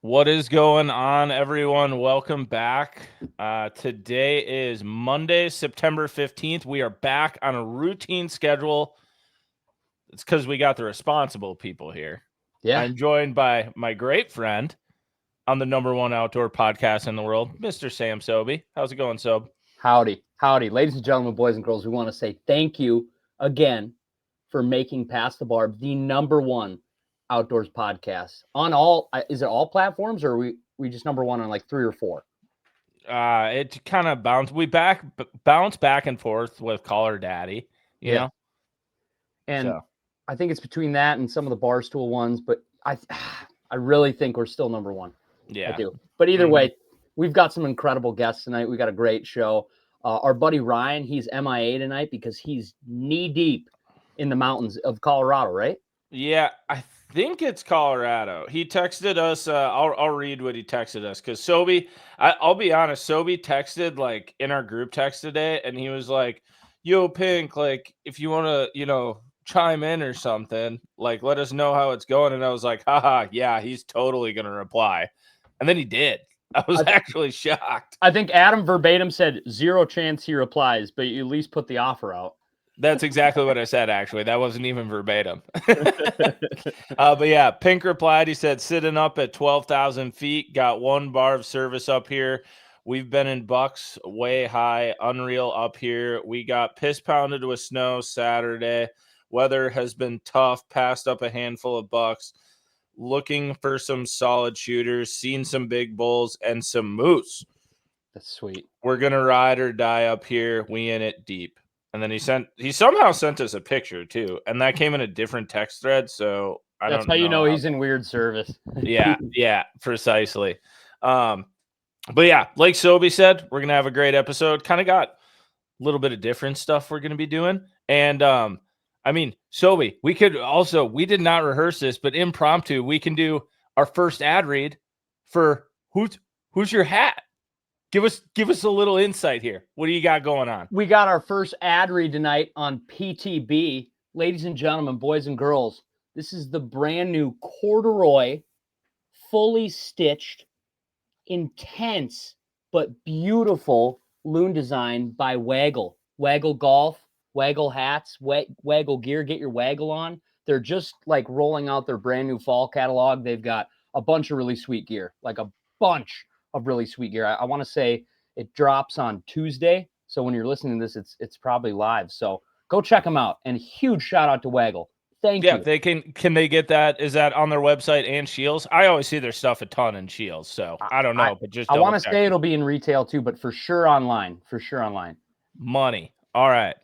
What is going on, everyone? Welcome back. Today is Monday, September 15th. We are back on a routine schedule. It's because we got the responsible people here. Yeah. I'm joined by my great friend on the #1 outdoor podcast in the world, Mr. Sam Sobi. How's it going, Sob? Howdy. Ladies and gentlemen, boys and girls, we want to say thank you again for making Past the Barb the #1 outdoors podcast on all. Is it all platforms, or are we just #1 on like 3 or 4? It kind of bounced. We bounce back and forth with Caller Daddy, you know? And So. I think it's between that and some of the Barstool ones, but I really think we're still #1. Yeah. I do. But either way, we've got some incredible guests tonight. We got a great show. Our buddy Ryan, he's MIA tonight because he's knee deep in the mountains of Colorado, right? Yeah, I think it's Colorado. He texted us. I'll read what he texted us because Sobi. I'll be honest. Sobi texted like in our group text today, and he was like, "Yo, Pink, like if you want to, chime in or something, like let us know how it's going." And I was like, "Haha, yeah, he's totally gonna reply," and then he did. I was actually shocked. I think Adam verbatim said 0 chance he replies, but you at least put the offer out. That's exactly what I said, actually. That wasn't even verbatim. But yeah, Pink replied. He said, sitting up at 12,000 feet, got 1 bar of service up here. We've been in bucks way high, unreal up here. We got piss pounded with snow Saturday. Weather has been tough, passed up a handful of bucks. Looking for some solid shooters, seen some big bulls and some moose. That's sweet. We're going to ride or die up here. We in it deep. And then he somehow sent us a picture too. And that came in a different text thread. So that's how you know he's in weird service. Yeah, precisely. But yeah, like Sobi said, we're going to have a great episode. Kind of got a little bit of different stuff we're going to be doing. And I mean, Sobi, we did not rehearse this, but impromptu, we can do our first ad read for who's your hat? Give us a little insight here. What do you got going on? We got our first ad read tonight on PTB. Ladies and gentlemen, boys and girls, this is the brand new corduroy, fully stitched, intense, but beautiful loon design by Waggle. Waggle Golf, Waggle hats, Waggle gear. Get your Waggle on. They're just like rolling out their brand new fall catalog. They've got a bunch of really sweet gear, like a bunch of really sweet gear. I want to say it drops on Tuesday. So when you're listening to this, it's probably live. So go check them out. And huge shout out to Waggle. Thank you. Yeah, they can they get that? Is that on their website and Shields? I always see their stuff a ton in Shields, so I don't know, but just I want to say it'll be in retail too, but for sure online. Money. All right.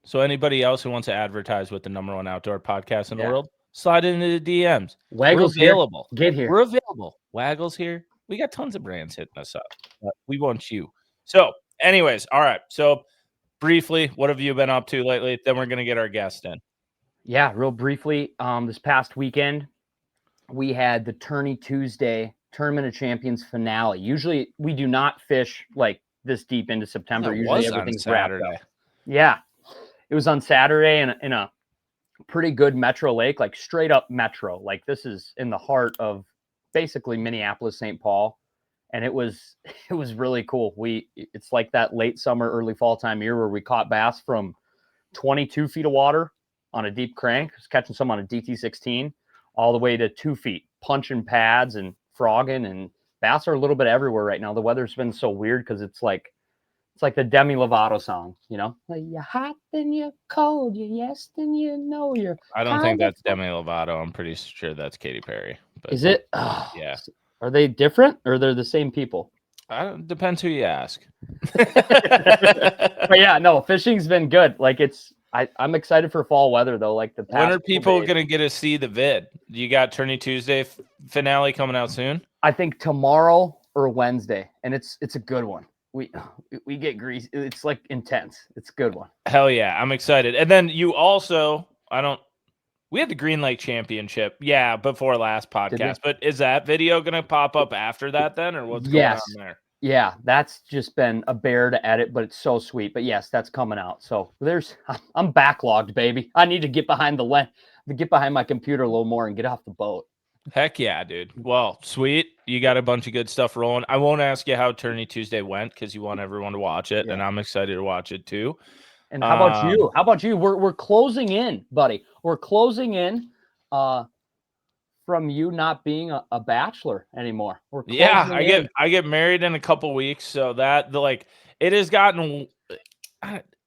So anybody else who wants to advertise with the #1 outdoor podcast in the world, slide into the DMs. Waggle's We're available. Here. Get here. We're available. Waggle's here. We got tons of brands hitting us up. We want you. So anyways, all right. So briefly, what have you been up to lately? Then we're going to get our guest in. Yeah, real briefly. This past weekend, we had the Tourney Tuesday Tournament of Champions finale. Usually we do not fish like this deep into September. Usually everything's wrapped up. Yeah. It was on Saturday in a pretty good metro lake, like straight up metro. Like this is in the heart of basically Minneapolis, St. Paul. And it was really cool. It's like that late summer, early fall time year where we caught bass from 22 feet of water on a deep crank, catching some on a DT16, all the way to 2 feet, punching pads and frogging, and bass are a little bit everywhere right now. The weather's been so weird because it's like the Demi Lovato song, Like you're hot, then you're cold, you're yes, then you know you're. I don't think that's Demi Lovato. I'm pretty sure that's Katy Perry. But is it? Oh, yeah. Are they different or they're the same people? Depends who you ask. But yeah, no, fishing's been good. Like I'm excited for fall weather though. Like the past when are people going to get to see the vid? You got Tourney Tuesday finale coming out soon? I think tomorrow or Wednesday, and it's a good one. We get greasy. It's like intense. It's a good one. Hell yeah, I'm excited. And then you also, we had the Green Lake Championship, before last podcast. But is that video going to pop up after that then, or what's going on there? Yeah, that's just been a bear to edit, but it's so sweet. But yes, that's coming out. So I'm backlogged, baby. I need to get behind my computer a little more and get off the boat. Heck yeah, dude. Well, sweet. You got a bunch of good stuff rolling. I won't ask you how Tourney Tuesday went because you want everyone to watch it, and I'm excited to watch it too. And how about you? How about you? We're closing in, buddy. We're closing in from you not being a bachelor anymore. We're closing in. I get married in a couple weeks, so that it has gotten.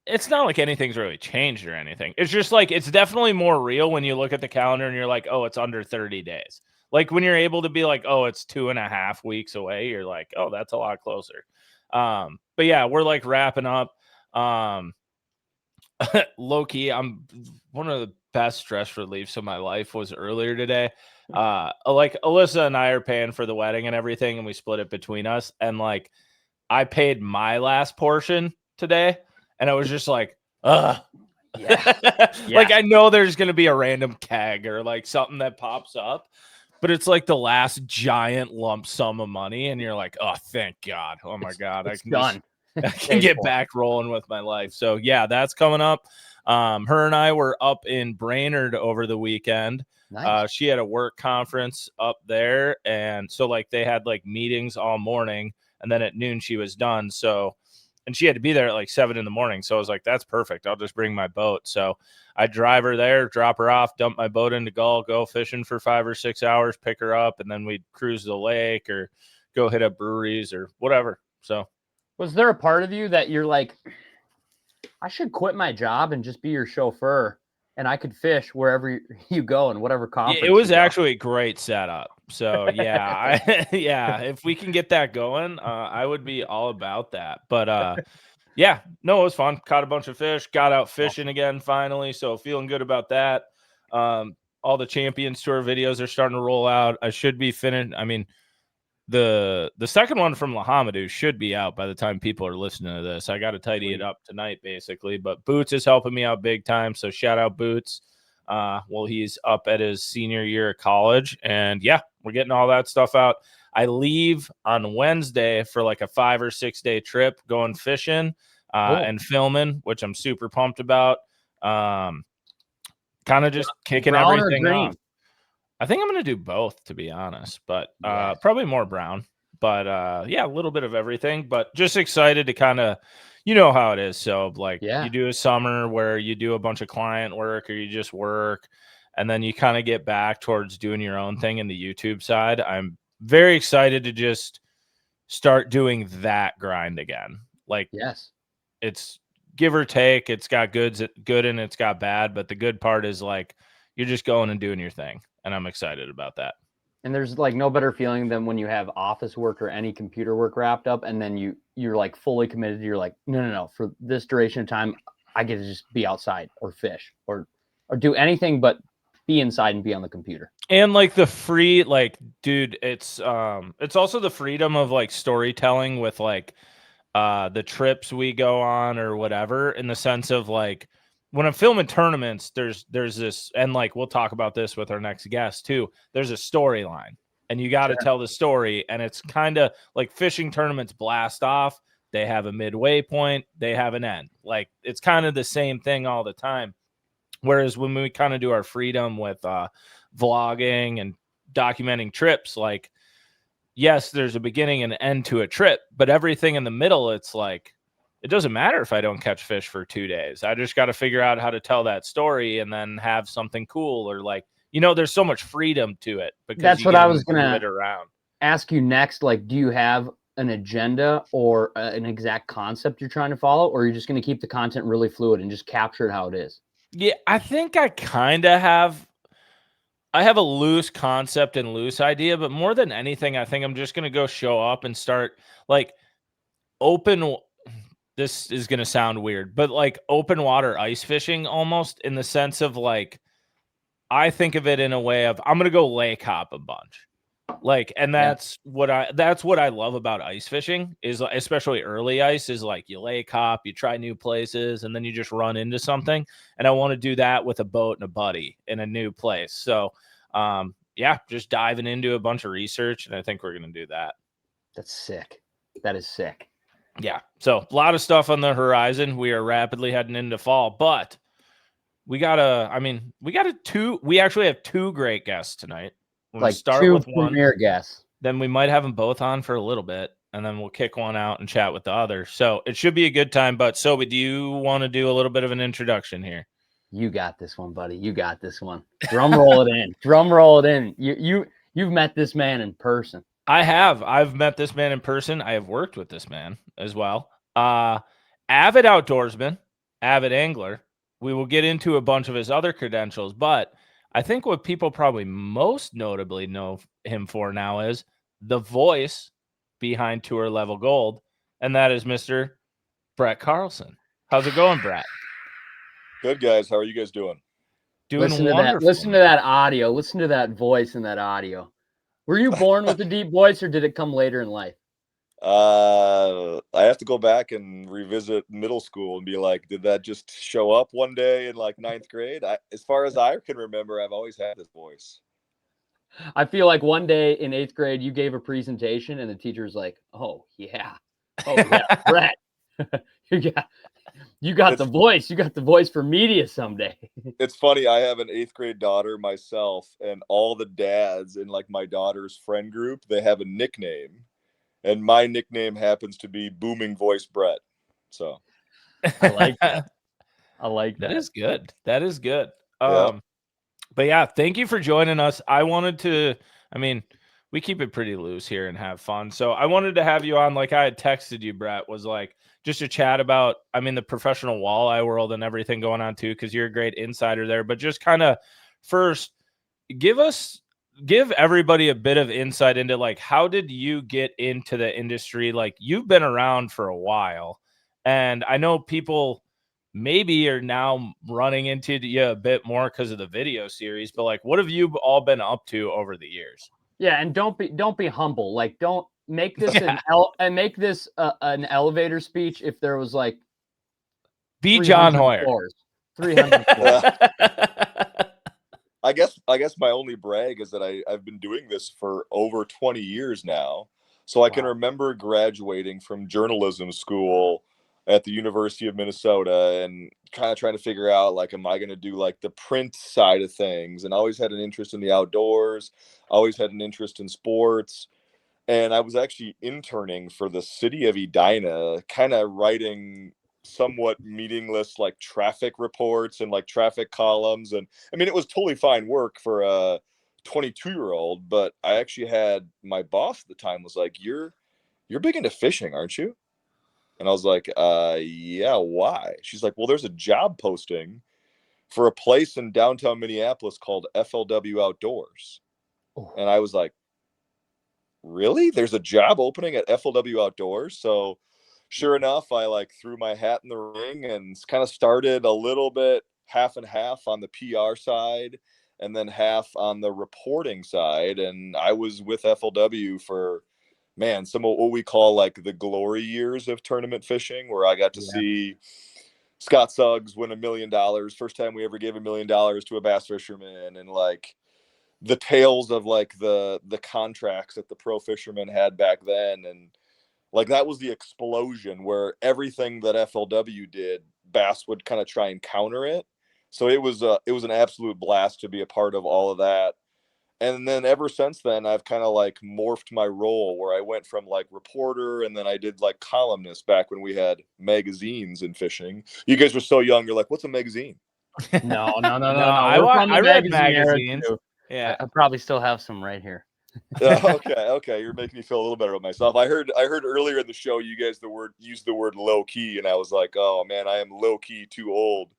It's not like anything's really changed or anything. It's just like it's definitely more real when you look at the calendar and you're like, oh, it's under 30 days. Like when you're able to be like, oh, it's 2.5 weeks away, you're like, oh, that's a lot closer. But yeah, we're like wrapping up. Low key, I'm one of the best stress reliefs of my life was earlier today. Like Alyssa and I are paying for the wedding and everything, and we split it between us. And like I paid my last portion today, and I was just like, ugh. Yeah. Like I know there's gonna be a random keg or like something that pops up, but it's like the last giant lump sum of money, and you're like, oh, thank God. Oh my God, I can get back rolling with my life. So yeah, that's coming up. Her and I were up in Brainerd over the weekend. Nice. She had a work conference up there, and so like they had like meetings all morning, and then at noon she was done. So, and she had to be there at like 7 a.m. So I was like, that's perfect. I'll just bring my boat. So I drive her there, drop her off, dump my boat into Gull, go fishing for 5 or 6 hours, pick her up, and then we'd cruise the lake or go hit up breweries or whatever. So was there a part of you that you're like, I should quit my job and just be your chauffeur, and I could fish wherever you go and whatever conference? It was actually a great setup. So yeah, if we can get that going, I would be all about that. But yeah, no, it was fun. Caught a bunch of fish, got out fishing again finally. So feeling good about that. All the Champions Tour videos are starting to roll out. I should be finished. I mean, the second one from Lahamadou should be out by the time people are listening to this. I got to tidy it up tonight, basically. But Boots is helping me out big time. So shout out Boots. Well, he's up at his senior year of college. And yeah, we're getting all that stuff out. I leave on Wednesday for like a 5 or 6 day trip going fishing and filming, which I'm super pumped about. Kind of just kicking everything off. I think I'm going to do both, to be honest, but probably more brown. But yeah, a little bit of everything, but just excited to kind of, you know how it is. So like you do a summer where you do a bunch of client work or you just work, and then you kind of get back towards doing your own thing in the YouTube side. I'm very excited to just start doing that grind again. Like, it's give or take. It's got good and it's got bad, but the good part is like you're just going and doing your thing. And I'm excited about that. And there's like no better feeling than when you have office work or any computer work wrapped up, and then you're like fully committed. You're like, no, for this duration of time, I get to just be outside or fish or do anything but be inside and be on the computer. And like the free, like, dude, it's also the freedom of like storytelling with like the trips we go on or whatever, in the sense of like, when I'm filming tournaments, there's this, and like we'll talk about this with our next guest too. There's a storyline, and you got to tell the story, and it's kind of like fishing tournaments blast off. They have a midway point, they have an end. Like it's kind of the same thing all the time. Whereas when we kind of do our freedom with vlogging and documenting trips, like yes, there's a beginning and end to a trip, but everything in the middle, it's like, it doesn't matter if I don't catch fish for 2 days. I just got to figure out how to tell that story and then have something cool, or like, you know, there's so much freedom to it. Because that's what I was going to ask you next. Like, do you have an agenda or an exact concept you're trying to follow, or are you just going to keep the content really fluid and just capture it how it is? Yeah, I think I kind of have. I have a loose concept and loose idea, but more than anything, I think I'm just going to go show up and start like open. This is going to sound weird, but like open water ice fishing, almost, in the sense of like, I think of it in a way of I'm going to go lake hop a bunch. Like, and that's what I love about ice fishing, is especially early ice, is like you lake hop, you try new places, and then you just run into something. And I want to do that with a boat and a buddy in a new place. So yeah, just diving into a bunch of research. And I think we're going to do that. That's sick. That is sick. Yeah. So a lot of stuff on the horizon. We are rapidly heading into fall, but we actually have two great guests tonight. We'll like start 2 with one. premier guests. Then we might have them both on for a little bit, and then we'll kick one out and chat with the other. So it should be a good time. But Sobi, do you want to do a little bit of an introduction here? You got this one, buddy. You got this one. Drum roll it in. Drum roll it in. You've met this man in person. I have. I've met this man in person. I have worked with this man as well. Avid outdoorsman, avid angler. We will get into a bunch of his other credentials, but I think what people probably most notably know him for now is the voice behind Tour Level Gold, and that is Mr. Brett Carlson. How's it going, Brett? Good, guys. How are you guys doing? Doing Listen wonderful. to that. Listen to that audio. Listen to that voice in that audio. Were you born with a deep voice, or did it come later in life? I have to go back and revisit middle school and be like, did that just show up one day in like 9th grade? As far as I can remember, I've always had this voice. I feel like one day in 8th grade, you gave a presentation and the teacher was like, oh yeah, Brett, you got the voice. You got the voice for media someday. It's funny. I have an 8th grade daughter myself, and all the dads in like my daughter's friend group, they have a nickname. And my nickname happens to be Booming Voice Brett. So I like that. I like that. That is good. That is good. Yeah. But yeah, thank you for joining us. I wanted to, we keep it pretty loose here and have fun. So I wanted to have you on, like I had texted you, Brett, was like just to chat about, the professional walleye world and everything going on too, because you're a great insider there. But just kind of first, give everybody a bit of insight into like, how did you get into the industry? Like, you've been around for a while, and I know people maybe are now running into you a bit more because of the video series, but like, what have you all been up to over the years? Yeah. And don't be humble. Like, don't make this an elevator speech. If there was like, be John Hoyer, 300 floors. I guess my only brag is that I've been doing this for over 20 years now. So I can remember graduating from journalism school at the University of Minnesota and kind of trying to figure out, like, am I going to do like the print side of things? And I always had an interest in the outdoors, always had an interest in sports. And I was actually interning for the city of Edina, kind of writing somewhat meaningless like traffic reports and like traffic columns. And it was totally fine work for a 22-year-old, but I actually had my boss at the time was like, you're big into fishing, aren't you? And I was like, yeah, why? She's like, well, there's a job posting for a place in downtown Minneapolis called FLW Outdoors. Oh. And I was like, really? There's a job opening at FLW Outdoors? So sure enough, I like threw my hat in the ring and kind of started a little bit half and half on the PR side and then half on the reporting side. And I was with FLW for, some of what we call like the glory years of tournament fishing, where I got to see Scott Suggs win $1 million. First time we ever gave $1 million to a bass fisherman, and like the tales of like the contracts that the pro fishermen had back then. And like that was the explosion where everything that FLW did, bass would kind of try and counter it. So it was an absolute blast to be a part of all of that. And then ever since then, I've kind of like morphed my role where I went from like reporter, and then I did like columnist back when we had magazines in fishing. You guys were so young. You're like, what's a magazine? No. I read magazines. Yeah, I probably still have some right here. Okay. You're making me feel a little better about myself. I heard earlier in the show you guys used the word low key, and I was like, oh man, I am low key too old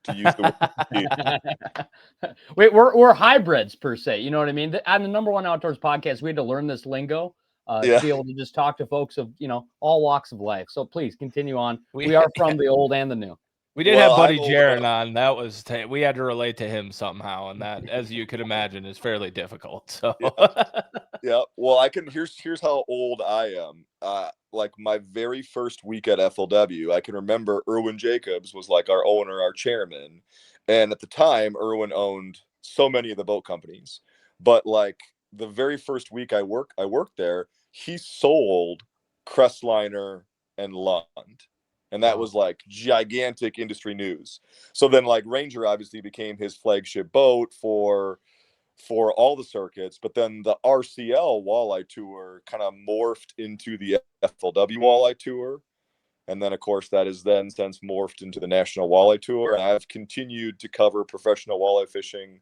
to use the word. Wait, we're hybrids per se. You know what I mean? On the #1 Outdoors podcast, we had to learn this lingo to be able to just talk to folks of all walks of life. So please continue on. We are from the old and the new. We did have Buddy Jaron on. That was we had to relate to him somehow, and that, as you could imagine, is fairly difficult. So yeah. Well, here's how old I am. Like my very first week at FLW, I can remember Irwin Jacobs was like our owner, our chairman, and at the time, Irwin owned so many of the boat companies. But like the very first week I worked there, he sold Crestliner and Lund. And that was like gigantic industry news. So then like Ranger obviously became his flagship boat for for all the circuits, but then the RCL Walleye Tour kind of morphed into the FLW Walleye Tour. And then, of course, that is then since morphed into the National Walleye Tour. And I've continued to cover professional walleye fishing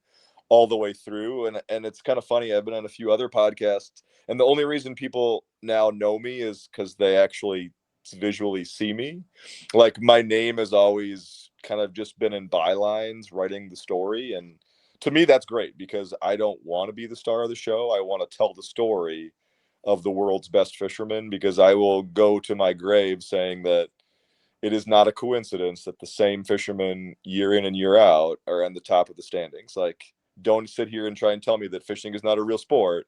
all the way through. And it's kind of funny. I've been on a few other podcasts. And the only reason people now know me is because they actually visually see me. Like, my name has always kind of just been in bylines writing the story. And to me, that's great because I don't want to be the star of the show. I want to tell the story of the world's best fishermen, because I will go to my grave saying that it is not a coincidence that the same fishermen year in and year out are on the top of the standings. Like, don't sit here and try and tell me that fishing is not a real sport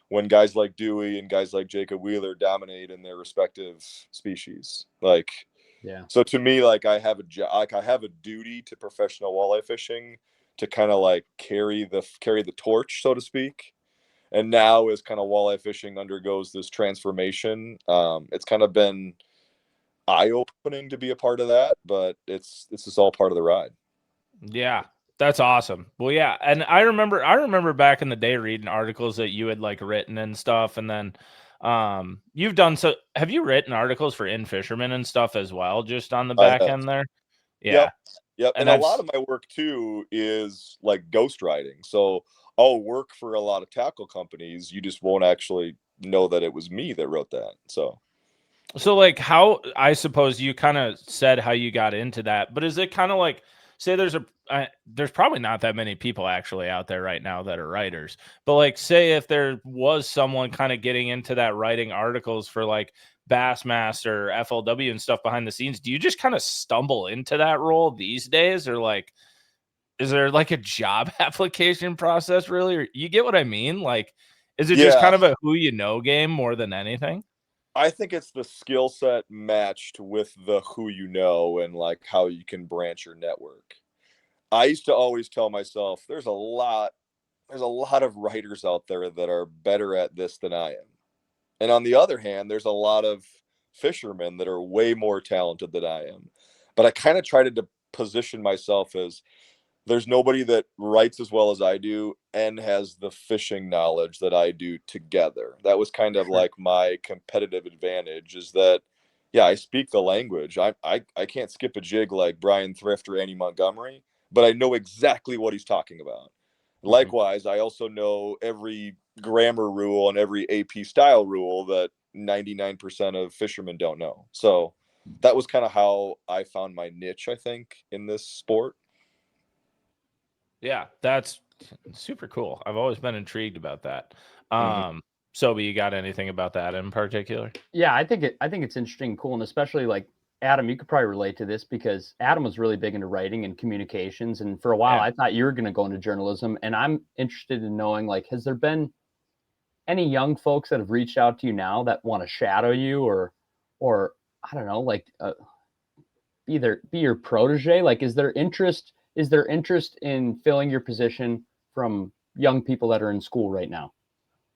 when guys like Dewey and guys like Jacob Wheeler dominate in their respective species. Like, yeah. So to me, like, I have a duty to professional walleye fishing to kind of like carry the torch, so to speak. And now, as kind of walleye fishing undergoes this transformation, it's kind of been eye-opening to be a part of that, but this is all part of the ride. Yeah, that's awesome. Well, yeah, and I remember back in the day reading articles that you had like written and stuff, and then you've done so. Have you written articles for In Fisherman and stuff as well, just on the back end there? Yeah. Yep. And a lot of my work too is like ghostwriting. So I'll work for a lot of tackle companies. You just won't actually know that it was me that wrote that. So like, how, I suppose you kind of said how you got into that, but is it kind of like, say there's there's probably not that many people actually out there right now that are writers, but like, say if there was someone kind of getting into that, writing articles for like Bassmaster, FLW and stuff behind the scenes, do you just kind of stumble into that role these days, or like, is there like a job application process really? Or, you get what I mean? Like, is it just kind of a who you know game more than anything? I think it's the skill set matched with the who you know and like how you can branch your network. I used to always tell myself there's a lot of writers out there that are better at this than I am. And on the other hand, there's a lot of fishermen that are way more talented than I am. But I kind of tried to position myself as there's nobody that writes as well as I do and has the fishing knowledge that I do together. That was kind of like my competitive advantage, is that, yeah, I speak the language. I can't skip a jig like Brian Thrift or Andy Montgomery, but I know exactly what he's talking about. Likewise, I also know every grammar rule and every AP style rule that 99% of fishermen don't know. So that was kind of how I found my niche, I think, in this sport. Yeah, that's super cool. I've always been intrigued about that. Sobi, you got anything about that in particular? Yeah, I think it's interesting and cool, and especially like Adam, you could probably relate to this because Adam was really big into writing and communications, and for a while I thought you were going to go into journalism, and I'm interested in knowing, like, has there been any young folks that have reached out to you now that want to shadow you, or I don't know, like be your protege? Like, is there interest in filling your position from young people that are in school right now?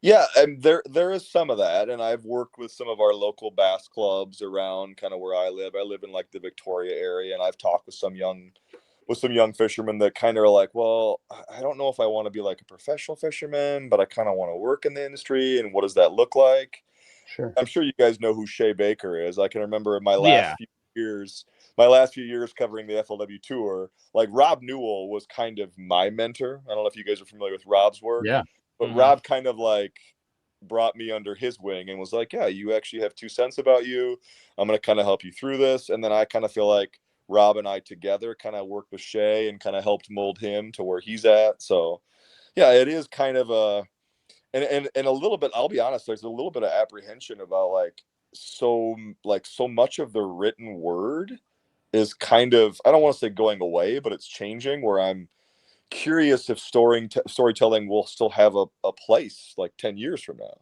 Yeah, and there is some of that, and I've worked with some of our local bass clubs around kind of where I live. I live in like the Victoria area, and I've talked with some young fishermen that kind of are like, well, I don't know if I want to be like a professional fisherman, but I kind of want to work in the industry, and what does that look like? Sure. I'm sure you guys know who Shea Baker is. I can remember in my last few years covering the FLW tour, like Rob Newell was kind of my mentor. I don't know if you guys are familiar with Rob's work. Yeah. But Rob kind of like brought me under his wing and was like, yeah, you actually have 2 cents about you. I'm going to kind of help you through this. And then I kind of feel like Rob and I together kind of worked with Shea and kind of helped mold him to where he's at. So yeah, it is kind of and a little bit, I'll be honest, there's a little bit of apprehension about so much of the written word is kind of, I don't want to say going away, but it's changing, where I'm curious if storytelling will still have a place like 10 years from now.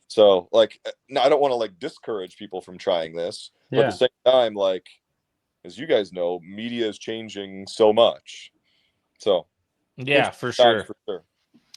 So like, now I don't want to like discourage people from trying this, but at the same time, like, as you guys know, media is changing so much. So yeah, for sure.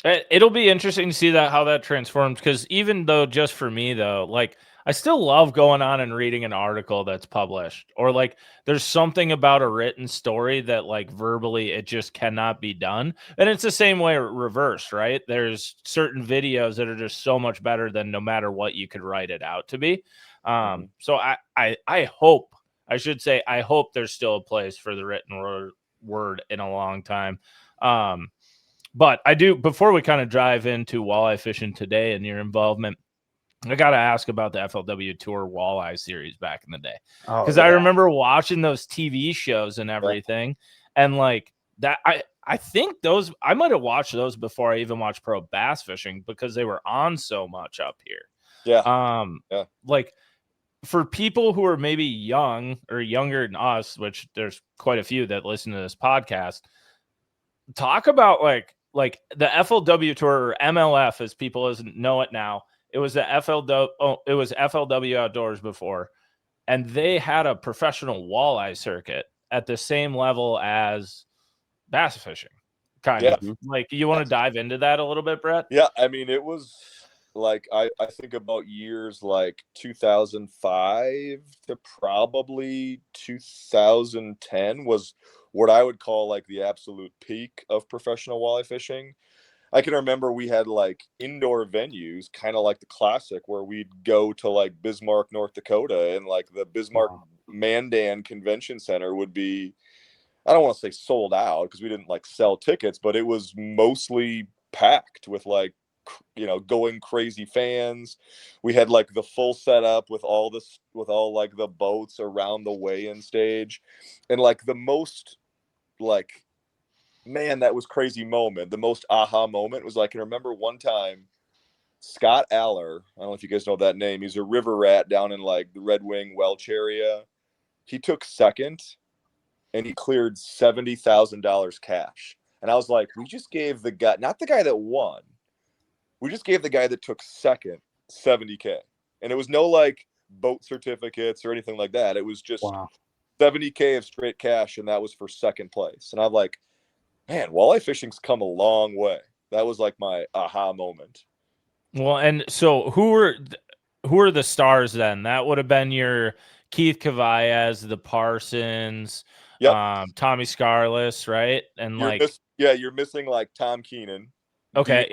It'll be interesting to see how that transforms, because even though, just for me though, like, I still love going on and reading an article that's published, or like there's something about a written story that like verbally it just cannot be done. And it's the same way reversed, right? There's certain videos that are just so much better than no matter what you could write it out to be. So I hope, I should say, I hope there's still a place for the written word in a long time. But I do, before we kind of dive into walleye fishing today and your involvement, I got to ask about the FLW Tour Walleye series back in the day. Because I remember watching those TV shows and everything. And like that, I think those, I might have watched those before I even watched pro bass fishing because they were on so much up here. Like for people who are maybe young or younger than us, which there's quite a few that listen to this podcast, talk about like the FLW Tour, or MLF as people know it now. It was the FLW Outdoors before, and they had a professional walleye circuit at the same level as bass fishing. Kind of. Like, you want to dive into that a little bit, Brett? Yeah, I mean, it was like I think about years like 2005 to probably 2010 was what I would call like the absolute peak of professional walleye fishing. I can remember we had like indoor venues, kind of like the Classic, where we'd go to like Bismarck, North Dakota, and like the Bismarck Mandan Convention Center would be, I don't want to say sold out because we didn't like sell tickets, but it was mostly packed with like, you know, going crazy fans. We had like the full setup with all this, with all like the boats around the weigh-in stage, and like the most like, man, that was crazy moment. The most aha moment was like, I can remember one time Scott Aller, I don't know if you guys know that name. He's a river rat down in like the Red Wing Welch area. He took second and he cleared $70,000 cash. And I was like, we just gave the guy, not the guy that won, we just gave the guy that took second $70K. And it was no like boat certificates or anything like that. It was just $70K of straight cash. And that was for second place. And I'm like, man, walleye fishing's come a long way. That was like my aha moment. Well, and so who are the stars then? That would have been your Keith Cavaillez, the Parsons, Tommy Scarless, right? And you're missing like Tom Keenan. Okay,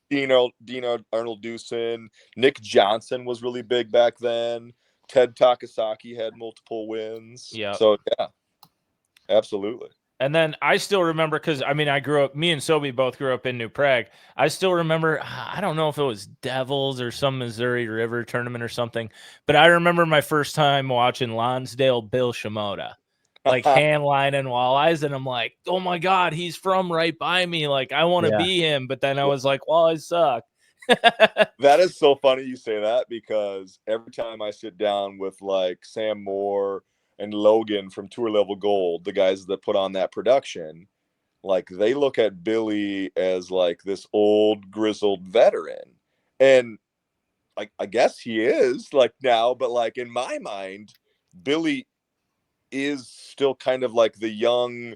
Dean Arnold Dewson. Nick Johnson was really big back then. Ted Takasaki had multiple wins. So yeah, absolutely. And then I still remember, because I mean, me and Sobi both grew up in New Prague. I still remember, I don't know if it was Devils or some Missouri River tournament or something, but I remember my first time watching Lonsdale Bill Shimoda, like hand lining walleyes. And I'm like, oh my God, he's from right by me. Like, I want to be him. But then I was like, walleyes suck. That is so funny you say that, because every time I sit down with like Sam Moore and Logan from Tour Level Gold, the guys that put on that production, like they look at Billy as like this old grizzled veteran. And like, I guess he is like now, but like in my mind, Billy is still kind of like the young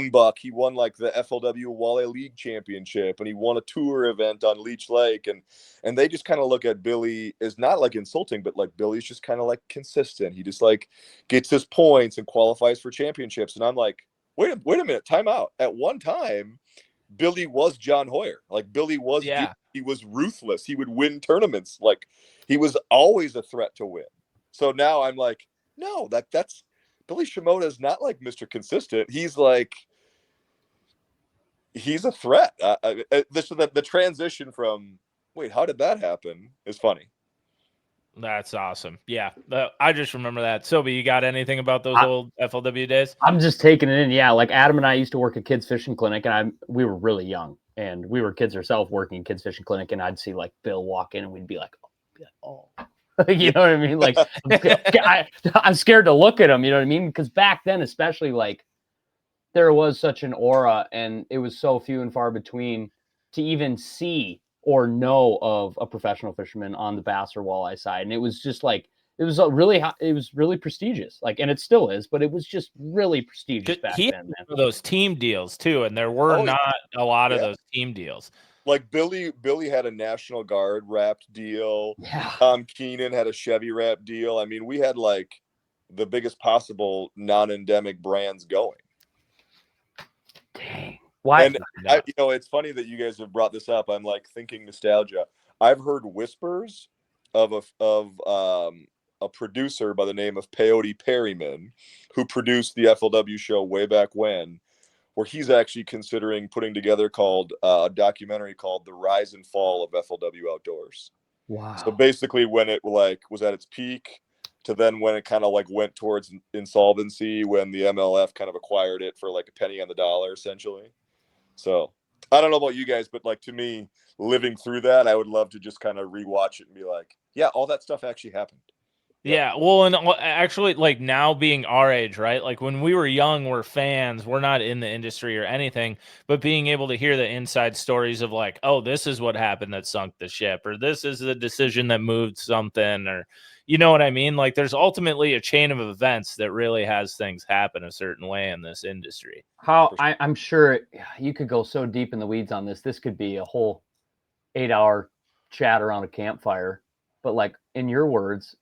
buck. He won like the FLW Walleye League Championship, and he won a tour event on Leech Lake, and they just kind of look at Billy as not like insulting, but like Billy's just kind of like consistent. He just like gets his points and qualifies for championships. And I'm like, wait a minute, time out. At one time, Billy was John Hoyer. Like Billy was, he was ruthless. He would win tournaments. Like he was always a threat to win. So now I'm like, no, that's Billy Shimoda is not like Mr. Consistent. He's like, he's a threat. The transition from, wait, how did that happen is funny. That's awesome. Yeah. I just remember that. Sobi, you got anything about those old FLW days? I'm just taking it in. Yeah. Like Adam and I used to work at Kids Fishing Clinic, and we were really young, and we were kids ourselves working at Kids Fishing Clinic, and I'd see like Bill walk in and we'd be like, oh. You know what I mean? Like, I'm scared to look at him. You know what I mean? Because back then, especially, like, there was such an aura, and it was so few and far between to even see or know of a professional fisherman on the bass or walleye side. And it was just like, it was really prestigious. Like, and it still is, but it was just really prestigious back then. Man. Those team deals too, and there were not a lot of those team deals. Like Billy had a National Guard wrapped deal. Yeah. Tom Keenan had a Chevy wrap deal. I mean, we had like the biggest possible non-endemic brands going. Dang. Why? And it's funny that you guys have brought this up. I'm like thinking nostalgia. I've heard whispers of a producer by the name of Peyote Perryman, who produced the FLW show way back when, where he's actually considering putting together a documentary called The Rise and Fall of FLW Outdoors. Wow. So basically when it like was at its peak to then when it kind of like went towards insolvency, when the MLF kind of acquired it for like a penny on the dollar, essentially. So I don't know about you guys, but like to me, living through that, I would love to just kind of rewatch it and be like, yeah, all that stuff actually happened. Yeah, well, and actually, like now being our age, right? Like when we were young, we're fans. We're not in the industry or anything, but being able to hear the inside stories of like, oh, this is what happened that sunk the ship, or this is the decision that moved something, or you know what I mean? Like there's ultimately a chain of events that really has things happen a certain way in this industry. I'm sure you could go so deep in the weeds on this. This could be a whole 8-hour chat around a campfire. But like in your words,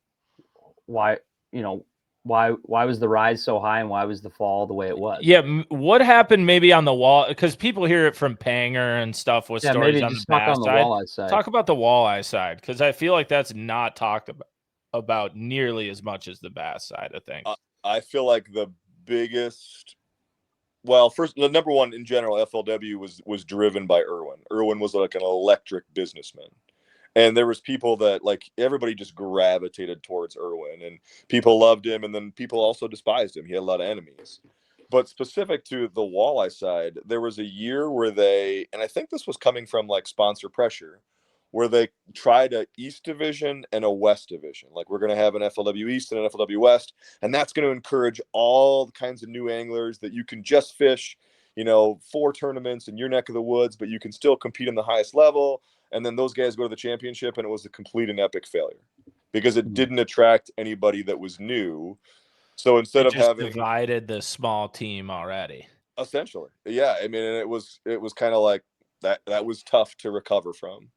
why was the rise so high and why was the fall the way it was? Yeah, what happened maybe on the wall? Because people hear it from Panger and stuff with stories on the bass side. Walleye side. Talk about the walleye side, because I feel like that's not talked about nearly as much as the bass side of things. I feel like the biggest, well, first, the number one in general, FLW was driven by Irwin. Irwin was like an electric businessman. And there was people that like everybody just gravitated towards Irwin, and people loved him, and then people also despised him. He had a lot of enemies. But specific to the walleye side, there was a year where they, and I think this was coming from like sponsor pressure, where they tried a East Division and a West Division. Like we're going to have an FLW East and an FLW West, and that's going to encourage all kinds of new anglers that you can just fish, 4 tournaments in your neck of the woods, but you can still compete in the highest level. And then those guys go to the championship, and it was a complete and epic failure because it didn't attract anybody that was new. So instead of having divided the small team already, essentially, yeah, I mean, and it was kind of like that was tough to recover from.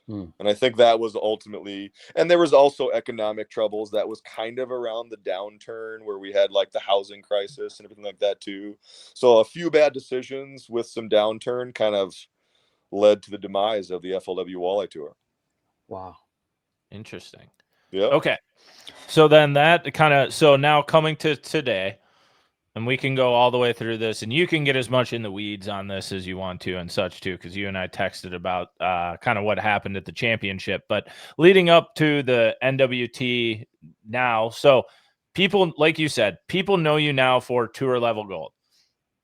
And I think that was ultimately, and there was also economic troubles. That was kind of around the downturn where we had like the housing crisis and everything like that too. So a few bad decisions with some downturn kind of led to the demise of the FLW Walleye Tour. Wow. Interesting. Yeah. Okay. So then that kind of, so now coming to today, and we can go all the way through this, and you can get as much in the weeds on this as you want to and such too, because you and I texted about kind of what happened at the championship. But leading up to the NWT now, so people, like you said, people know you now for tour level gold.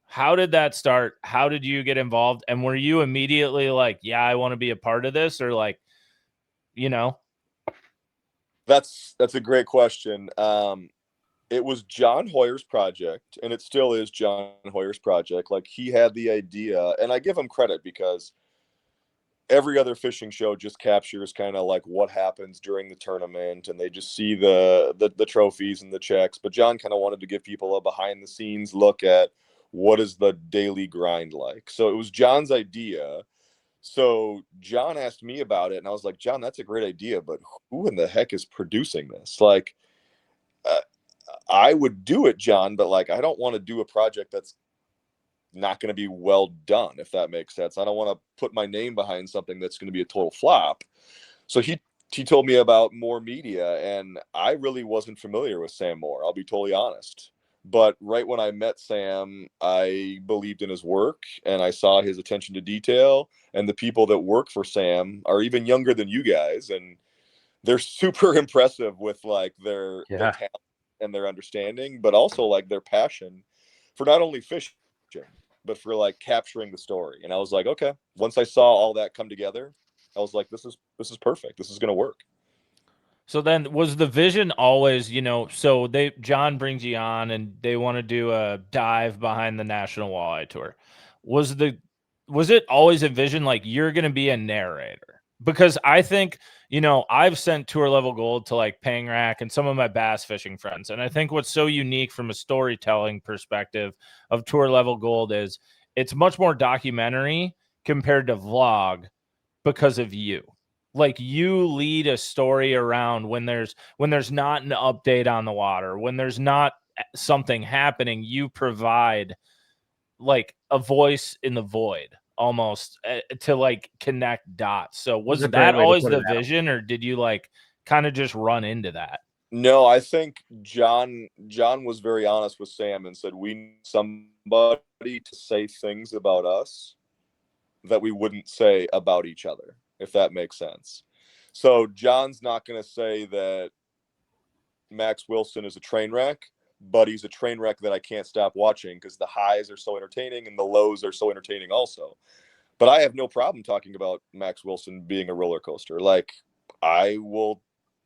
How did that start? How did you get involved? And were you immediately like, yeah, I want to be a part of this? Or like, That's a great question. It was John Hoyer's project, and it still is John Hoyer's project. Like he had the idea, and I give him credit because every other fishing show just captures kind of like what happens during the tournament, and they just see the trophies and the checks. But John kind of wanted to give people a behind the scenes look at what is the daily grind like. So it was John's idea. So John asked me about it, and I was like, John, that's a great idea, but who in the heck is producing this? Like, I would do it, John, but like, I don't want to do a project that's not going to be well done, if that makes sense. I don't want to put my name behind something that's going to be a total flop. So he told me about More Media, and I really wasn't familiar with Sam Moore. I'll be totally honest. But right when I met Sam, I believed in his work, and I saw his attention to detail. And the people that work for Sam are even younger than you guys, and they're super impressive with like their talent and their understanding, but also like their passion for not only fishing, but for like capturing the story. And I was like, okay, once I saw all that come together, I was like, this is perfect. This is going to work. So then was the vision always, so John brings you on and they want to do a dive behind the National Walleye Tour. Was it always a vision like you're going to be a narrator? Because I think, I've sent tour level gold to like Pangrac and some of my bass fishing friends. And I think what's so unique from a storytelling perspective of tour level gold is it's much more documentary compared to vlog because of you. Like, you lead a story around when there's not an update on the water, when there's not something happening, you provide like a voice in the void almost, to like connect dots. So was That's a great that way to always put the it, Adam. vision, or did you like kind of just run into that? No, I think John was very honest with Sam and said we need somebody to say things about us that we wouldn't say about each other, if that makes sense. So John's not going to say that Max Wilson is a train wreck, but he's a train wreck that I can't stop watching because the highs are so entertaining and the lows are so entertaining also. But I have no problem talking about Max Wilson being a roller coaster. Like, I will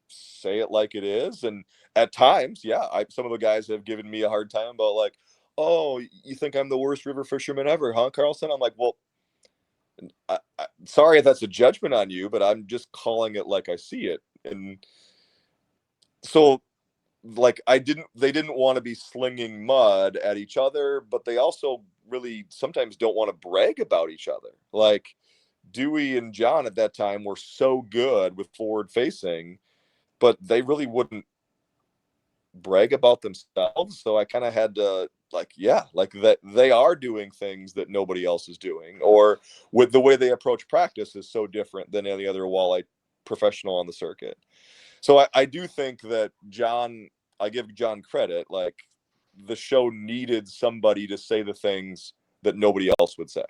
say it like it is. And at times, yeah, some of the guys have given me a hard time about like, oh, you think I'm the worst river fisherman ever, huh, Carlson? I'm like, well, sorry if that's a judgment on you, but I'm just calling it like I see it. And so, like, they didn't want to be slinging mud at each other, but they also really sometimes don't want to brag about each other. Like, Dewey and John at that time were so good with forward facing, but they really wouldn't brag about themselves. So I kind of had to like that they are doing things that nobody else is doing, or with the way they approach practice is so different than any other walleye professional on the circuit. So I do think that I give John credit. Like, the show needed somebody to say the things that nobody else would say.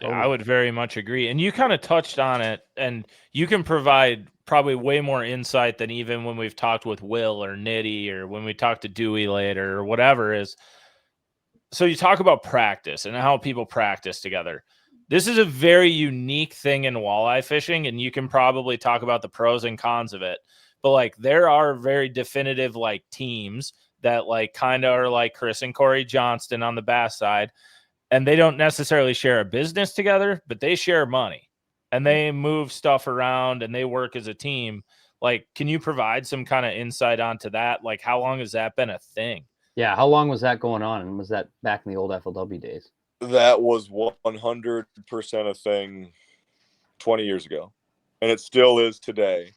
Yeah, I would very much agree. And you kind of touched on it, and you can provide probably way more insight than even when we've talked with Will or Nitty, or when we talk to Dewey later, or whatever is. So you talk about practice and how people practice together. This is a very unique thing in walleye fishing, and you can probably talk about the pros and cons of it. But like, there are very definitive like teams that like kind of are like Chris and Corey Johnston on the bass side, and they don't necessarily share a business together, but they share money and they move stuff around and they work as a team. Like, can you provide some kind of insight onto that? Like, how long has that been a thing? Yeah, how long was that going on, and was that back in the old FLW days? That was 100% a thing 20 years ago, and it still is today.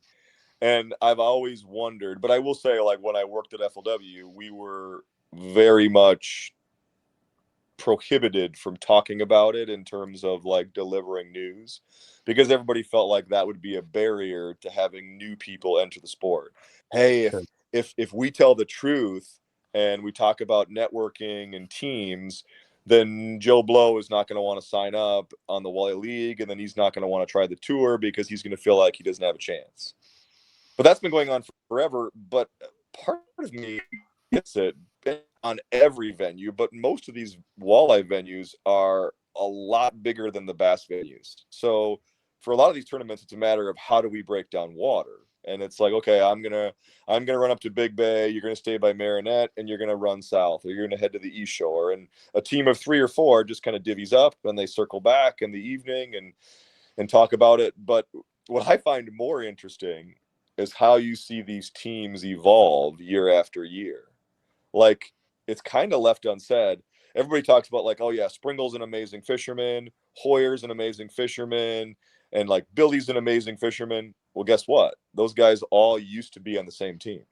And I've always wondered, but I will say, like, when I worked at FLW, we were very much prohibited from talking about it in terms of like delivering news, because everybody felt like that would be a barrier to having new people enter the sport. Hey, if we tell the truth and we talk about networking and teams, then Joe Blow is not going to want to sign up on the Walleye League, and then he's not going to want to try the tour because he's going to feel like he doesn't have a chance. But that's been going on forever. But part of me gets it on every venue, but most of these walleye venues are a lot bigger than the bass venues. So for a lot of these tournaments, it's a matter of how do we break down water. And it's like, okay, I'm gonna run up to Big Bay, you're gonna stay by Marinette, and you're gonna run south, or you're gonna head to the East Shore. And a team of 3 or 4 just kind of divvies up and they circle back in the evening and talk about it. But what I find more interesting is how you see these teams evolve year after year. Like, it's kind of left unsaid. Everybody talks about like, oh yeah, Springle's an amazing fisherman, Hoyer's an amazing fisherman, and like Billy's an amazing fisherman. Well, guess what? Those guys all used to be on the same team.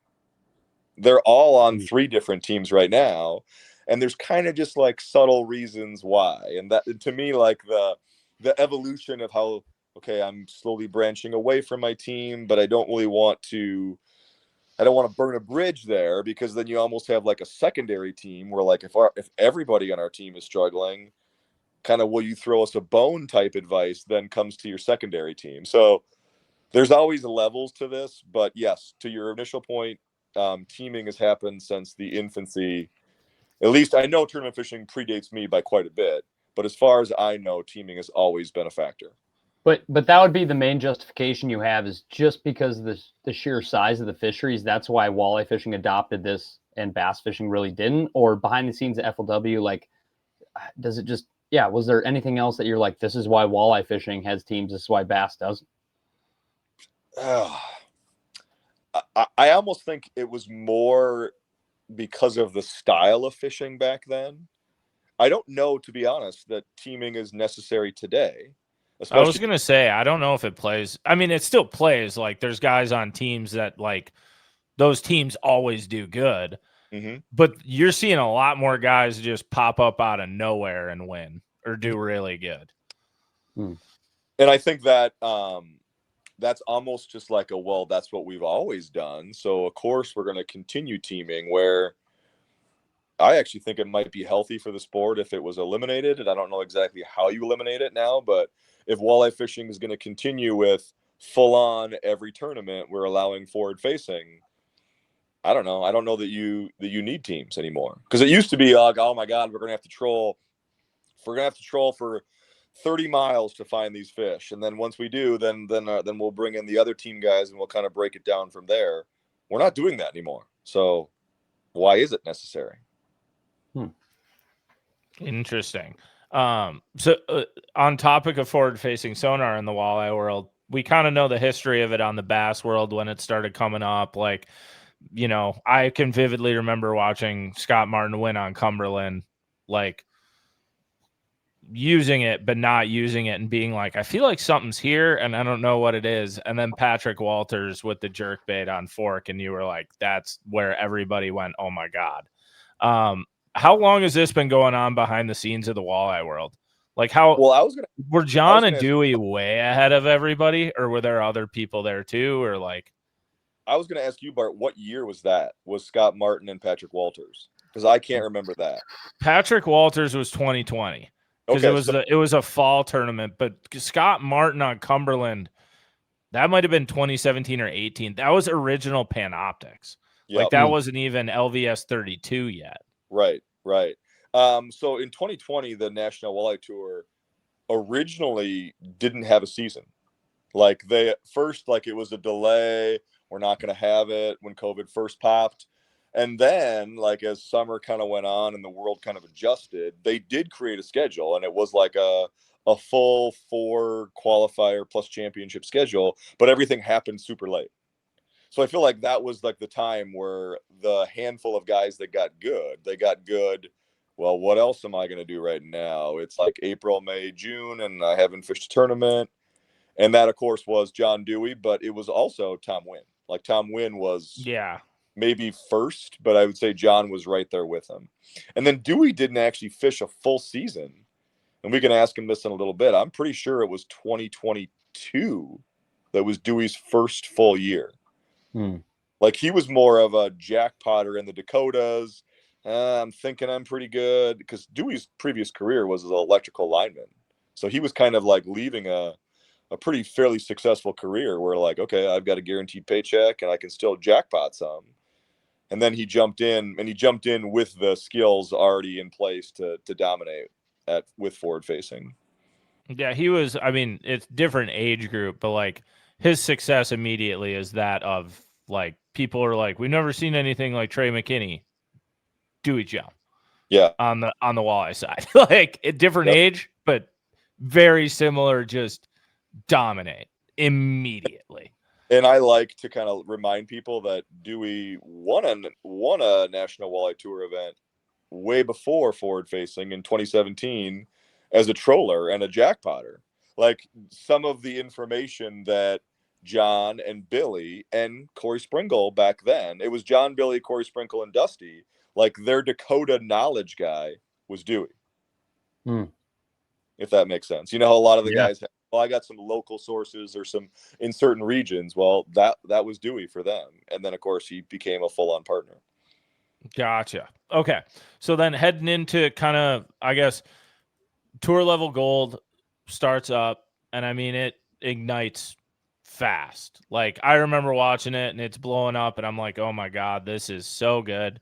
They're all on 3 different teams right now, and there's kind of just like subtle reasons why. And that, to me, like the evolution of how, okay, I'm slowly branching away from my team, but I don't want to burn a bridge there, because then you almost have like a secondary team where like if everybody on our team is struggling, kind of will you throw us a bone type advice then comes to your secondary team. So there's always levels to this, but yes, to your initial point, teaming has happened since the infancy. At least I know tournament fishing predates me by quite a bit, but as far as I know, teaming has always been a factor. But that would be the main justification you have, is just because of the sheer size of the fisheries. That's why walleye fishing adopted this and bass fishing really didn't. Or behind the scenes at FLW, like, does it just, yeah, was there anything else that you're like, this is why walleye fishing has teams, this is why bass doesn't? I almost think it was more because of the style of fishing back then. I don't know, to be honest, that teaming is necessary today. I was going to say, I don't know if it plays. I mean, it still plays. Like, there's guys on teams that, like, those teams always do good. Mm-hmm. But you're seeing a lot more guys just pop up out of nowhere and win or do really good. And I think that that's almost just like that's what we've always done. So, of course, we're going to continue teaming, where I actually think it might be healthy for the sport if it was eliminated. And I don't know exactly how you eliminate it now, but if walleye fishing is going to continue with full on every tournament, we're allowing forward facing. I don't know. I don't know that you need teams anymore, because it used to be like, oh my God, we're going to have to troll. We're going to have to troll for 30 miles to find these fish. And then once we do, then we'll bring in the other team guys and we'll kind of break it down from there. We're not doing that anymore. So why is it necessary? Interesting. So on topic of forward facing sonar in the walleye world, we kind of know the history of it on the bass world when it started coming up. Like, you know, I can vividly remember watching Scott Martin win on Cumberland, like using it, but not using it and being like, I feel like something's here and I don't know what it is. And then Patrick Walters with the jerk bait on fork. And you were like, that's where everybody went, oh my God. How long has this been going on behind the scenes of the walleye world? Like were John and Dewey way ahead of everybody, or were there other people there too? Or like, I was going to ask you, Bart, what year was that? Was Scott Martin and Patrick Walters? Because I can't remember that. Patrick Walters was 2020 because it was a fall tournament, but Scott Martin on Cumberland, that might have been 2017 or 18. That was original Panoptics. Yep. Like that wasn't even LVS 32 yet. Right. So in 2020, the National Walleye Tour originally didn't have a season. Like it was a delay. We're not going to have it when COVID first popped. And then, like, as summer kind of went on and the world kind of adjusted, they did create a schedule, and it was like a full 4 qualifier plus championship schedule, but everything happened super late. So I feel like that was like the time where the handful of guys that got good. Well, what else am I going to do right now? It's like April, May, June, and I haven't fished a tournament. And that, of course, was John Dewey, but it was also Tom Wynn. Like, Tom Wynn was maybe first, but I would say John was right there with him. And then Dewey didn't actually fish a full season. And we can ask him this in a little bit. I'm pretty sure it was 2022 that was Dewey's first full year. Like, he was more of a jackpotter in the Dakotas. I'm thinking I'm pretty good, because Dewey's previous career was as an electrical lineman. So he was kind of like leaving a pretty fairly successful career where, like, okay, I've got a guaranteed paycheck and I can still jackpot some. And then he jumped in with the skills already in place to dominate with forward facing. Yeah, he was, I mean, it's different age group, but like his success immediately is that of, like, people are like, we've never seen anything like Trey McKinney, Duey Hjelm. Yeah. On the walleye side. Like, a different age, but very similar, just dominate immediately. And I like to kind of remind people that Dewey won a National Walleye Tour event way before forward facing in 2017 as a troller and a jackpotter. Like, some of the information that John and Billy and Corey Sprinkle back then, it was John, Billy, Corey Sprinkle, and Dusty. Like, their Dakota knowledge guy was Dewey. If that makes sense. You know, a lot of the guys have, well, I got some local sources or some in certain regions. Well, that was Dewey for them. And then, of course, he became a full-on partner. Gotcha. Okay. So then heading into kind of, I guess, tour level gold starts up, and I mean, it ignites fast. Like, I remember watching it and it's blowing up and I'm like, oh my God, this is so good.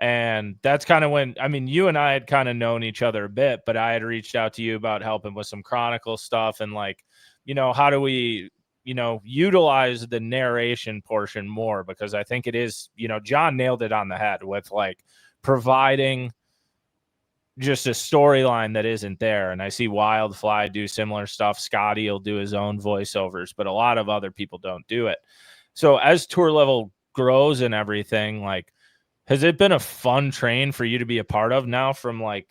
And that's kind of when, I mean, you and I had kind of known each other a bit, but I had reached out to you about helping with some Chronicle stuff and, like, you know, how do we, you know, utilize the narration portion more? Because I think it is, you know, John nailed it on the head with, like, providing just a storyline that isn't there. And I see Wildfly do similar stuff. Scotty will do his own voiceovers, but a lot of other people don't do it. So as tour level grows and everything, like, has it been a fun train for you to be a part of now from, like,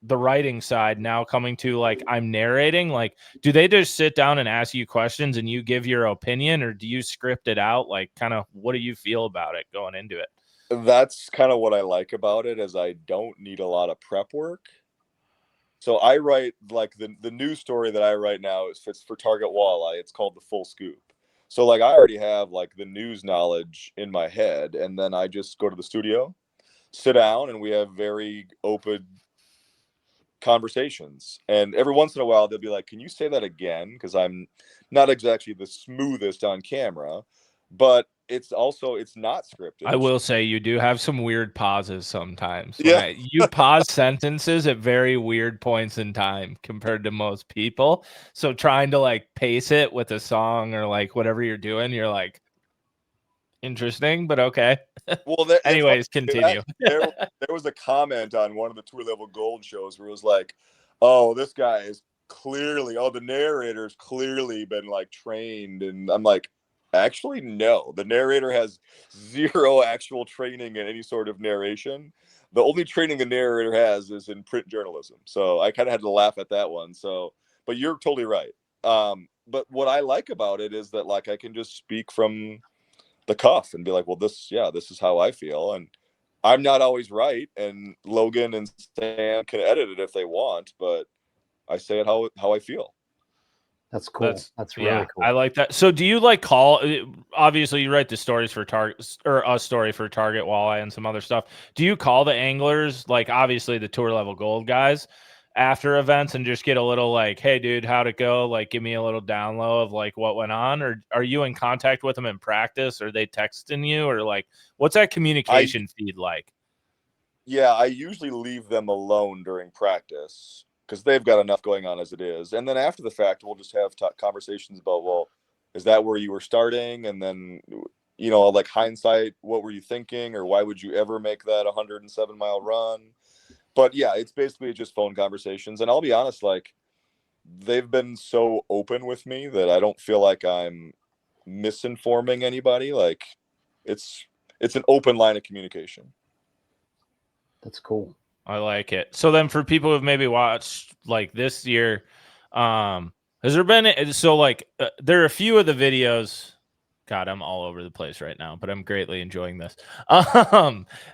the writing side now coming to like I'm narrating, like do they just sit down and ask you questions and you give your opinion, or do you script it out? Like kind of what do you feel about it going into it? That's kind of what I like about it, is I don't need a lot of prep work. So I write like the news story that I write now is it's for Target Walleye. It's called The Full Scoop. So like I already have like the news knowledge in my head, and then I just go to the studio, sit down, and we have very open conversations. And every once in a while they'll be like, can you say that again? Because I'm not exactly the smoothest on camera, but it's not scripted. I will say you do have some weird pauses sometimes. Yeah. You pause sentences at very weird points in time compared to most people. So trying to like pace it with a song or like whatever you're doing, you're like, interesting, but okay. Well, anyways, continue. There was a comment on one of the Tour Level Gold shows where it was like, oh, this guy is clearly, the narrator's clearly been like trained. And I'm like, actually, no, the narrator has zero actual training in any sort of narration. The only training the narrator has is in print journalism. So I kind of had to laugh at that one. So, but you're totally right. But what I like about it is that like I can just speak from the cuff and be like, well, this is how I feel. And I'm not always right. And Logan and Sam can edit it if they want, but I say it how I feel. That's cool. That's really cool. I like that. So do you like obviously you write the stories for Target, or a story for Target Walleye and some other stuff. Do you call the anglers, like obviously the Tour Level Gold guys, after events and just get a little like, hey dude, how'd it go? Like give me a little down low of like what went on? Or are you in contact with them in practice? Or they texting you? Or like what's that communication feed like? Yeah, I usually leave them alone during practice because they've got enough going on as it is. And then after the fact, we'll just have conversations about, well, is that where you were starting? And then, like hindsight, what were you thinking? Or why would you ever make that 107-mile run? But yeah, it's basically just phone conversations. And I'll be honest, like they've been so open with me that I don't feel like I'm misinforming anybody. Like it's an open line of communication. That's cool. I like it. So then for people who've maybe watched like this year, has there been, there are a few of the videos, God, I'm all over the place right now, but I'm greatly enjoying this.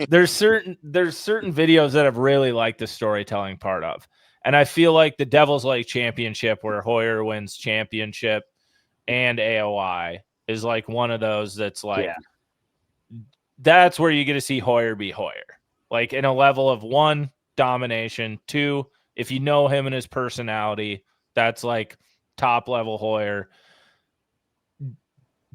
There's certain videos that I've really liked the storytelling part of. And I feel like the Devil's Lake Championship where Hoyer wins championship and AOI is like one of those that's like, that's where you get to see Hoyer be Hoyer. Like in a level of 1, domination, 2, if you know him and his personality, that's like top level Hoyer.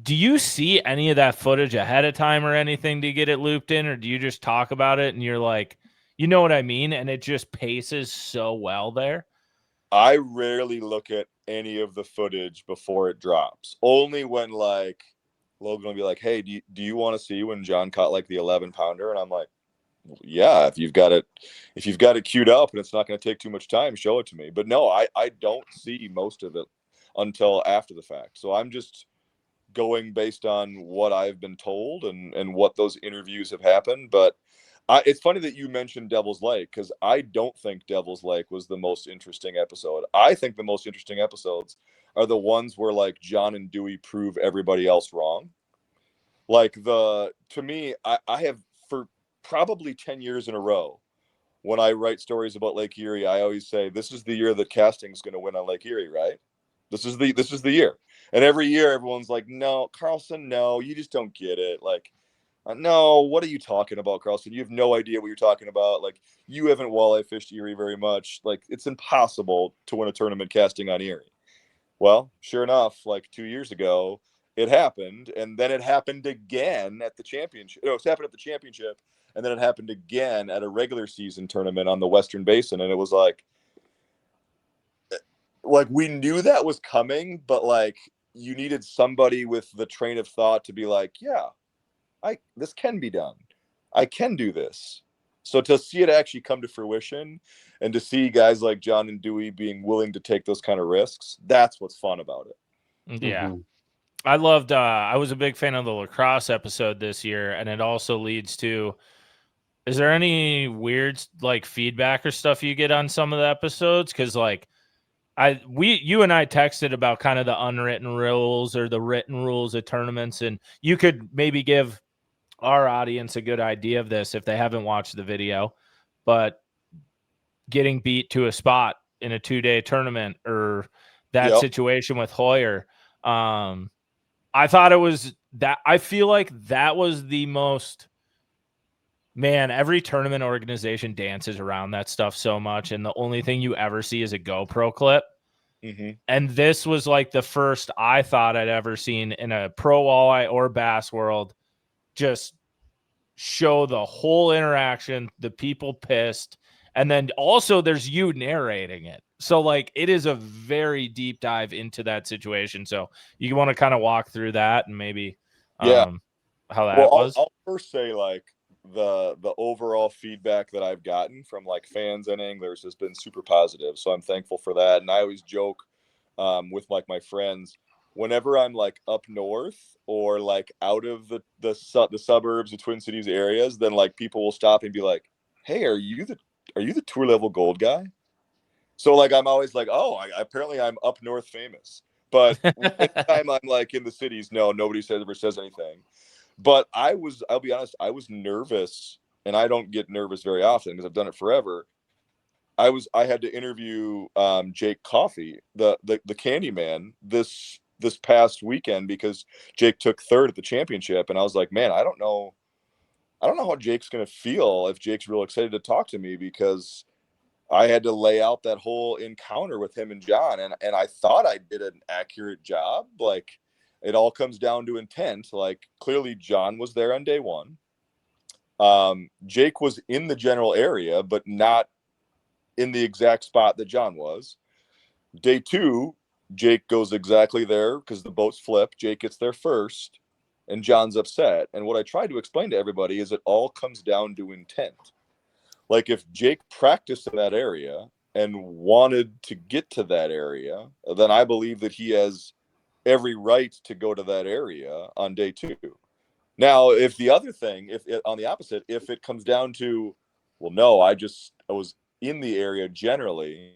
Do you see any of that footage ahead of time or anything to get it looped in? Or do you just talk about it and you're like, you know what I mean? And it just paces so well there. I rarely look at any of the footage before it drops. Only when like Logan will be like, hey, do you want to see when John caught like the 11-pounder? And I'm like, yeah, if you've got it queued up and it's not going to take too much time, show it to me. But no, I don't see most of it until after the fact. So I'm just going based on what I've been told and what those interviews have happened. But it's funny that you mentioned Devil's Lake, because I don't think Devil's Lake was the most interesting episode. I think the most interesting episodes are the ones where like John and Dewey prove everybody else wrong. Like to me, I have for probably 10 years in a row, when I write stories about Lake Erie, I always say, this is the year that casting's going to win on Lake Erie, right? This is the year. And every year everyone's like, no, Carlson, no, you just don't get it. Like, no, what are you talking about, Carlson? You have no idea what you're talking about. Like, you haven't walleye fished Erie very much. Like, it's impossible to win a tournament casting on Erie. Well, sure enough, like 2 years ago, it happened. And then it happened again at the championship. No, it's happened at the championship. And then it happened again at a regular season tournament on the Western Basin. And it was like we knew that was coming, but like you needed somebody with the train of thought to be like, yeah, this can be done. I can do this. So to see it actually come to fruition and to see guys like John and Dewey being willing to take those kind of risks, that's what's fun about it. Yeah. Mm-hmm. I loved, I was a big fan of the lacrosse episode this year, and it also leads to Is there any weird like feedback or stuff you get on some of the episodes? Because like you and I texted about kind of the unwritten rules or the written rules of tournaments, and you could maybe give our audience a good idea of this if they haven't watched the video. But getting beat to a spot in a 2-day tournament or that situation with Hoyer, I thought it was that. I feel like that was the most. Man, every tournament organization dances around that stuff so much, and the only thing you ever see is a GoPro clip. Mm-hmm. And this was like the first I thought I'd ever seen in a pro walleye or bass world just show the whole interaction, the people pissed, and then also there's you narrating it. So like it is a very deep dive into that situation. So you want to kind of walk through that and maybe how that was? I'll first say like the overall feedback that I've gotten from like fans and anglers has been super positive. So I'm thankful for that. And I always joke with like my friends, whenever I'm like up north or like out of the suburbs, the Twin Cities areas, then like people will stop and be like, "Hey, are you the tour level gold guy?" So like I'm always like, "Oh, apparently I'm up north famous." But anytime I'm like in the cities, no, nobody ever says anything. But I'll be honest, I was nervous, and I don't get nervous very often because I've done it forever. I had to interview Jake Coffey, the Candyman, this past weekend because Jake took third at the championship, and I was like, man, I don't know how Jake's gonna feel if Jake's real excited to talk to me, because I had to lay out that whole encounter with him and John, and I thought I did an accurate job. Like, it all comes down to intent. Like, clearly John was there on day one. Jake was in the general area, but not in the exact spot that John was. Day two, Jake goes exactly there because the boats flip. Jake gets there first, and John's upset. And what I tried to explain to everybody is it all comes down to intent. Like, if Jake practiced in that area and wanted to get to that area, then I believe that he has every right to go to that area on day two. Now, if on the opposite, if it comes down to, well, no, I was in the area generally,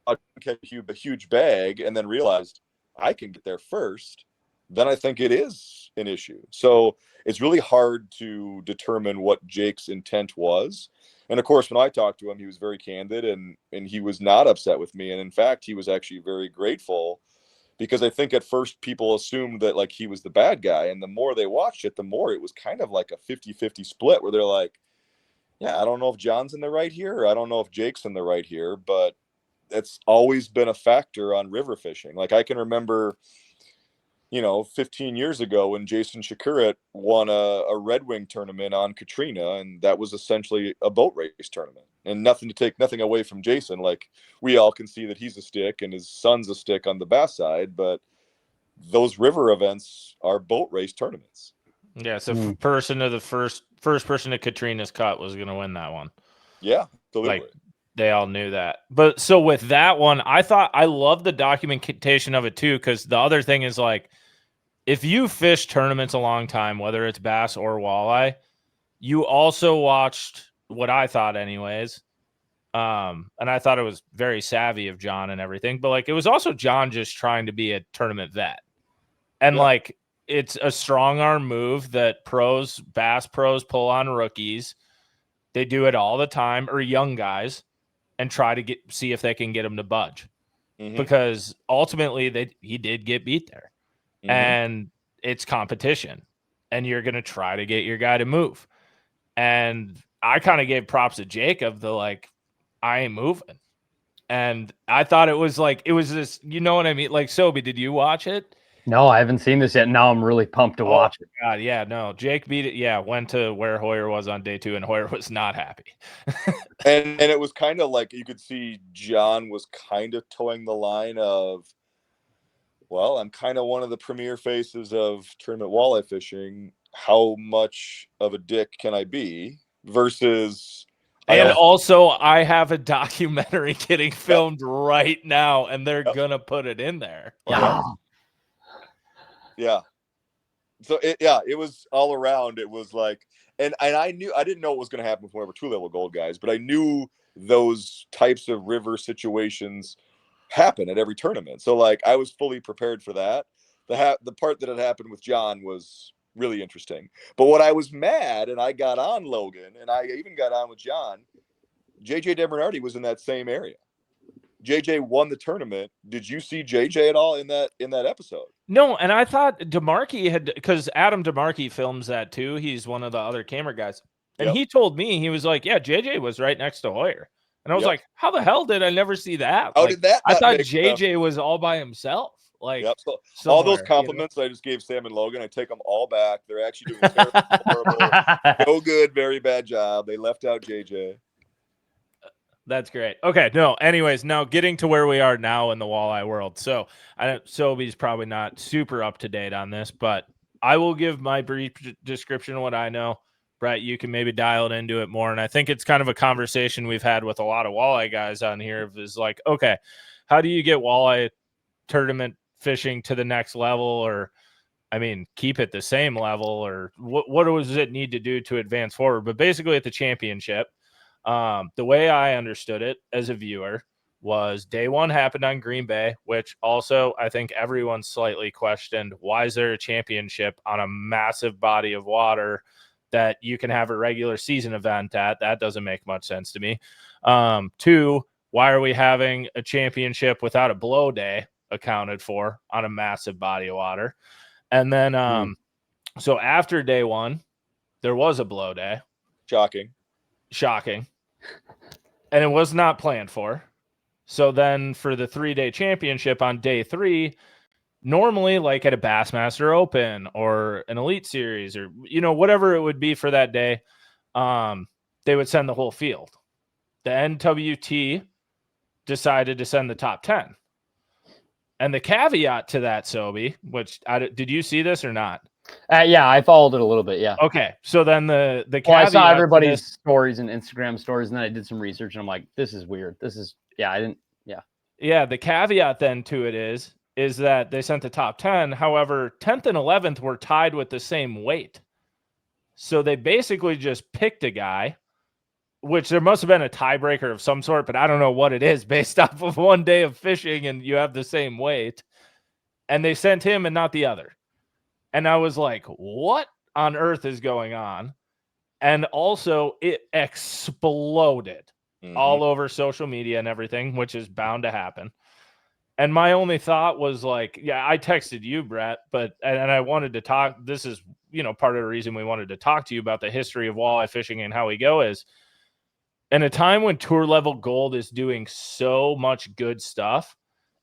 I catch a huge bag and then realized I can get there first, then I think it is an issue. So it's really hard to determine what Jake's intent was. And of course, when I talked to him, he was very candid, and he was not upset with me. And in fact, he was actually very grateful, because I think at first people assumed that like he was the bad guy. And the more they watched it, the more it was kind of like a 50-50 split where they're like, yeah, I don't know if John's in the right here, or I don't know if Jake's in the right here, but it's always been a factor on river fishing. Like, I can remember, 15 years ago when Jason Shakurat won a Red Wing tournament on Katrina, and that was essentially a boat race tournament. And nothing away from Jason. Like, we all can see that he's a stick and his son's a stick on the bass side, but those river events are boat race tournaments. Yeah, so first person to Katrina's cut was going to win that one. Yeah, absolutely. Like, they all knew that. But so with that one, I love the documentation of it too, because the other thing is, like, if you fish tournaments a long time, whether it's bass or walleye, you also watched what I thought anyways. And I thought it was very savvy of John and everything, but like, it was also John just trying to be a tournament vet. And like, it's a strong arm move that bass pros pull on rookies. They do it all the time, or young guys, and try to see if they can get them to budge, because ultimately he did get beat there. And it's competition, and you're going to try to get your guy to move. And I kind of gave props to Jacob, like, I ain't moving. And I thought it was this, you know what I mean? Like, Sobi, did you watch it? No, I haven't seen this yet. Now I'm really pumped to watch it. God, yeah, no. Jake beat it. Yeah, went to where Hoyer was on day two, and Hoyer was not happy. and it was kind of like, you could see John was kind of towing the line of, well, I'm kind of one of the premier faces of tournament walleye fishing. How much of a dick can I be? Versus, and also I have a documentary getting filmed right now, and they're gonna put it in there. Yeah. Yeah. So it was all around. It was like, and I didn't know what was going to happen with whoever 2-level gold guys, but I knew those types of river situations happen at every tournament. So like I was fully prepared for that. The part that had happened with John was really interesting. But what I was mad, and I got on Logan, and I even got on with John, JJ DeBernardi was in that same area. JJ won the tournament. Did you see JJ at all in that episode? No, and I thought DeMarchi had, because Adam DeMarchi films that too. He's one of the other camera guys. And he told me, he was like, yeah, JJ was right next to Hoyer. And I was like, how the hell did I never see that? How like, did that? I thought JJ was all by himself. Like, so all those compliments I just gave Sam and Logan, I take them all back. They're actually doing terrible, horrible, no good, very bad job. They left out JJ. That's great. Okay, no. Anyways, now getting to where we are now in the walleye world. So, Sobi's probably not super up to date on this, but I will give my brief description of what I know. Brett, you can maybe dial it into it more. And I think it's kind of a conversation we've had with a lot of walleye guys on here. Is like, okay, how do you get walleye tournament fishing to the next level, or I mean, keep it the same level, or what does it need to do to advance forward? But basically, at the championship. The way I understood it as a viewer was day one happened on Green Bay, which also I think everyone slightly questioned. Why is there a championship on a massive body of water that you can have a regular season event at? That doesn't make much sense to me. 2, why are we having a championship without a blow day accounted for on a massive body of water? And then, so after day one, there was a blow day. Shocking. And it was not planned for. So then for the 3-day championship on day 3, normally like at a Bassmaster Open or an Elite Series or, whatever it would be for that day, they would send the whole field. The NWT decided to send the top 10. And the caveat to that, Sobi, which did you see this or not? Yeah, I followed it a little bit. Yeah. Okay. So then the caveat. Well, I saw everybody's stories and Instagram stories, and then I did some research, and I'm like, this is weird. Yeah. The caveat then to it is that they sent the top 10. However, 10th and 11th were tied with the same weight. So they basically just picked a guy, which there must have been a tiebreaker of some sort, but I don't know what it is based off of one day of fishing and you have the same weight. And they sent him and not the other. And I was like, what on earth is going on? And also it exploded all over social media and everything, which is bound to happen. And my only thought was like, yeah, I texted you, Brett, and I wanted to talk. This is, part of the reason we wanted to talk to you about the history of walleye fishing and how we go is in a time when tour level gold is doing so much good stuff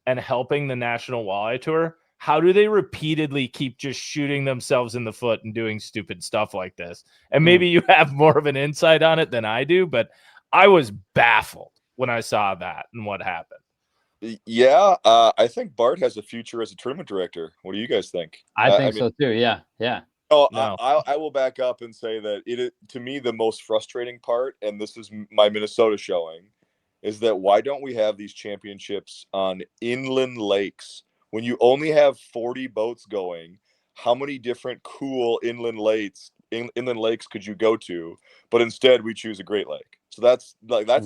and helping the National Walleye Tour. How do they repeatedly keep just shooting themselves in the foot and doing stupid stuff like this? And maybe you have more of an insight on it than I do, but I was baffled when I saw that and what happened. Yeah, I think Bart has a future as a tournament director. What do you guys think? I think so too. Yeah. Oh, No. I will back up and say that it to me the most frustrating part, and this is my Minnesota showing, is that why don't we have these championships on inland lakes? When you only have 40 boats going, how many different cool inland lakes could you go to? But instead, we choose a Great Lake. So that's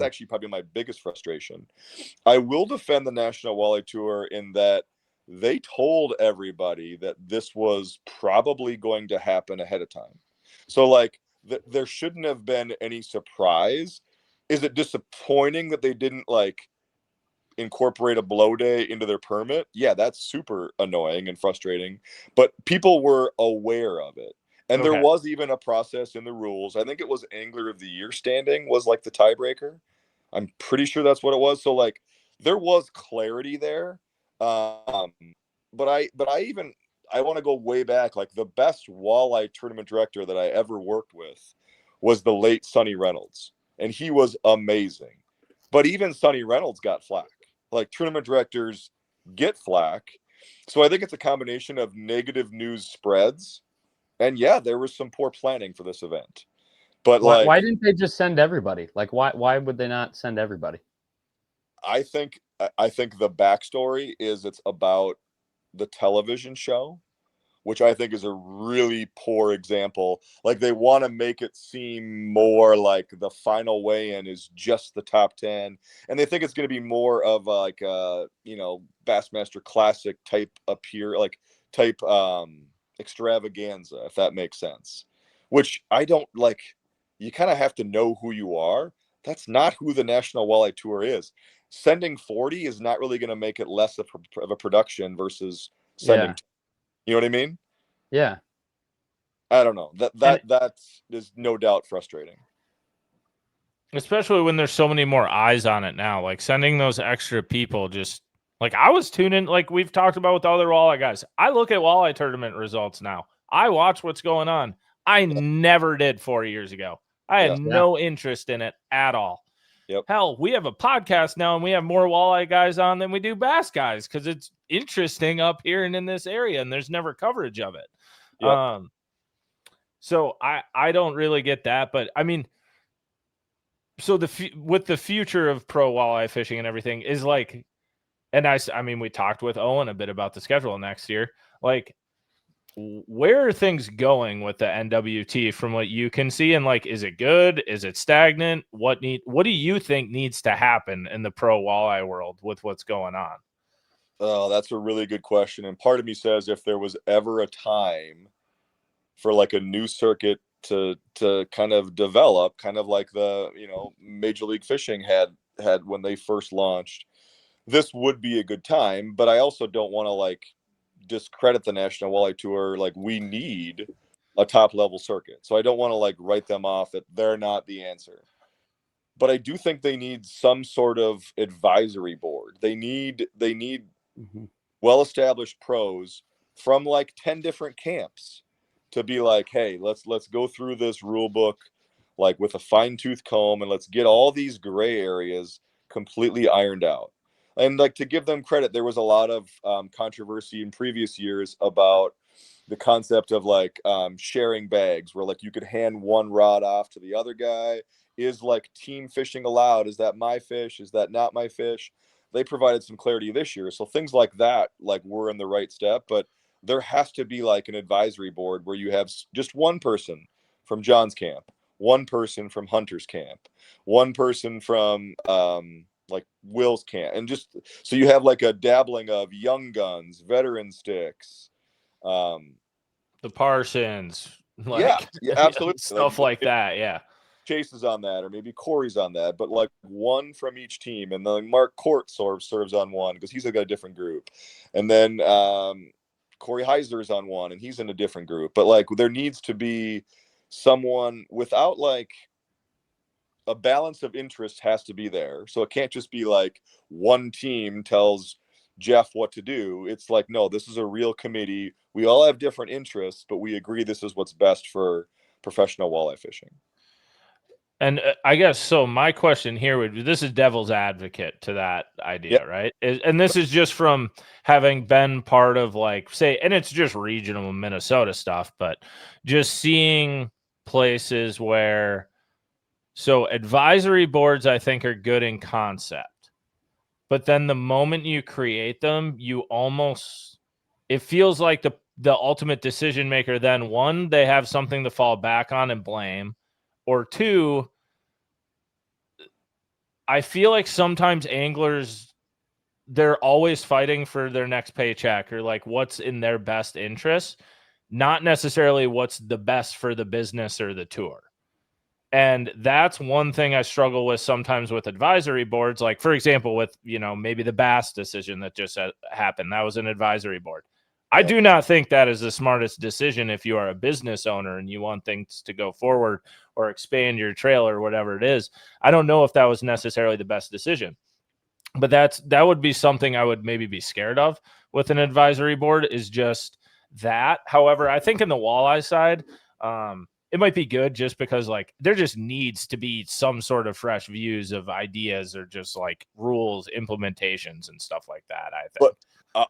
actually probably my biggest frustration. I will defend the National Walleye Tour in that they told everybody that this was probably going to happen ahead of time. So like there shouldn't have been any surprise. Is it disappointing that they didn't incorporate a blow day into their permit? Yeah, that's super annoying and frustrating, but people were aware of it. And there was even a process in the rules. I think it was Angler of the Year standing was like the tiebreaker. I'm pretty sure that's what it was. So there was clarity there. But I want to go way back. Like the best walleye tournament director that I ever worked with was the late Sonny Reynolds. And he was amazing. But even Sonny Reynolds got flack. Like tournament directors get flack. So I think it's a combination of negative news spreads. And yeah, there was some poor planning for this event. But why didn't they just send everybody? Like why would they not send everybody? I think the backstory is it's about the television show. which I think is a really poor example. Like, they want to make it seem more like the final weigh-in is just the top 10, and they think it's going to be more of like Bassmaster Classic type extravaganza, if that makes sense. Which I don't like. You kind of have to know who you are. That's not who the National Walleye Tour is. Sending 40 is not really going to make it less of a production versus sending. You know what I mean? Yeah. I don't know. That is no doubt frustrating. Especially when there's so many more eyes on it now. Like, sending those extra people, just like, I was tuning, like we've talked about with other walleye guys. I look at walleye tournament results now. I watch what's going on. I never did 4 years ago. I had no interest in it at all. Yep. Hell, we have a podcast now and we have more walleye guys on than we do bass guys because it's interesting up here and in this area, and there's never coverage of it. Yep. So I don't really get that, but I mean, so with the future of pro walleye fishing and everything is like, and I mean, we talked with Owen a bit about the schedule next year. Like, where are things going with the NWT from what you can see? And like, is it good? Is it stagnant? What do you think needs to happen in the pro walleye world with what's going on? Oh, that's a really good question. And part of me says, if there was ever a time for like a new circuit to kind of develop, kind of like the, Major League Fishing had when they first launched, this would be a good time. But I also don't want to like discredit the National Walleye Tour. Like, we need a top level circuit, so I don't want to like write them off that they're not the answer. But I do think they need some sort of advisory board. They need well-established pros from like 10 different camps to be like, hey, let's go through this rule book like with a fine-tooth comb, and let's get all these gray areas completely ironed out. And like, to give them credit, there was a lot of controversy in previous years about the concept of like sharing bags, where like you could hand one rod off to the other guy. Is like team fishing allowed? Is that my fish? Is that not my fish? They provided some clarity this year. So things like that, like, we're in the right step, but there has to be like an advisory board where you have just one person from John's camp, one person from Hunter's camp, one person from like Will's camp, and just so you have like a dabbling of young guns, veteran sticks, the Parsons, like, yeah, absolutely, stuff like that. Yeah. Chase is on that, or maybe Corey's on that, but like one from each team. And then Mark Court serves on one because he's got a different group. And then Corey Heiser is on one and he's in a different group. But like, there needs to be someone without like a balance of interest has to be there. So it can't just be like one team tells Jeff what to do. It's like, no, this is a real committee. We all have different interests, but we agree this is what's best for professional walleye fishing. And I guess, so my question here would be, this is devil's advocate to that idea, right? And this is just from having been part of like, say, and it's just regional Minnesota stuff, but just seeing places where, so advisory boards, I think, are good in concept, but then the moment you create them, it feels like the ultimate decision maker, then one, they have something to fall back on and blame, or two, I feel like sometimes anglers, they're always fighting for their next paycheck or like what's in their best interest, not necessarily what's the best for the business or the tour. And that's one thing I struggle with sometimes with advisory boards. Like, for example, with, maybe the bass decision that just happened, that was an advisory board. I do not think that is the smartest decision if you are a business owner and you want things to go forward or expand your trail or whatever it is. I don't know if that was necessarily the best decision, but that would be something I would maybe be scared of with an advisory board, is just that. However, I think in the walleye side, it might be good just because like there just needs to be some sort of fresh views of ideas or just like rules, implementations and stuff like that, I think. But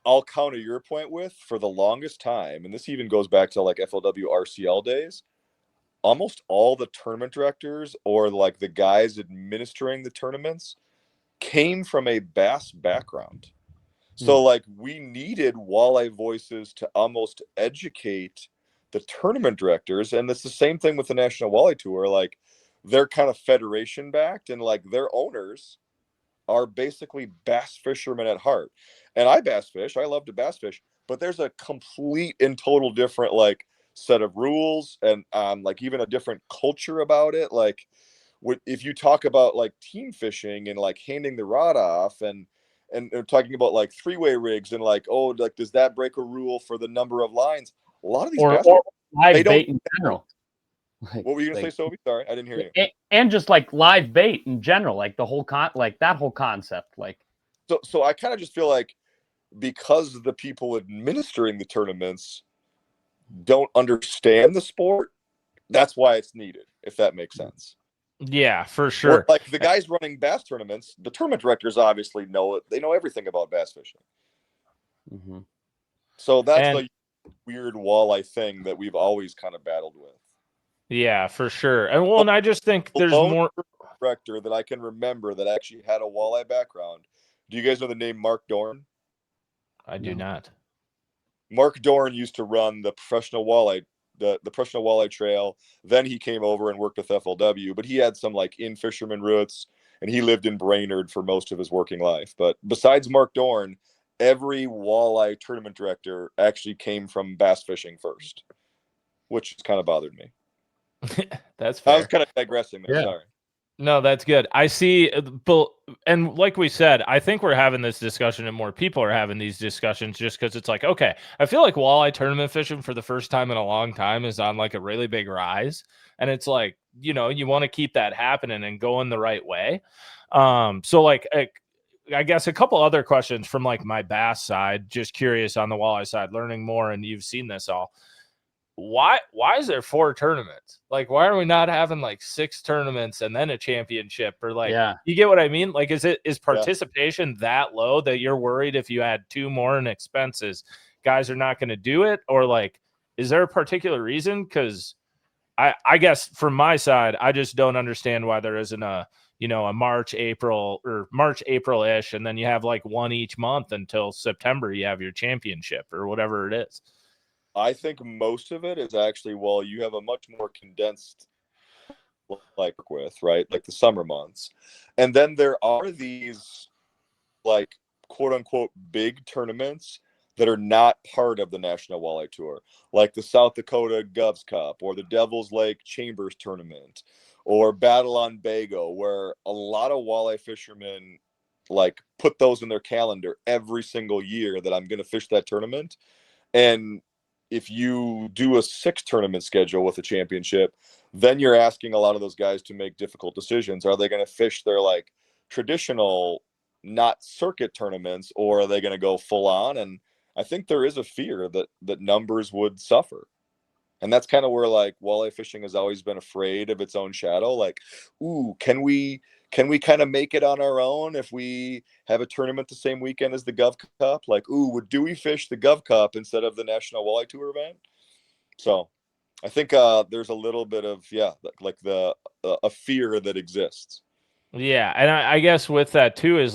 I'll counter your point with, for the longest time, and this even goes back to like FLW RCL days, almost all the tournament directors or like the guys administering the tournaments came from a bass background. So like we needed walleye voices to almost educate the tournament directors. And it's the same thing with the National Walleye Tour. Like they're kind of federation backed, and like their owners are basically bass fishermen at heart. And I bass fish, I love to bass fish, but there's a complete and total different like set of rules, and like even a different culture about it. Like if you talk about like team fishing and like handing the rod off, and talking about like three-way rigs, and like, oh, like does that break a rule for the number of lines? A lot of these or live bait in general. Like, what were you gonna say, Sobi? Sorry, I didn't hear you. And just like live bait in general, like the whole like that whole concept. Like, so I kind of just feel like because the people administering the tournaments don't understand the sport, that's why it's needed, if that makes sense. Yeah, for sure. Or like the guys running bass tournaments, the tournament directors obviously know it. They know everything about bass fishing. Mm-hmm. So that's the weird walleye thing that we've always kind of battled with. Yeah, for sure. And well, and I just think there's more director that I can remember that actually had a walleye background. Do you guys know the name Mark Dorn? I do not. Mark Dorn used to run the professional walleye, the professional walleye trail. Then he came over and worked with FLW, but he had some like in fisherman roots, and he lived in Brainerd for most of his working life. But besides Mark Dorn, every walleye tournament director actually came from bass fishing first, which kind of bothered me. That's fair. I was kind of digressing there. Yeah. Sorry. No, that's good. I see, and like we said, I think we're having this discussion, and more people are having these discussions just because it's like, okay, I feel like walleye tournament fishing for the first time in a long time is on like a really big rise, and it's like, you know, you want to keep that happening and going the right way. So like, I guess a couple other questions from like my bass side, just curious on the walleye side, learning more, and you've seen this all. Why is there 4 tournaments? Like, why are we not having like 6 tournaments and then a championship? Or like, you get what I mean? Like, is participation that low that you're worried if you add 2 more in expenses, guys are not going to do it? Or like, is there a particular reason? Because I guess from my side, I just don't understand why there isn't a, you know, a March, April-ish, and then you have like one each month until September, you have your championship or whatever it is. I think most of it is actually, well, you have a much more condensed like with, right? Like the summer months. And then there are these like quote unquote big tournaments that are not part of the National Walleye Tour, like the South Dakota Govs Cup or the Devil's Lake Chambers Tournament or Battle on Bago, where a lot of walleye fishermen like put those in their calendar every single year that I'm going to fish that tournament. And if you do a 6 tournament schedule with a championship, then you're asking a lot of those guys to make difficult decisions. Are they going to fish their like traditional, not circuit tournaments, or are they going to go full on? And I think there is a fear that numbers would suffer. And that's kind of where like walleye fishing has always been afraid of its own shadow. Like, ooh, can we kind of make it on our own if we have a tournament the same weekend as the Gov Cup? Like, ooh, would Dewey fish the Gov Cup instead of the National Walleye Tour event? So I think there's a little bit of, like a fear that exists. Yeah. And I guess with that too is,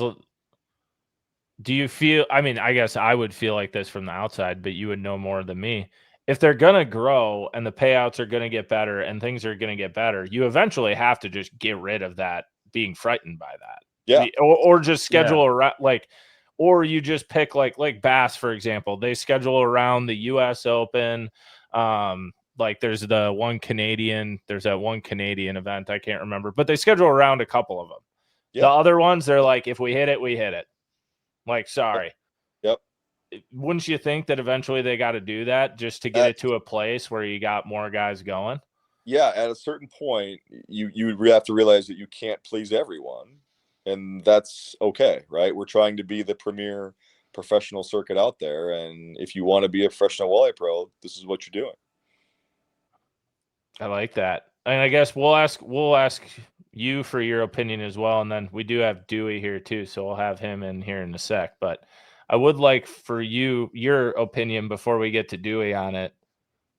do you feel, I mean, I guess I would feel like this from the outside, but you would know more than me. If they're going to grow and the payouts are going to get better and things are going to get better, you eventually have to just get rid of that being frightened by that. Yeah. Or just schedule around, like, or you just pick like bass, for example, they schedule around the US Open. Like there's that one Canadian event. I can't remember, but they schedule around a couple of them. Yeah. The other ones, they're like, if we hit it, we hit it. Like, sorry. Yep. Wouldn't you think that eventually they got to do that just to get it to a place where you got more guys going? Yeah, at a certain point, you have to realize that you can't please everyone, and that's okay, right? We're trying to be the premier professional circuit out there, and if you want to be a professional walleye pro, this is what you're doing. I like that, and I guess we'll ask you for your opinion as well, and then we do have Dewey here too, so we'll have him in here in a sec. But I would like for your opinion before we get to Dewey on it.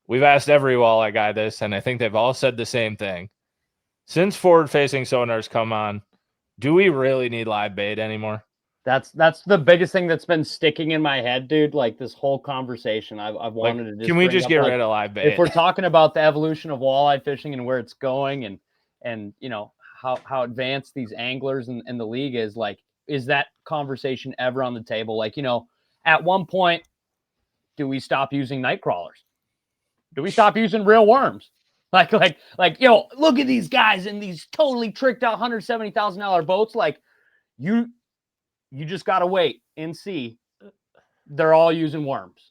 We've asked every walleye guy this, and I think they've all said the same thing. Since forward-facing sonars come on, do we really need live bait anymore? That's the biggest thing that's been sticking in my head, dude. Like this whole conversation, I've wanted to just can we bring just up, get like, rid of live bait? if we're talking about the evolution of walleye fishing and where it's going, and you know how advanced these anglers and the league is, like, is that conversation ever on the table? Like, you know, at one point, do we stop using night crawlers? Do we stop using real worms? Like, yo, look at these guys in these totally tricked out $170,000 boats. Like, you just gotta wait and see. They're all using worms.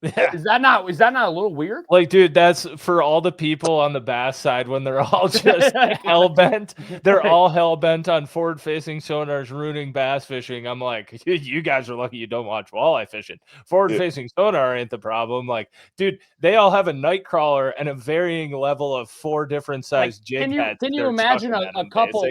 Yeah. Is that not a little weird? Like, dude, that's for all the people on the bass side when they're all just hell bent. They're all hell bent on forward facing sonars ruining bass fishing. I'm like, you guys are lucky you don't watch walleye fishing. Forward facing sonar ain't the problem. Like, dude, they all have a night crawler and a varying level of 4 different size jig heads. Can you imagine a couple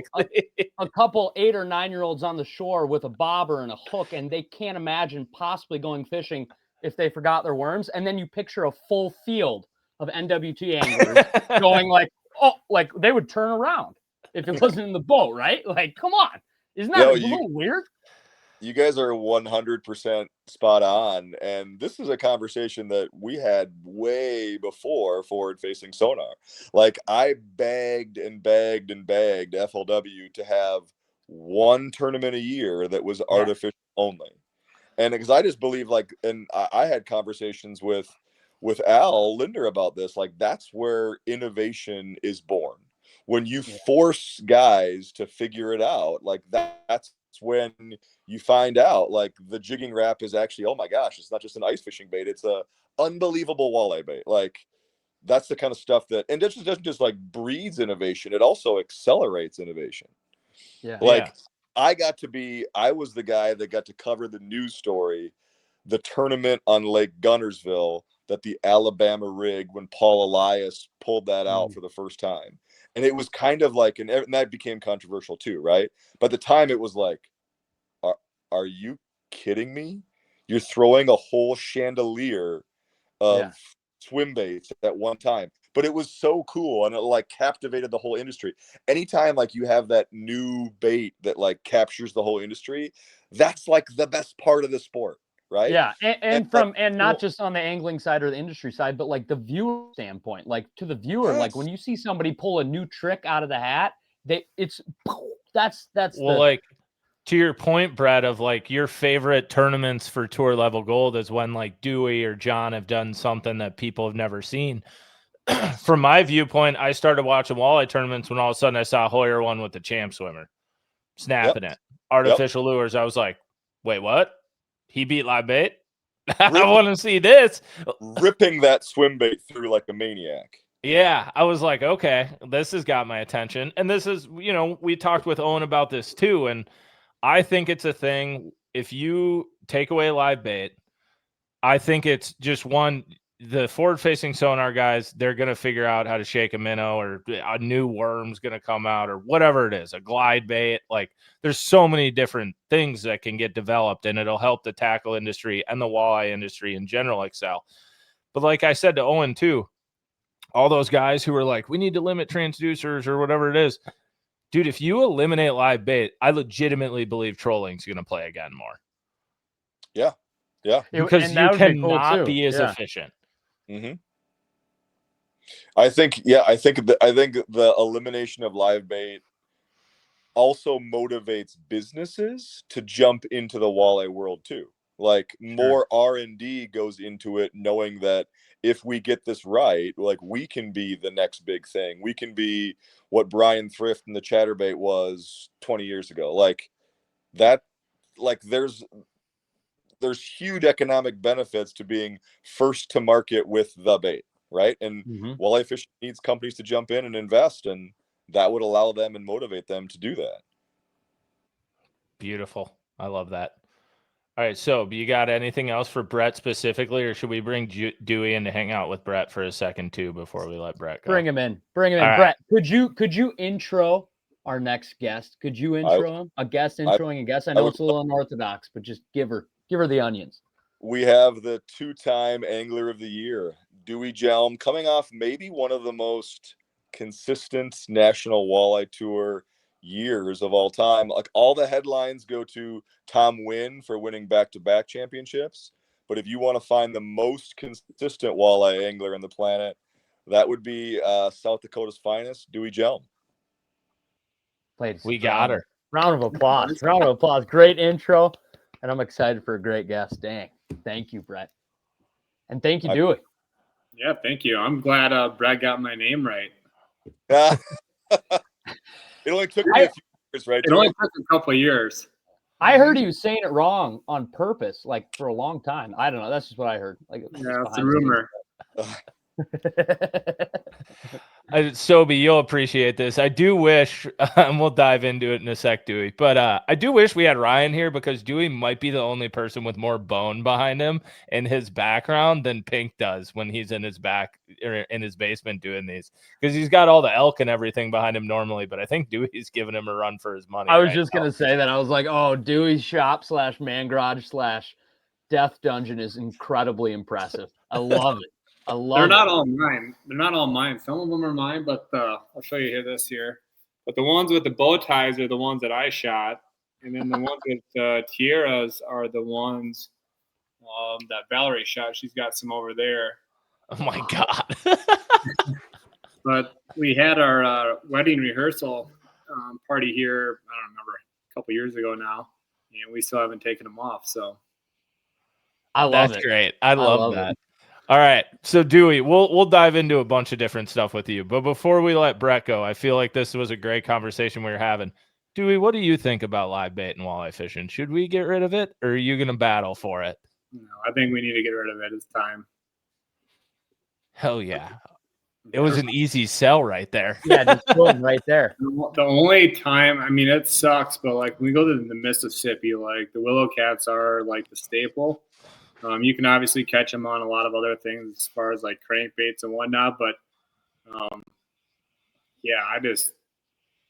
8 or 9 year olds on the shore with a bobber and a hook, and they can't imagine possibly going fishing if they forgot their worms? And then you picture a full field of NWT anglers going like, oh, like they would turn around if it wasn't in the boat, right? Like, come on. Isn't that a little weird? You guys are 100% spot on. And this is a conversation that we had way before forward-facing sonar. Like, I begged and begged and begged FLW to have one tournament a year that was artificial only. And because I just believe, like, and I had conversations with Al Linder about this, like, that's where innovation is born. When you force guys to figure it out, like, that's when you find out, like, the jigging wrap is actually, oh my gosh, it's not just an ice fishing bait, it's a unbelievable walleye bait. Like, that's the kind of stuff that, and it doesn't just like breeds innovation, it also accelerates innovation. I was the guy that got to cover the news story, the tournament on Lake Gunnersville, that the Alabama rig, when Paul Elias pulled that out for the first time. And it was kind of like, and that became controversial too, right? But at the time it was like, are you kidding me? You're throwing a whole chandelier of swim baits at one time. But it was so cool, and it like captivated the whole industry. Anytime like you have that new bait that like captures the whole industry, that's like the best part of the sport, right? Yeah, and not just on the angling side or the industry side, but like the viewer standpoint, like to the viewer, like when you see somebody pull a new trick out of the hat, that's like, to your point, Brett, of like your favorite tournaments for tour level gold is when like Dewey or John have done something that people have never seen. From my viewpoint, I started watching walleye tournaments when all of a sudden I saw Hoyer one with the champ swimmer snapping it. Artificial lures. I was like, wait, what? He beat live bait? I want to see this. Ripping that swim bait through like a maniac. Yeah, I was like, okay, this has got my attention. And this is, you know, we talked with Owen about this too. And I think it's a thing. If you take away live bait, I think it's just one, the forward-facing sonar guys, they're going to figure out how to shake a minnow, or a new worm's going to come out, or whatever it is, a glide bait. Like, there's so many different things that can get developed, and it'll help the tackle industry and the walleye industry in general excel. But like I said to Owen too, all those guys who were like, we need to limit transducers or whatever it is. Dude, if you eliminate live bait, I legitimately believe trolling's going to play again more. Yeah. Yeah. Because you cannot be as efficient. Mm-hmm. I think the elimination of live bait also motivates businesses to jump into the walleye world too. Like, more R&D goes into it, knowing that if we get this right, like, we can be the next big thing. We can be what Brian Thrift and the chatterbait was 20 years ago. Like that, like there's huge economic benefits to being first to market with the bait, right? And walleye fishing needs companies to jump in and invest, and that would allow them and motivate them to do that. Beautiful. I love that. All right, so you got anything else for Brett specifically, or should we bring Dewey in to hang out with Brett for a second too before we let Brett go? Bring him in. Brett, could you intro our next guest? Could you intro him? A guest introing a guest? I know it's a little unorthodox, but just give her the onions. We have the 2-time Angler of the Year, Duey Hjelm, coming off maybe one of the most consistent national walleye tour years of all time. Like, all the headlines go to Tom Wynn for winning back-to-back championships. But if you want to find the most consistent walleye angler on the planet, that would be South Dakota's finest, Duey Hjelm. We got her. Round of applause. Round of applause. Great intro. And I'm excited for a great guest. Dang. Thank you, Brett. And thank you, Dewey. Yeah, thank you. I'm glad Brett got my name right. It only took me a few years, right? It only took a couple of years. I heard he was saying it wrong on purpose, like for a long time. I don't know. That's just what I heard. Like, yeah, it's a rumor. Sobi, you'll appreciate this. I do wish, and we'll dive into it in a sec, Dewey, but I do wish we had Ryan here, because Dewey might be the only person with more bone behind him in his background than Pink does when he's in his basement doing these, because he's got all the elk and everything behind him normally, but I think Dewey's giving him a run for his money. I was just going to say that. I was like, oh, Dewey's shop / man garage / death dungeon is incredibly impressive. I love it. They're not all mine. They're not all mine. Some of them are mine, but I'll show you here. But the ones with the bow ties are the ones that I shot, and then the ones with tiaras are the ones that Valerie shot. She's got some over there. Oh my God! But we had our wedding rehearsal party here. I don't remember, a couple years ago now, and we still haven't taken them off. So I love it. That's great. I love that. All right, so Dewey, we'll dive into a bunch of different stuff with you, but before we let Brett go, I feel like this was a great conversation we were having. Dewey, what do you think about live bait and walleye fishing? Should we get rid of it, or are you going to battle for it? No, I think we need to get rid of it. It's time. Hell yeah! It was an easy sell right there. Yeah, just boom, right there. The only time, I mean, it sucks, but like when we go to the Mississippi, like the willow cats are like the staple. You can obviously catch them on a lot of other things as far as like crankbaits and whatnot, but yeah,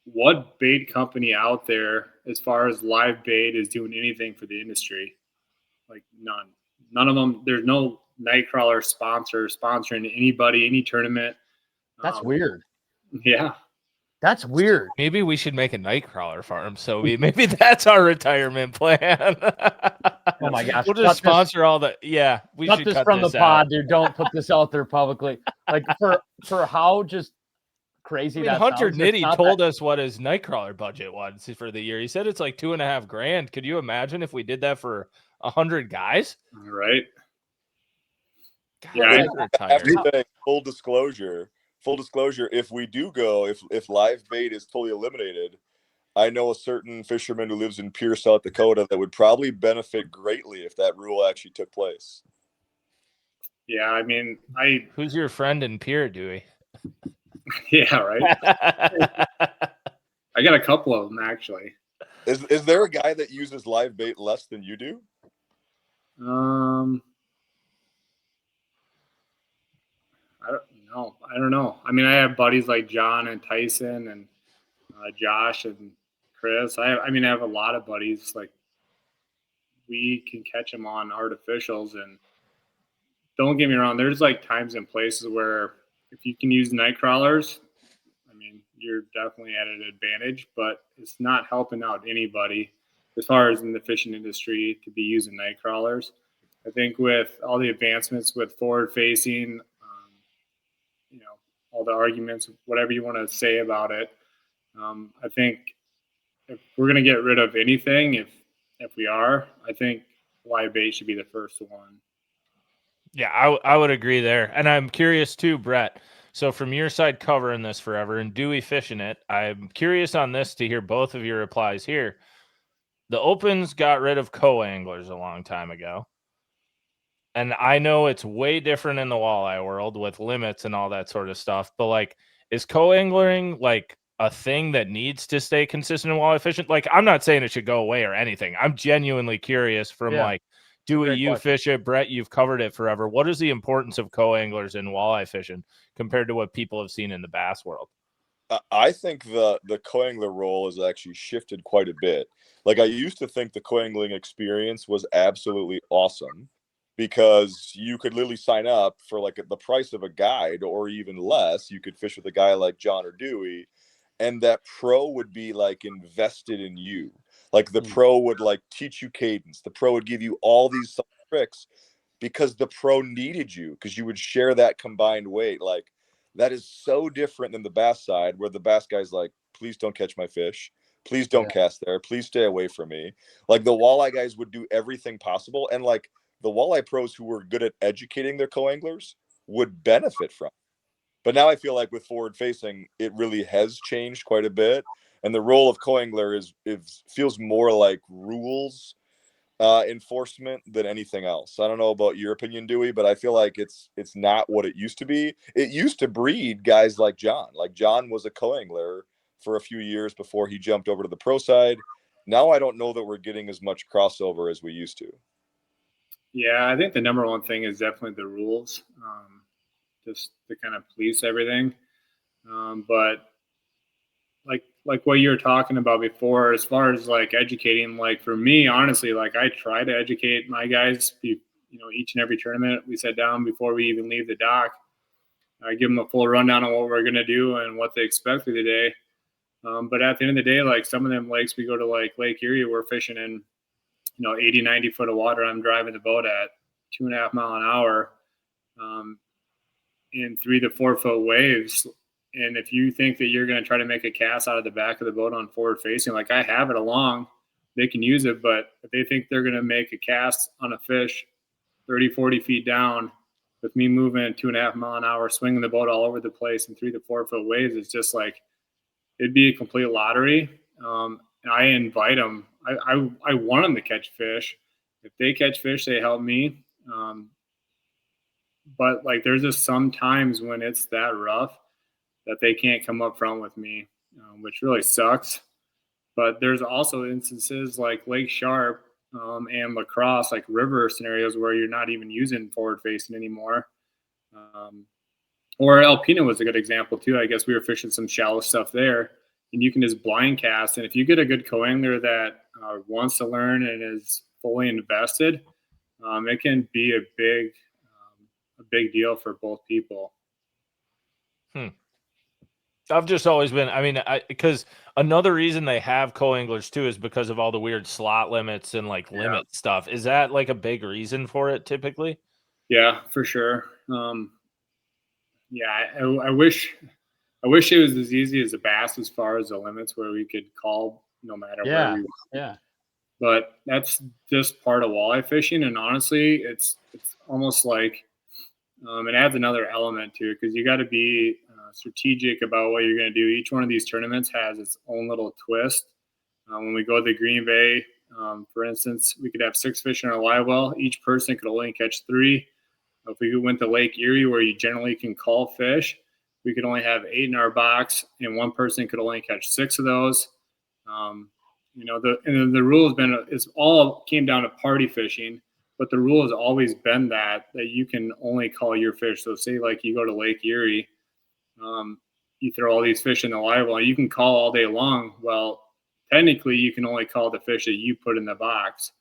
what bait company out there as far as live bait is doing anything for the industry? Like none of them. There's no Nightcrawler sponsoring anybody, any tournament. That's weird. Yeah. That's weird. Maybe we should make a Nightcrawler farm, so maybe that's our retirement plan. Oh my gosh. We'll just sponsor all the, yeah. We cut should this cut from this the pod, out. dude. Don't put this out there publicly. Like for how just crazy that Hunter sounds. Nitty told us what his Nightcrawler budget was for the year. He said it's like $2,500. Could you imagine if we did that for 100 guys? All right. God, Yeah. Everything, full disclosure, if we do go, if live bait is totally eliminated, I know a certain fisherman who lives in Pierre, South Dakota, that would probably benefit greatly if that rule actually took place. Yeah, I mean, Who's your friend in Pierre, Dewey? yeah, right. I got a couple of them actually. Is there a guy that uses live bait less than you do? I don't know. I mean, I have buddies like John and Tyson and Josh and Chris. I mean, I have a lot of buddies. Like, we can catch them on artificials, and don't get me wrong. There's like times and places where if you can use night crawlers, I mean, you're definitely at an advantage. But it's not helping out anybody as far as in the fishing industry to be using night crawlers. I think with all the advancements with forward facing, all the arguments, whatever you want to say about it. I think if we're going to get rid of anything, if we are, I think live bait should be the first one. Yeah, I would agree there. And I'm curious too, Brett. So from your side covering this forever and Dewey fishing it, I'm curious on this to hear both of your replies here. The Opens got rid of co-anglers a long time ago. And I know it's way different in the walleye world with limits and all that sort of stuff. But like, is co-angling like a thing that needs to stay consistent in walleye fishing? Like, I'm not saying it should go away or anything. I'm genuinely curious from like, Dewey, you fish it, Brett, you've covered it forever. What is the importance of co-anglers in walleye fishing compared to what people have seen in the bass world? I think the co-angler role has actually shifted quite a bit. Like, I used to think the co-angling experience was absolutely awesome, because you could literally sign up for like the price of a guide or even less. You could fish with a guy like John or Dewey, and that pro would be like invested in you. Like the pro would like teach you cadence. The pro would give you all these tricks because the pro needed you, because you would share that combined weight. Like that is so different than the bass side, where the bass guy's like, please don't catch my fish. Please don't cast there. Please stay away from me. Like the walleye guys would do everything possible. And like the walleye pros who were good at educating their co-anglers would benefit from it. But now I feel like with forward facing, it really has changed quite a bit. And the role of co-angler feels more like rules enforcement than anything else. I don't know about your opinion, Dewey, but I feel like it's not what it used to be. It used to breed guys like John. Like John was a co-angler for a few years before he jumped over to the pro side. Now I don't know that we're getting as much crossover as we used to. Yeah, I think the number one thing is definitely the rules, just to kind of police everything. But like what you were talking about before, as far as like educating, like for me, honestly, like I try to educate my guys, each and every tournament we sit down before we even leave the dock. I give them a full rundown on what we're going to do and what they expect through the day. But at the end of the day, like some of them lakes, we go to like Lake Erie, we're fishing in, 80, 90 foot of water. I'm driving the boat at 2.5 mile an hour in 3 to 4 foot waves. And if you think that you're going to try to make a cast out of the back of the boat on forward facing, like I have it along, they can use it. But if they think they're going to make a cast on a fish 30, 40 feet down with me moving at 2.5 mile an hour, swinging the boat all over the place in 3 to 4 foot waves, it's just like, it'd be a complete lottery. And I invite them. I want them to catch fish. If they catch fish, they help me. But like, there's just some times when it's that rough that they can't come up front with me, which really sucks. But there's also instances like Lake Sharp and La Crosse, like river scenarios where you're not even using forward facing anymore. Or Alpena was a good example too. I guess we were fishing some shallow stuff there, and you can just blind cast. And if you get a good co-angler that wants to learn and is fully invested, it can be a big deal for both people. I've just always been, because another reason they have co-anglers too is because of all the weird slot limits and like limit stuff. Is that like a big reason for it typically? Yeah, for sure. I wish it was as easy as a bass as far as the limits where we could call no matter where we were. Yeah. But that's just part of walleye fishing. And honestly, it's almost like it adds another element to it, because you got to be strategic about what you're going to do. Each one of these tournaments has its own little twist. When we go to the Green Bay, for instance, we could have 6 fish in our live well. Each person could only catch 3. If we went to Lake Erie, where you generally can call fish, we could only have 8 in our box, and one person could only catch 6 of those. The rule has been, it's all came down to party fishing, but the rule has always been that you can only call your fish. So say like you go to Lake Erie, you throw all these fish in the live well, you can call all day long. Well, technically you can only call the fish that you put in the box,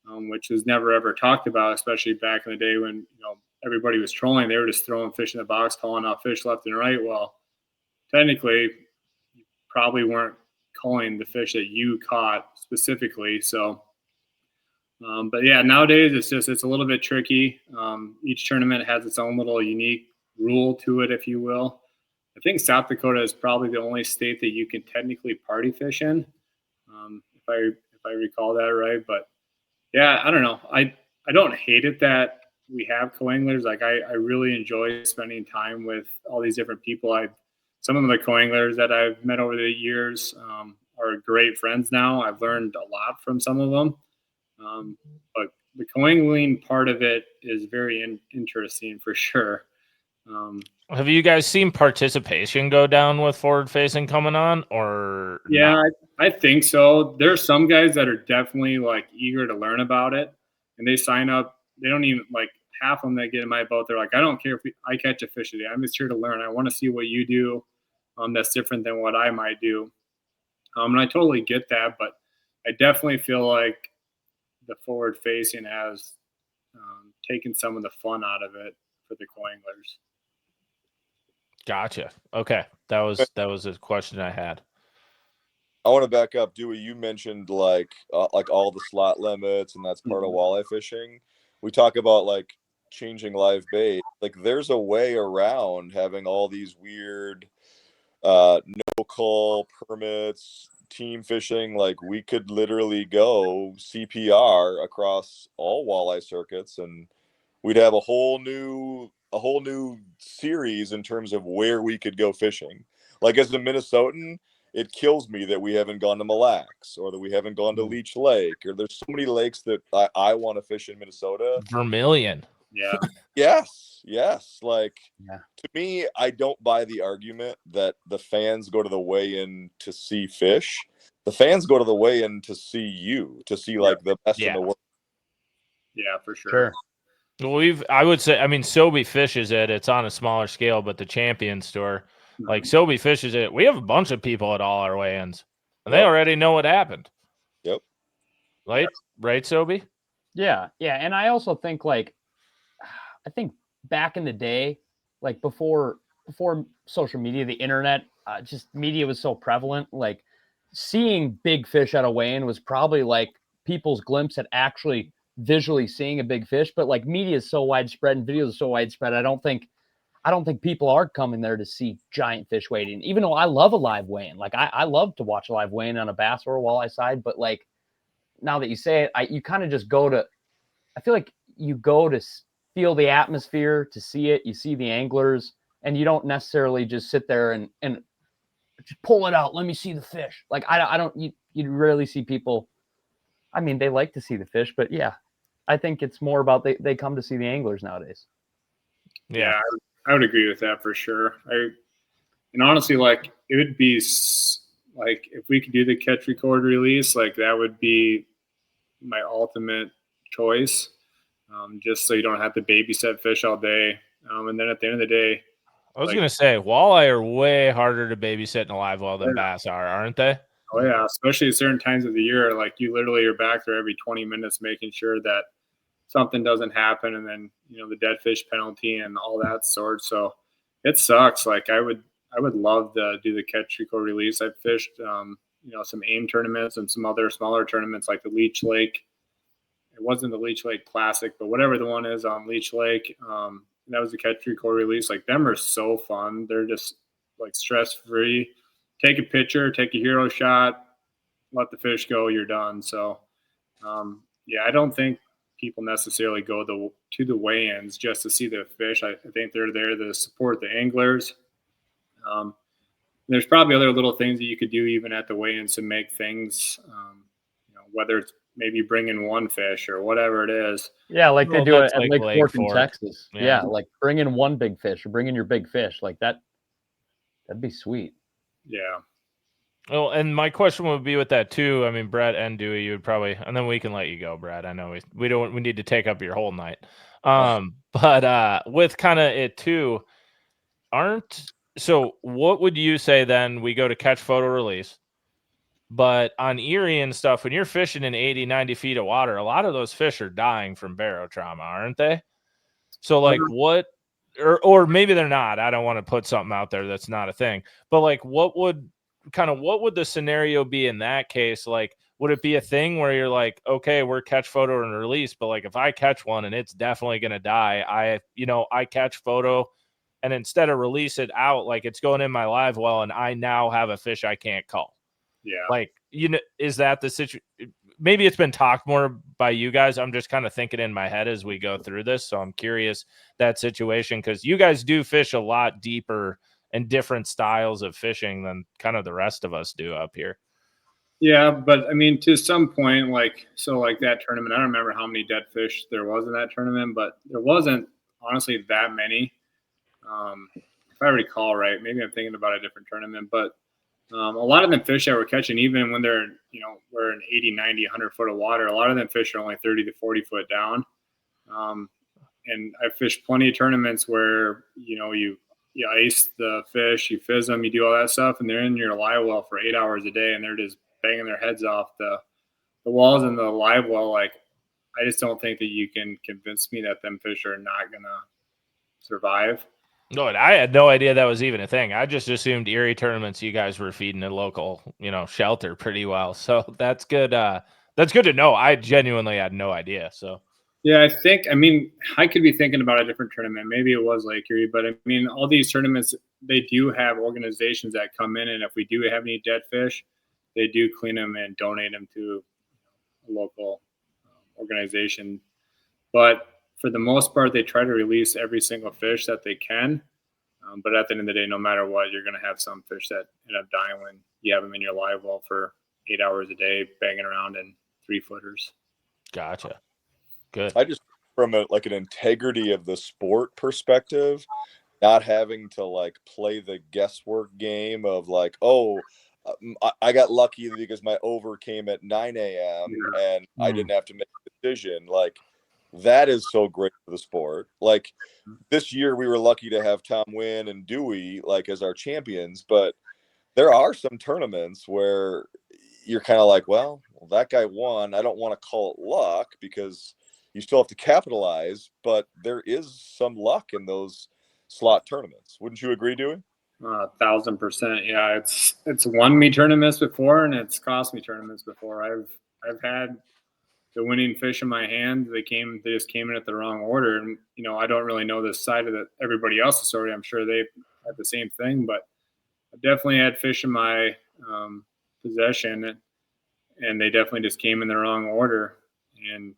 which was never ever talked about, especially back in the day when everybody was trolling. They were just throwing fish in the box, calling out fish left and right. Well, technically you probably weren't calling the fish that you caught specifically. So but yeah, nowadays it's a little bit tricky. Each tournament has its own little unique rule to it, if you will. I think South Dakota is probably the only state that you can technically party fish in, if I recall that right. But yeah, I don't know. I don't hate it that we have co-anglers. Like I really enjoy spending time with all these different people. Some of the co-anglers that I've met over the years are great friends now. I've learned a lot from some of them. But the co-angling part of it is very interesting for sure. Have you guys seen participation go down with forward facing coming on, or yeah, I think so. There's some guys that are definitely like eager to learn about it, and they sign up. They don't even like half of them that get in my boat. They're like, I don't care if I catch a fish today. I'm just here to learn. I want to see what you do. That's different than what I might do. And I totally get that, but I definitely feel like the forward facing has taken some of the fun out of it for the co-anglers. Gotcha. Okay. That was a question I had. I want to back up, Dewey. You mentioned like all the slot limits, and that's part of walleye fishing. We talk about like changing live bait. Like there's a way around having all these weird no call permits, team fishing. Like we could literally go CPR across all walleye circuits, and we'd have a whole new series in terms of where we could go fishing. Like as a Minnesotan, it kills me that we haven't gone to Mille Lacs or that we haven't gone to Leech Lake, or there's so many lakes that I want to fish in Minnesota. Vermilion. Yeah. Yes. Like to me, I don't buy the argument that the fans go to the weigh-in to see fish. The fans go to the weigh-in to see you, to see like the best in the world. Yeah, for sure. Well, I would say, I mean, Sobi fishes it. It's on a smaller scale, but the Champions Tour, like Sobi fishes it. We have a bunch of people at all our weigh-ins, and they already know what happened. Yep. Right, Sobi? Yeah. And I also think like, I think back in the day, like before social media, the internet, just media was so prevalent. Like seeing big fish at a weigh-in was probably like people's glimpse at actually visually seeing a big fish. But like media is so widespread and videos are so widespread, I don't think people are coming there to see giant fish weighed in. Even though I love a live weigh-in, like I love to watch a live weigh-in on a bass or a walleye side. But like now that you say it, you kind of just go to. I feel like you go to feel the atmosphere, to see it. You see the anglers, and you don't necessarily just sit there and just pull it out. Let me see the fish. Like I don't. You rarely see people. I mean, they like to see the fish, but yeah, I think it's more about they come to see the anglers nowadays. Yeah, I would agree with that for sure. And honestly, like it would be like if we could do the catch, record, release, like that would be my ultimate choice. Just so you don't have to babysit fish all day. And then at the end of the day, I was going to say, walleye are way harder to babysit in a live well than bass are, aren't they? Oh, yeah, especially at certain times of the year. Like you literally are back there every 20 minutes making sure that something doesn't happen, and then, the dead fish penalty and all that sort. So it sucks. Like I would love to do the catch, record, release. I've fished, some AIM tournaments and some other smaller tournaments like the Leech Lake. It wasn't the Leech Lake Classic, but whatever the one is on Leech Lake, that was the catch, record, release. Like them are so fun. They're just like stress free. Take a picture, take a hero shot, let the fish go. You're done. So, I don't think people necessarily go to the weigh-ins just to see the fish. I think they're there to support the anglers. There's probably other little things that you could do even at the weigh-ins to make things, whether it's maybe bringing one fish or whatever it is. Yeah, like they do it at Lake Fork in Fork. Texas. Yeah, like bring in one big fish or bring in your big fish. Like that'd be sweet. Yeah. Well, and my question would be with that too. I mean, Brett and Dewey, you would probably, and then we can let you go, Brett. I know we need to take up your whole night. But with kind of it too, so what would you say then? We go to catch, photo, release. But on Erie and stuff, when you're fishing in 80, 90 feet of water, a lot of those fish are dying from barotrauma, aren't they? So like what, or maybe they're not. I don't want to put something out there that's not a thing. But like what would the scenario be in that case? Like, would it be a thing where you're like, okay, we're catch, photo, and release, but like if I catch one and it's definitely going to die, I catch, photo, and instead of release it out, like it's going in my live well and I now have a fish I can't call. Yeah. Like, is that the situation? Maybe it's been talked more by you guys. I'm just kind of thinking in my head as we go through this. So I'm curious that situation, because you guys do fish a lot deeper and different styles of fishing than kind of the rest of us do up here. Yeah, but I mean, to some point, like that tournament, I don't remember how many dead fish there was in that tournament, but there wasn't honestly that many. If I recall right, maybe I'm thinking about a different tournament, but a lot of them fish that we're catching, even when they're, we're in 80, 90, 100 foot of water, a lot of them fish are only 30 to 40 foot down. And I've fished plenty of tournaments where, you ice the fish, you fizz them, you do all that stuff, and they're in your live well for 8 hours a day, and they're just banging their heads off the walls in the live well. Like, I just don't think that you can convince me that them fish are not going to survive. No, I had no idea that was even a thing. I just assumed Erie tournaments you guys were feeding a local, shelter pretty well. So that's good. That's good to know. I genuinely had no idea. So yeah, I could be thinking about a different tournament. Maybe it was Lake Erie, but I mean, all these tournaments, they do have organizations that come in, and if we do have any dead fish, they do clean them and donate them to a local organization. But for the most part, they try to release every single fish that they can. But at the end of the day, no matter what, you're going to have some fish that end up dying when you have them in your live well for 8 hours a day, banging around in 3-footers. Gotcha. Good. I just, from an integrity of the sport perspective, not having to like play the guesswork game of like, I got lucky because my over came at 9 a.m. and I didn't have to make a decision. Like, that is so great for the sport. Like, this year we were lucky to have Tom Wynn and Dewey like as our champions, but there are some tournaments where you're kind of like, well, that guy won. I don't want to call it luck because you still have to capitalize, but there is some luck in those slot tournaments. Wouldn't you agree, Dewey? 1,000%. Yeah, it's won me tournaments before, and it's cost me tournaments before. I've had the winning fish in my hand. They just came in at the wrong order, and I don't really know this side of everybody else's story. I'm sure they had the same thing, but I definitely had fish in my possession, and they definitely just came in the wrong order, and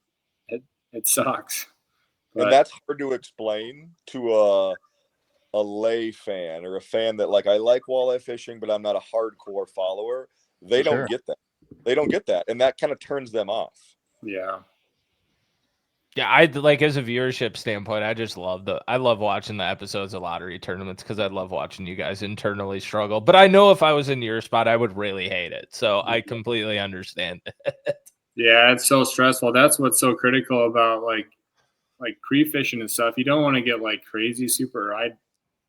it sucks. But, and that's hard to explain to a lay fan or a fan that like, I like walleye fishing, but I'm not a hardcore follower. They don't get that. They don't get that. And that kind of turns them off. Yeah. Yeah, I like, as a viewership standpoint, I love watching the episodes of lottery tournaments because I love watching you guys internally struggle. But I know if I was in your spot, I would really hate it. So I completely understand it. Yeah, it's so stressful. That's what's so critical about like pre-fishing and stuff. You don't want to get like crazy super, I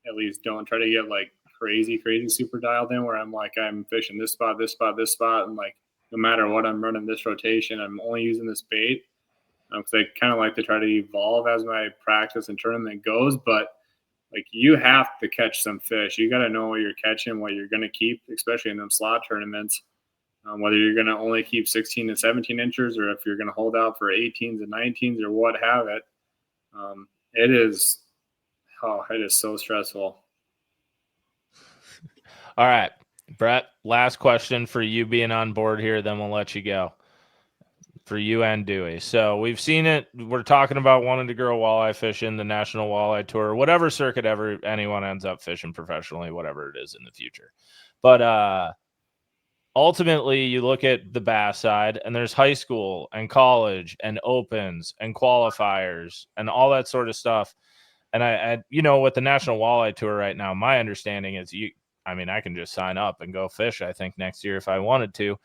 at least don't try to get like crazy super dialed in where I'm like, I'm fishing this spot, and like no matter what, I'm running this rotation, I'm only using this bait. Because I kind of like to try to evolve as my practice and tournament goes, but like you have to catch some fish. You got to know what you're catching, what you're going to keep, especially in them slot tournaments. Whether you're going to only keep 16 and 17 inches, or if you're going to hold out for 18s and 19s or what have it. It is so stressful. All right, Brett, last question for you being on board here, then we'll let you go. For you and Dewey. So we've seen it. We're talking about wanting to grow walleye fishing, the National Walleye Tour, whatever circuit ever anyone ends up fishing professionally, whatever it is in the future. But ultimately, you look at the bass side, and there's high school and college and opens and qualifiers and all that sort of stuff. And I with the National Walleye Tour right now, my understanding is I can just sign up and go fish, I think, next year if I wanted to.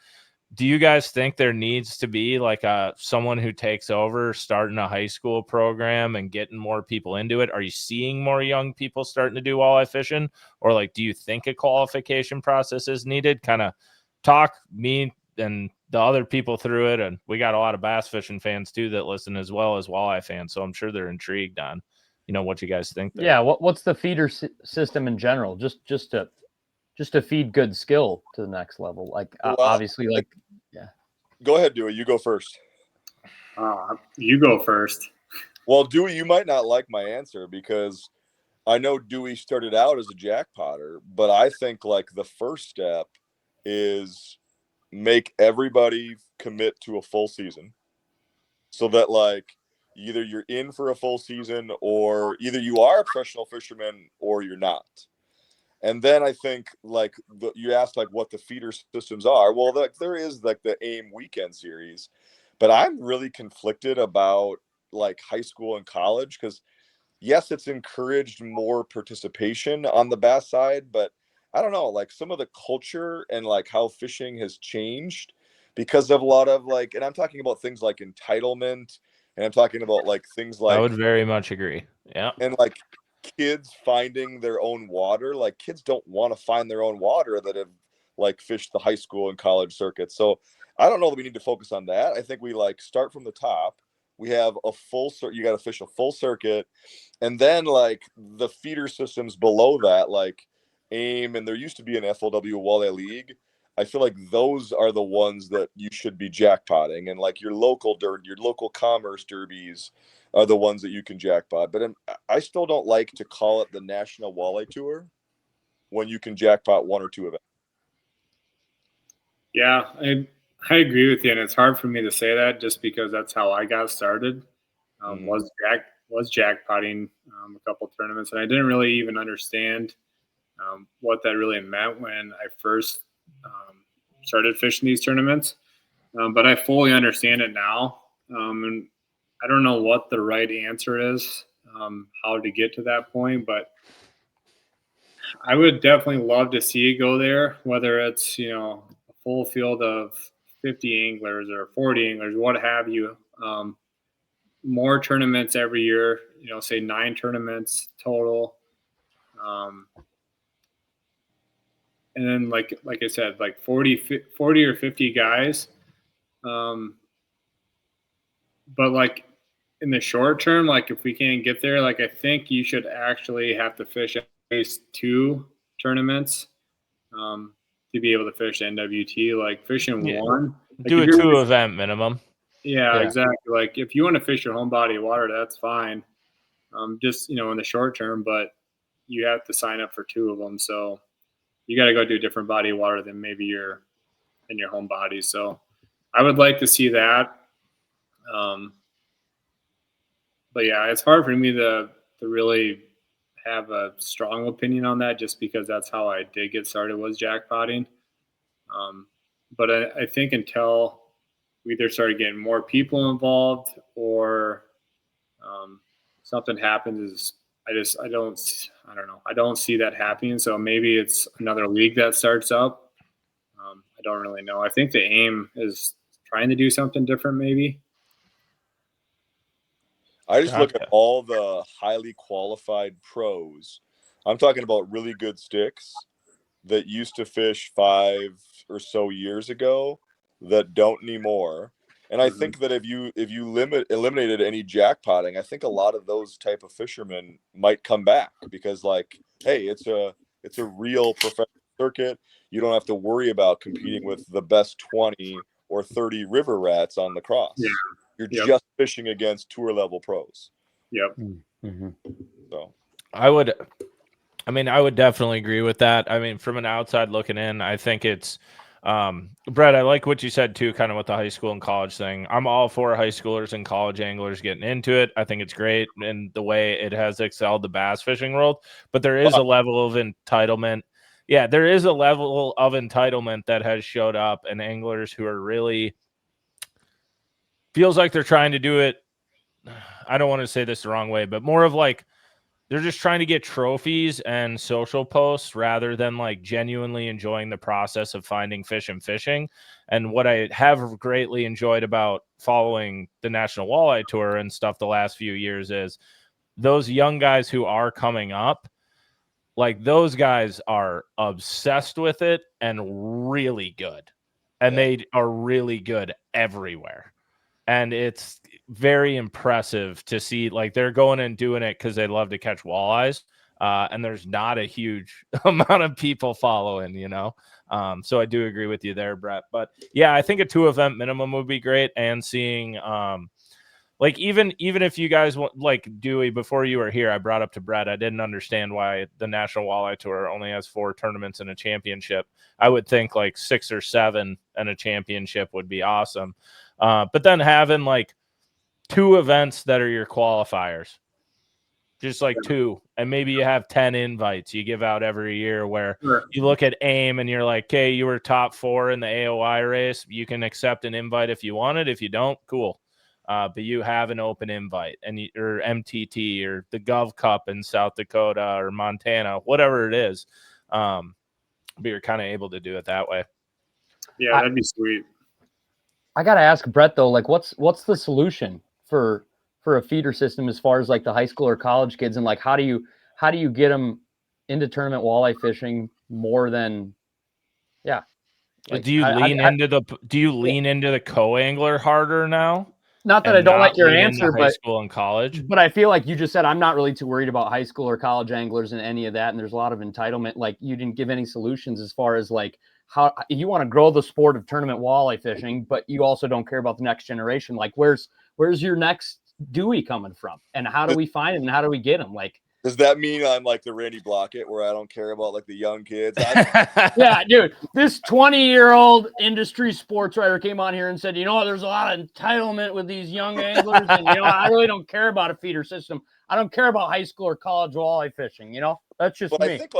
Do you guys think there needs to be like someone who takes over starting a high school program and getting more people into it? Are you seeing more young people starting to do walleye fishing? Or like, do you think a qualification process is needed? Kind of talk me and the other people through it. And we got a lot of bass fishing fans too that listen as well as walleye fans. So I'm sure they're intrigued on, what you guys think there. Yeah. What's the feeder system in general? Just to feed good skill to the next level. Like obviously, like, yeah. Go ahead, Dewey. You go first. You go first. Well, Dewey, you might not like my answer because I know Dewey started out as a jackpotter, but I think like the first step is make everybody commit to a full season so that like either you're in for a full season or either you are a professional fisherman or you're not. And then I think like you asked like what the feeder systems are. Well, there is like the AIM weekend series, but I'm really conflicted about like high school and college because yes, it's encouraged more participation on the bass side, but I don't know, like some of the culture and like how fishing has changed because of a lot of like, and I'm talking about things like entitlement, and I'm talking about like things like I would very much agree. Yeah. And like kids finding their own water. Like kids don't want to find their own water that have like fished the high school and college circuits. So I don't know that we need to focus on that. I think we like start from the top, we have a full circuit. You got to fish a full circuit. And then like the feeder systems below that, like AIM, and there used to be an FLW Walleye League. I feel like those are the ones that you should be jackpotting, and like your local commerce derbies are the ones that you can jackpot. But I still don't like to call it the National Walleye Tour when you can jackpot one or two events. Yeah, I agree with you, and it's hard for me to say that just because that's how I got started. Was jackpotting a couple tournaments, and I didn't really even understand what that really meant when I first started fishing these tournaments. But I fully understand it now, and I don't know what the right answer is, how to get to that point, but I would definitely love to see it go there, whether it's, a full field of 50 anglers or 40 anglers, what have you. More tournaments every year, say 9 tournaments total. And then like I said, like 40 or 50 guys. But like in the short term, like if we can't get there, like I think you should actually have to fish at least 2 tournaments to be able to fish NWT. Like fishing one, like do a 2 event minimum. Yeah, exactly. Like if you want to fish your home body of water, that's fine. Just in the short term, but you have to sign up for 2 of them. So you got to go do a different body of water than maybe you're in your home body. So I would like to see that. But yeah, it's hard for me to really have a strong opinion on that just because that's how I did get started, was jackpotting. But I think until we either started getting more people involved or something happens, I don't know. I don't see that happening. So maybe it's another league that starts up. I don't really know. I think the AIM is trying to do something different maybe. I just look at all the highly qualified pros. I'm talking about really good sticks that used to fish 5 or so years ago that don't anymore. And I think that if you eliminated any jackpotting, I think a lot of those type of fishermen might come back because like, hey, it's a real professional circuit. You don't have to worry about competing with the best 20 or 30 river rats on the cross. Yeah. You're just fishing against tour level pros. Yep. Mm-hmm. So I would definitely agree with that. I mean, from an outside looking in, I think it's Brett, I like what you said too, kind of with the high school and college thing. I'm all for high schoolers and college anglers getting into it. I think it's great in the way it has excelled the bass fishing world, but there is a level of entitlement. Yeah, there is a level of entitlement that has showed up, and anglers who are really feels like they're trying to do it. I don't want to say this the wrong way, but more of like they're just trying to get trophies and social posts rather than like genuinely enjoying the process of finding fish and fishing. And what I have greatly enjoyed about following the National Walleye Tour and stuff the last few years is those young guys who are coming up, like those guys are obsessed with it and really good. And they are really good everywhere. And it's very impressive to see, like, they're going and doing it because they love to catch walleyes. And there's not a huge amount of people following, So I do agree with you there, Brett. But yeah, I think a 2 event minimum would be great. And seeing, like, even if you guys want, like Dewey, before you were here, I brought up to Brett, I didn't understand why the National Walleye Tour only has 4 tournaments and a championship. I would think like 6 or 7 and a championship would be awesome. But then having like 2 events that are your qualifiers, just like 2, and maybe you have 10 invites you give out every year where you look at AIM and you're like, okay, you were top 4 in the AOI race. You can accept an invite if you want it. If you don't, cool. But you have an open invite or MTT or the Gov Cup in South Dakota or Montana, whatever it is. But you're kind of able to do it that way. Yeah, that'd be sweet. I got to ask Brett though, like what's the solution for a feeder system as far as like the high school or college kids, and like how do you get them into tournament walleye fishing more than like, do you lean into the co-angler harder now? Not that and I don't like not your lean into answer, high but school and college. But I feel like you just said, I'm not really too worried about high school or college anglers and any of that. And there's a lot of entitlement. Like, you didn't give any solutions as far as like how you want to grow the sport of tournament walleye fishing, but you also don't care about the next generation. Like, where's your next Dewey coming from? And how do we find him and how do we get him? Like, Does that mean I'm like the Randy Blockett where I don't care about like the young kids? yeah, dude, this 20-year-old industry sports writer came on here and said, you know what, there's a lot of entitlement with these young anglers. And, you know, I really don't care about a feeder system. I don't care about high school or college walleye fishing. You know, that's just But me. I think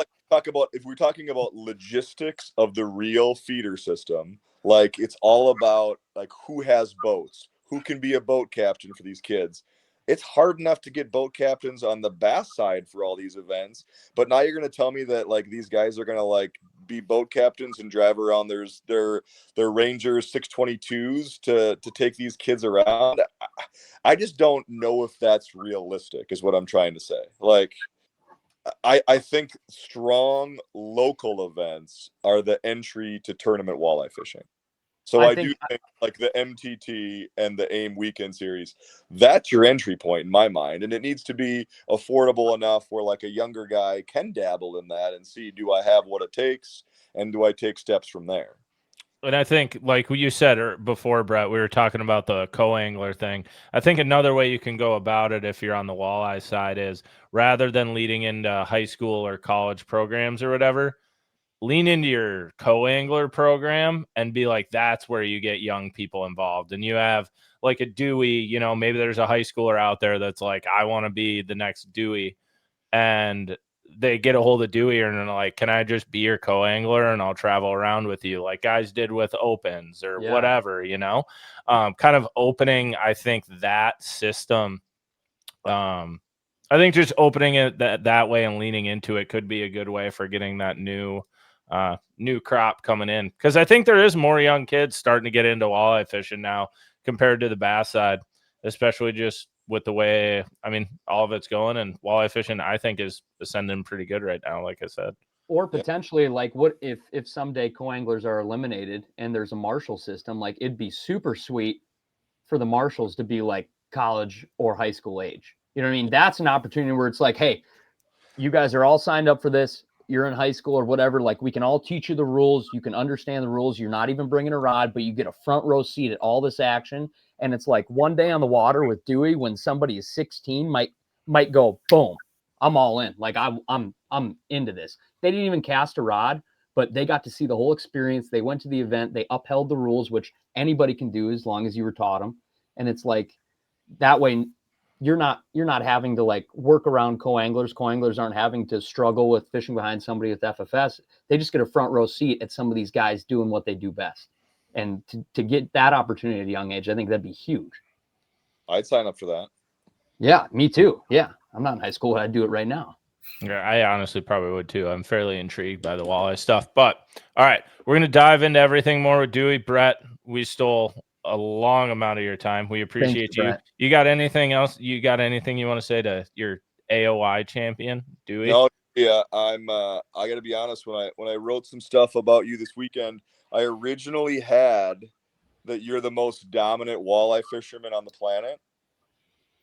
if we're talking about logistics of the real feeder system, like it's all about like who has boats, who can be a boat captain for these kids. It's hard enough to get boat captains on the bass side for all these events, but now you're going to tell me that like these guys are going to like be boat captains and drive around their Ranger 622s to take these kids around. I just don't know if that's realistic is what I'm trying to say. Like I think strong local events are the entry to tournament walleye fishing. So I do think like the MTT and the AIM weekend series, that's your entry point in my mind. And it needs to be affordable enough where like a younger guy can dabble in that and see, do I have what it takes? And do I take steps from there? And I think, like you said before, Brett, we were talking about the co-angler thing. I think another way you can go about it if you're on the walleye side is rather than leading into high school or college programs or whatever, lean into your co-angler program and be like, that's where you get young people involved. And you have like a Dewey, you know, maybe there's a high schooler out there that's like, I want to be the next Dewey. And they get a hold of Dewey and they're like, can I just be your co-angler and I'll travel around with you like guys did with opens or whatever, you know, kind of opening, I think that system, I think just opening it that way and leaning into it could be a good way for getting that new crop coming in. Because I think there is more young kids starting to get into walleye fishing now compared to the bass side, especially just with the way, I mean, all of it's going, and walleye fishing, I think, is ascending pretty good right now, like I said. Or potentially, like, what if someday co-anglers are eliminated and there's a marshal system? Like, it'd be super sweet for the marshals to be like college or high school age. You know what I mean? That's an opportunity where it's like, hey, you guys are all signed up for this. You're in high school or whatever. Like, we can all teach you the rules. You can understand the rules. You're not even bringing a rod, but you get a front row seat at all this action. And it's like one day on the water with Dewey when somebody is 16 might go, boom, I'm all in. Like, I'm into this. They didn't even cast a rod, but they got to see the whole experience. They went to the event. They upheld the rules, which anybody can do as long as you were taught them. And it's like that way you're not having to like work around co-anglers. Co-anglers aren't having to struggle with fishing behind somebody with FFS. They just get a front row seat at some of these guys doing what they do best. And to get that opportunity at a young age, I think that'd be huge. I'd sign up for that. Yeah, me too. Yeah. I'm not in high school, but I'd do it right now. Yeah, I honestly probably would too. I'm fairly intrigued by the walleye stuff. But all right, we're going to dive into everything more with Dewey. Brett, we stole a long amount of your time. We appreciate you. Brett. You got anything else? You got anything you want to say to your AOI champion, Dewey? No, yeah, I got to be honest. When I wrote some stuff about you this weekend, I originally had that you're the most dominant walleye fisherman on the planet.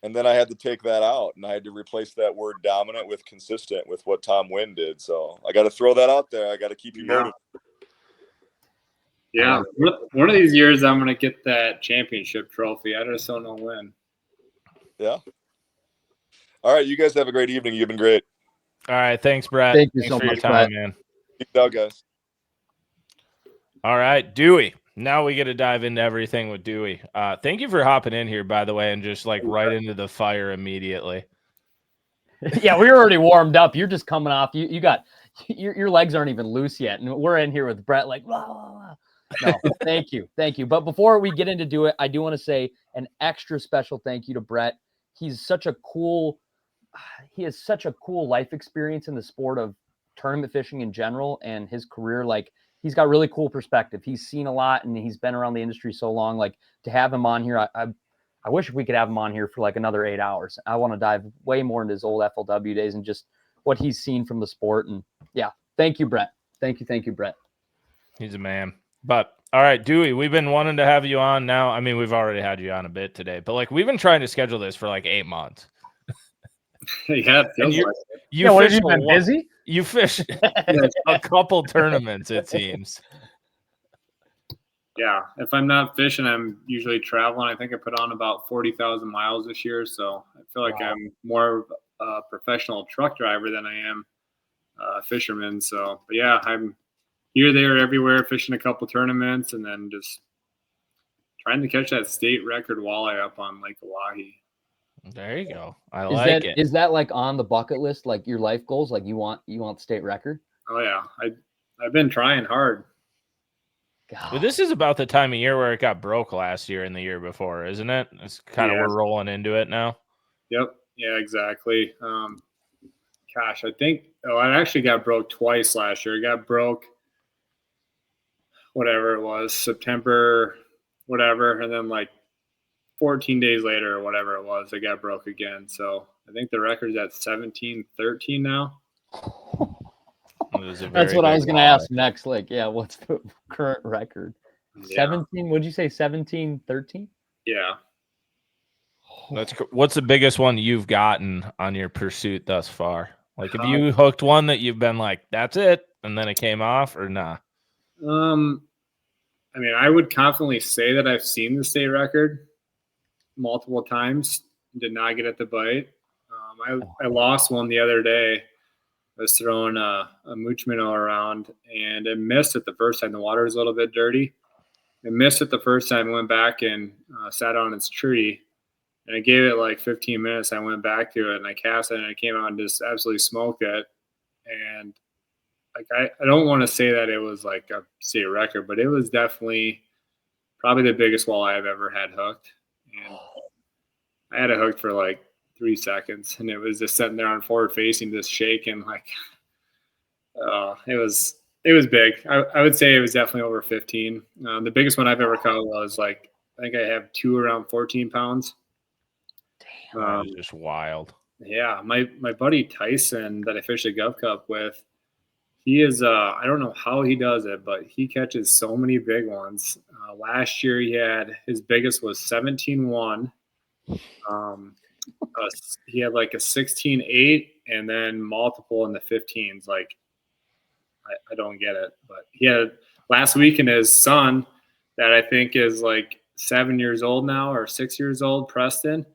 And then I had to take that out and I had to replace that word dominant with consistent with what Tom Wynn did. So I got to throw that out there. I got to keep you motivated. Yeah. One of these years, I'm going to get that championship trophy. I just don't know when. Yeah. All right. You guys have a great evening. You've been great. All right. Thanks, Brett. Thank you thanks so for much, your time, Brett. man. Peace out, guys. All right, Dewey. Now we get to dive into everything with Dewey. Thank you for hopping in here, by the way, and just like right into the fire immediately. Yeah, we were already warmed up. You're just coming off. You got your legs aren't even loose yet, and we're in here with Brett like, blah, blah, blah. No, thank you. But before we get into it, I do want to say an extra special thank you to Brett. He has such a cool life experience in the sport of tournament fishing in general, and his career. Like, he's got really cool perspective. He's seen a lot, and he's been around the industry so long. Like, to have him on here, I wish we could have him on here for like another 8 hours. I want to dive way more into his old FLW days and just what he's seen from the sport. And yeah, thank you, Brett. Thank you, Brett. He's a man. But all right, Dewey, we've been wanting to have you on now. I mean, we've already had you on a bit today, but like we've been trying to schedule this for like 8 months. Yeah, it feels like it. You what fish have you been busy? You fish a couple tournaments, it seems. Yeah, if I'm not fishing, I'm usually traveling. I think I put on about 40,000 miles this year, so I feel like I'm more of a professional truck driver than I am a fisherman. So, but yeah, I'm here, there, everywhere, fishing a couple tournaments, and then just trying to catch that state record walleye up on Lake Oahe. There you go. I like it. Is that like on the bucket list, like your life goals? Like you want state record? Oh yeah, I've been trying hard. But this is about the time of year where it got broke last year and the year before, isn't it? It's kind of we're rolling into it now. Yep. Yeah, exactly. Gosh, I think it actually got broke twice last year. It got broke, whatever it was, September, whatever, and then like 14 days later or whatever it was, it got broke again. So I think the record's at 17-13 now. That's what I was going to ask next. Like, yeah, what's the current record? Yeah. 17? Would you say 17-13? Yeah. What's the biggest one you've gotten on your pursuit thus far? Like, have you hooked one that you've been like, that's it, and then it came off, or nah? I mean, I would confidently say that I've seen the state record multiple times. Did not get it to bite. I lost one the other day. I was throwing a mooch minnow around, and it missed it the first time. The water was a little bit dirty. It missed it the first time. I went back and sat on its tree, and I gave it like 15 minutes. I went back to it, and I cast it, and it came out and just absolutely smoked it. And like I don't want to say that it was like a state record, but it was definitely probably the biggest walleye I've ever had hooked. And I had it hooked for like 3 seconds, and it was just sitting there on forward facing, just shaking. Like, it was big. I would say it was definitely over 15. The biggest one I've ever caught was like, I think I have 2 around 14 pounds. Damn, that is just wild. Yeah, my buddy Tyson that I fish a Gulf Cup with, he is I don't know how he does it, but he catches so many big ones. Last year his biggest was 17-1. He had like a 16-8 and then multiple in the 15s. Like, I don't get it, but he had last weekend his son that I think is like 7 years old now or 6 years old, Preston.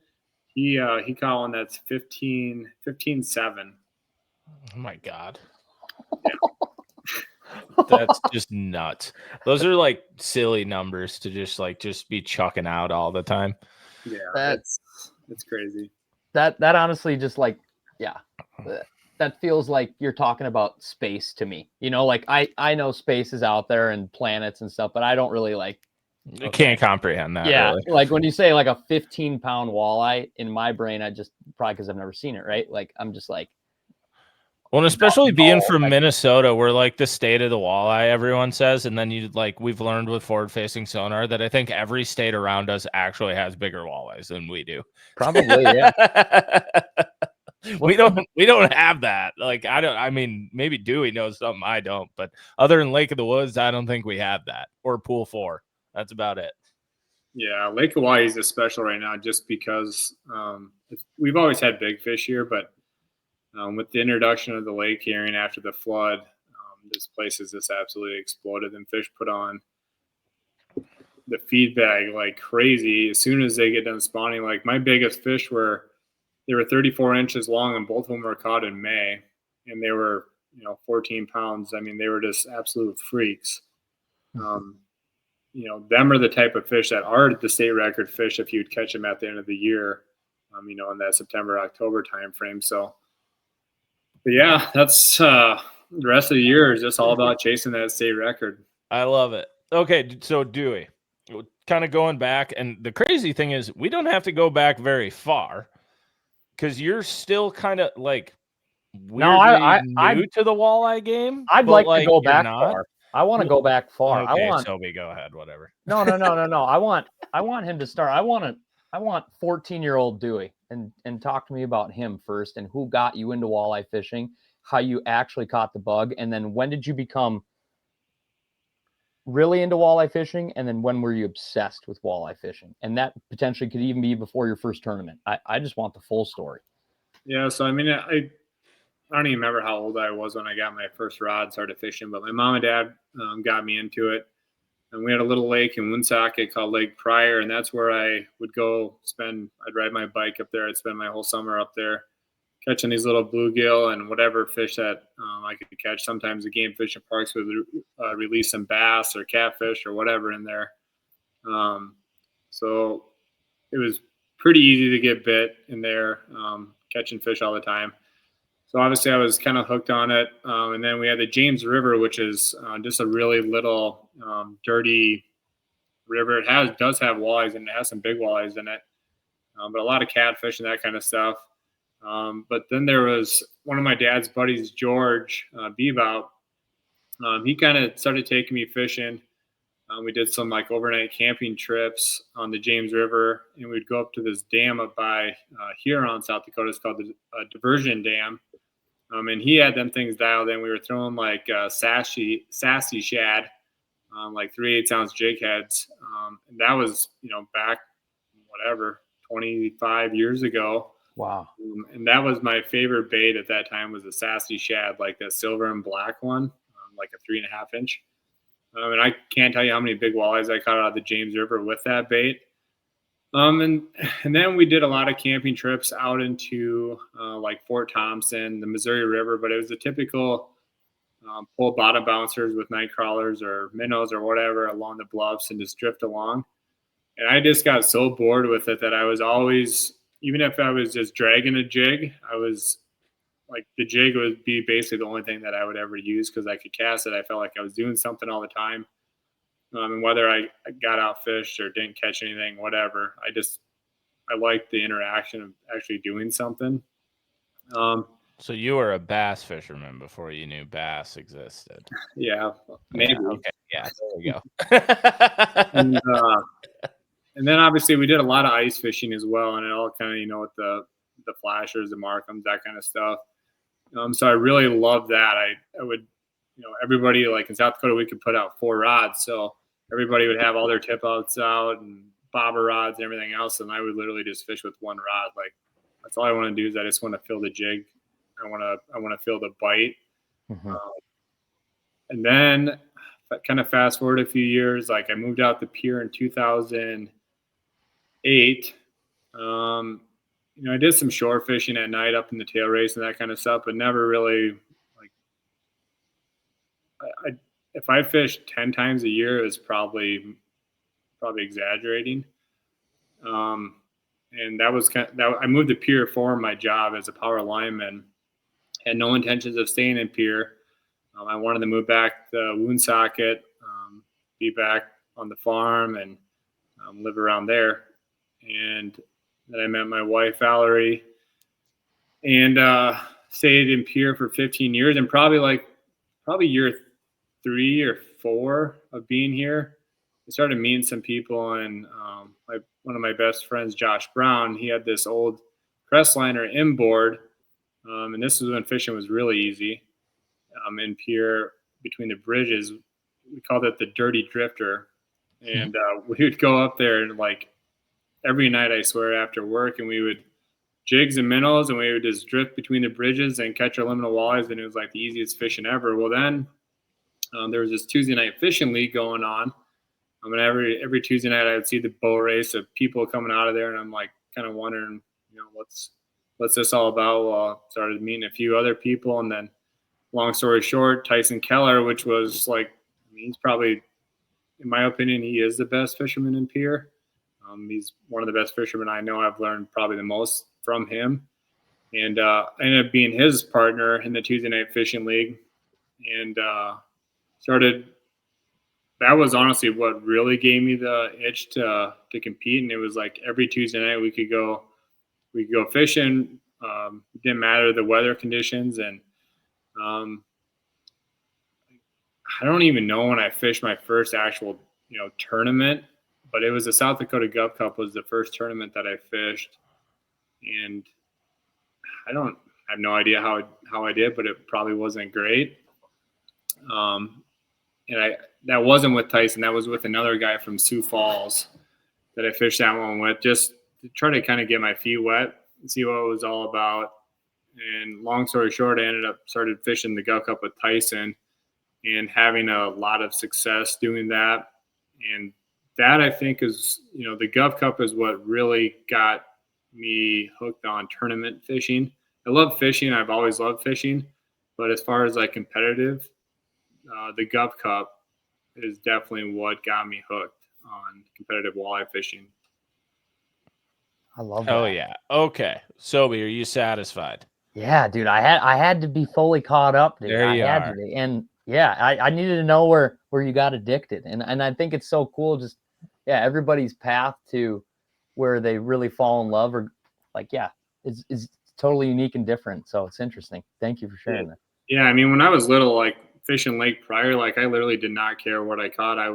He caught one that's 15-7. Oh my God. Yeah. That's just nuts. Those are like silly numbers to just be chucking out all the time. Yeah, that's crazy. That honestly just like, yeah, that feels like you're talking about space to me. You know, like I know space is out there and planets and stuff, but I don't really like. I can't comprehend that. Yeah, really. like when you say like a 15-pound walleye, in my brain, I just probably because I've never seen it, right? Like I'm just like. Well, and especially being from Minnesota, we're like the state of the walleye, everyone says. And then we've learned with forward-facing sonar that I think every state around us actually has bigger walleyes than we do. Probably, yeah. we don't have that. Like, I mean, maybe Dewey knows something I don't, but other than Lake of the Woods, I don't think we have that, or Pool 4. That's about it. Yeah, Lake Hawaii is special right now just because we've always had big fish here, but with the introduction of the lake here and after the flood, this place has just absolutely exploded, and fish put on the feed bag like crazy as soon as they get done spawning. Like my biggest fish were 34 inches long, and both of them were caught in May, and they were 14 pounds. I mean, they were just absolute freaks. Them are the type of fish that are the state record fish if you'd catch them at the end of the year, in that September, October time frame. So, but yeah, that's the rest of the year is just all about chasing that state record. I love it. Okay, so Dewey, kind of going back, and the crazy thing is we don't have to go back very far because you're still kind of like weirdly new to the walleye game. I'd like to go back far. I want to go back far. Okay, Sobi, go ahead, whatever. No. I want him to start. I want 14-year-old Dewey and talk to me about him first and who got you into walleye fishing, how you actually caught the bug, and then when did you become really into walleye fishing, and then when were you obsessed with walleye fishing? And that potentially could even be before your first tournament. I just want the full story. Yeah, so I mean, I don't even remember how old I was when I got my first rod, started fishing, but my mom and dad got me into it. And we had a little lake in Woonsocket called Lake Pryor, and that's where I would go I'd ride my bike up there. I'd spend my whole summer up there catching these little bluegill and whatever fish that I could catch. Sometimes the game fishing parks would release some bass or catfish or whatever in there. So it was pretty easy to get bit in there, catching fish all the time. So obviously I was kind of hooked on it. And then we had the James River, which is just a really little dirty river. It does have walleyes, and it has some big walleyes in it, but a lot of catfish and that kind of stuff. But then there was one of my dad's buddies, George Bebout. He kind of started taking me fishing. We did some like overnight camping trips on the James River, and we'd go up to this dam up by Huron, South Dakota. It's called the Diversion Dam. And he had them things dialed in. We were throwing like sassy shad, like 3/8 ounce jig heads. And that was, back, 25 years ago. Wow. And that was my favorite bait at that time, was a sassy shad, like that silver and black one, like a 3.5 inch. And I can't tell you how many big walleyes I caught out of the James River with that bait. And then we did a lot of camping trips out into like Fort Thompson, the Missouri River, but it was a typical pull bottom bouncers with night crawlers or minnows or whatever along the bluffs and just drift along. And I just got so bored with it that I was always, even if I was just dragging a jig, I was like, the jig would be basically the only thing that I would ever use because I could cast it. I felt like I was doing something all the time. And whether I got outfished or didn't catch anything, whatever, I liked the interaction of actually doing something. So you were a bass fisherman before you knew bass existed. Yeah, maybe. Yeah, okay. Yeah, there we go. And then obviously we did a lot of ice fishing as well, and it all kind of, with the flashers, the Markhams, that kind of stuff. So I really loved that. I would, everybody, like in South Dakota, we could put out 4 rods. So everybody would have all their tip outs out and bobber rods and everything else. And I would literally just fish with 1 rod. Like, that's all I want to do is I just want to feel the jig. I want to feel the bite. Mm-hmm. And then kind of fast forward a few years, like I moved out the pier in 2008. I did some shore fishing at night up in the tail race and that kind of stuff, but never really if I fished 10 times a year, it was probably exaggerating. And that was I moved to pier for my job as a power lineman. Had no intentions of staying in pier. I wanted to move back to Woonsocket, be back on the farm and live around there. And then I met my wife, Valerie, and stayed in pier for 15 years. And probably year 3 or 4 of being here, I started meeting some people. And one of my best friends, Josh Brown, he had this old Crestliner inboard. And this was when fishing was really easy. In pier between the bridges, we called it the Dirty Drifter. And we would go up there and like every night, I swear, after work, and we would jigs and minnows, and we would just drift between the bridges and catch our liminal walleyes, and it was like the easiest fishing ever. Well, then there was this Tuesday night fishing league going on. And every Tuesday night I would see the bow race of people coming out of there, and I'm like kind of wondering, what's this all about? Well, I started meeting a few other people, and then long story short, Tyson Keller, which was like, he's probably, in my opinion, he is the best fisherman in pier. He's one of the best fishermen I know. I've learned probably the most from him. And I ended up being his partner in the Tuesday night fishing league. And that was honestly what really gave me the itch to compete. And it was like every Tuesday night we could go fishing. It didn't matter the weather conditions. And I don't even know when I fished my first actual, tournament, but it was the South Dakota Gulf Cup was the first tournament that I fished. And I have no idea how I did, but it probably wasn't great. and that wasn't with Tyson. That was with another guy from Sioux Falls that I fished that one with, just to try to kind of get my feet wet and see what it was all about. And long story short, I started fishing the Gulf Cup with Tyson and having a lot of success doing that. And that, I think, is, the Gulf Cup is what really got me hooked on tournament fishing. I love fishing. I've always loved fishing. But as far as like competitive, the Gulf Cup is definitely what got me hooked on competitive walleye fishing. I love that. Oh yeah. Okay. Sobi, are you satisfied? Yeah, dude. I had to be fully caught up, dude. There you I had are. to be. And yeah, I needed to know where you got addicted. And I think it's so cool. Just everybody's path to where they really fall in love, or like, is totally unique and different. So it's interesting. Thank you for sharing that. Yeah, I mean, when I was little, like fishing Lake Pryor, like I literally did not care what I caught. I'd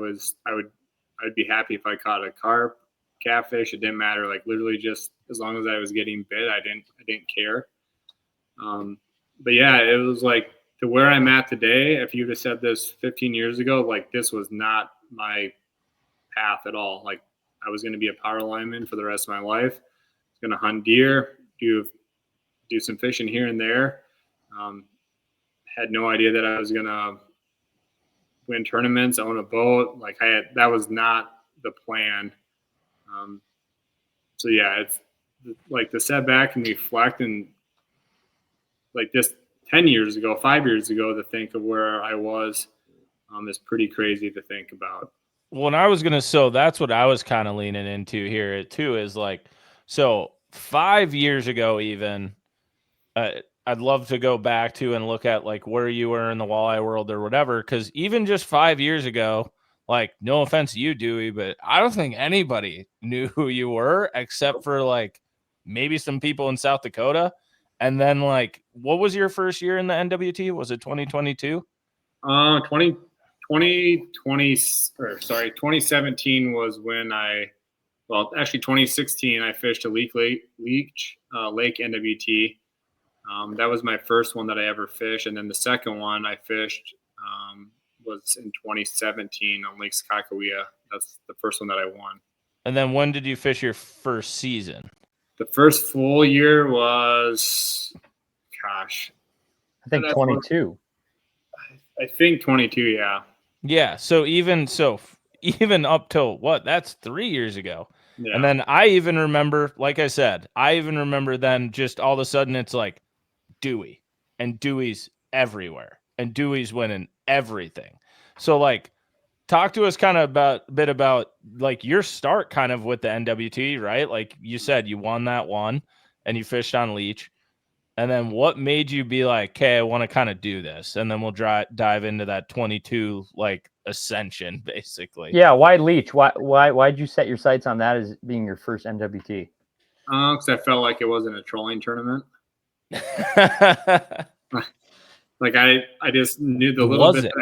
be happy if I caught a carp, catfish. It didn't matter. Like literally, just as long as I was getting bit, I didn't care. But yeah, it was like to where I'm at today. If you'd have said this 15 years ago, like this was not my path at all. Like I was going to be a power lineman for the rest of my life. I was going to hunt deer, do some fishing here and there. Had no idea that I was going to win tournaments, own a boat. Like that was not the plan. So yeah, it's like to set back and reflect, and like this 10 years ago, 5 years ago, to think of where I was, is pretty crazy to think about. Well, so that's what I was kind of leaning into here too, is like, so 5 years ago, even, I'd love to go back to and look at like where you were in the walleye world or whatever. Cause even just 5 years ago, like, no offense to you, Dewey, but I don't think anybody knew who you were except for like maybe some people in South Dakota. And then like, what was your first year in the NWT? Was it 2022? 2017 was when actually 2016, I fished a Lake NWT. That was my first one that I ever fished. And then the second one I fished was in 2017 on Lake Sakakawea. That's the first one that I won. And then when did you fish your first season? The first full year was, I think 22. I think 22, yeah. Yeah, so even up till what? That's 3 years ago. Yeah. And then I even remember, like I said, then just all of a sudden it's like Dewey, and Dewey's everywhere, and Dewey's winning everything. So like, talk to us kind of a bit about like your start kind of with the NWT, right? Like you said, you won that one and you fished on leech. And then what made you be like, okay, I want to kind of do this? And then we'll dive into that 22 like ascension, basically. Yeah, why leech? Why'd you set your sights on that as being your first NWT? Because I felt like it wasn't a trolling tournament. Like I just knew the little bit.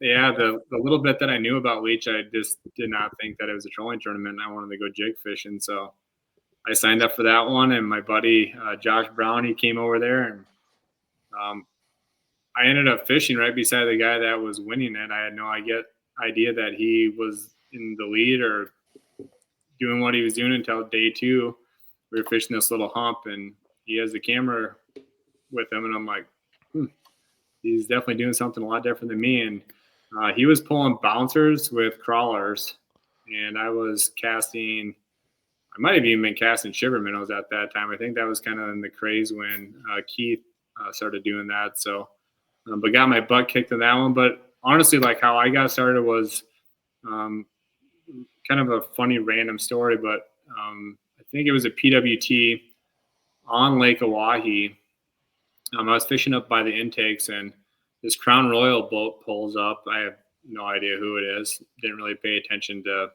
The little bit that I knew about leech, I just did not think that it was a trolling tournament. I wanted to go jig fishing, so I signed up for that one. And my buddy Josh Brown, he came over there, and I ended up fishing right beside the guy that was winning it. I had no idea that he was in the lead or doing what he was doing until day two. We were fishing this little hump, and he has the camera with him, and I'm like, he's definitely doing something a lot different than me. And he was pulling bouncers with crawlers, and I was casting. I might have even been casting shiver minnows at that time. I think that was kind of in the craze when Keith started doing that. So, but got my butt kicked in that one. But honestly, like how I got started was kind of a funny random story. But I think it was a PWT on Lake Oahe. I was fishing up by the intakes, and this Crown Royal boat pulls up. I have no idea who it is. Didn't really pay attention to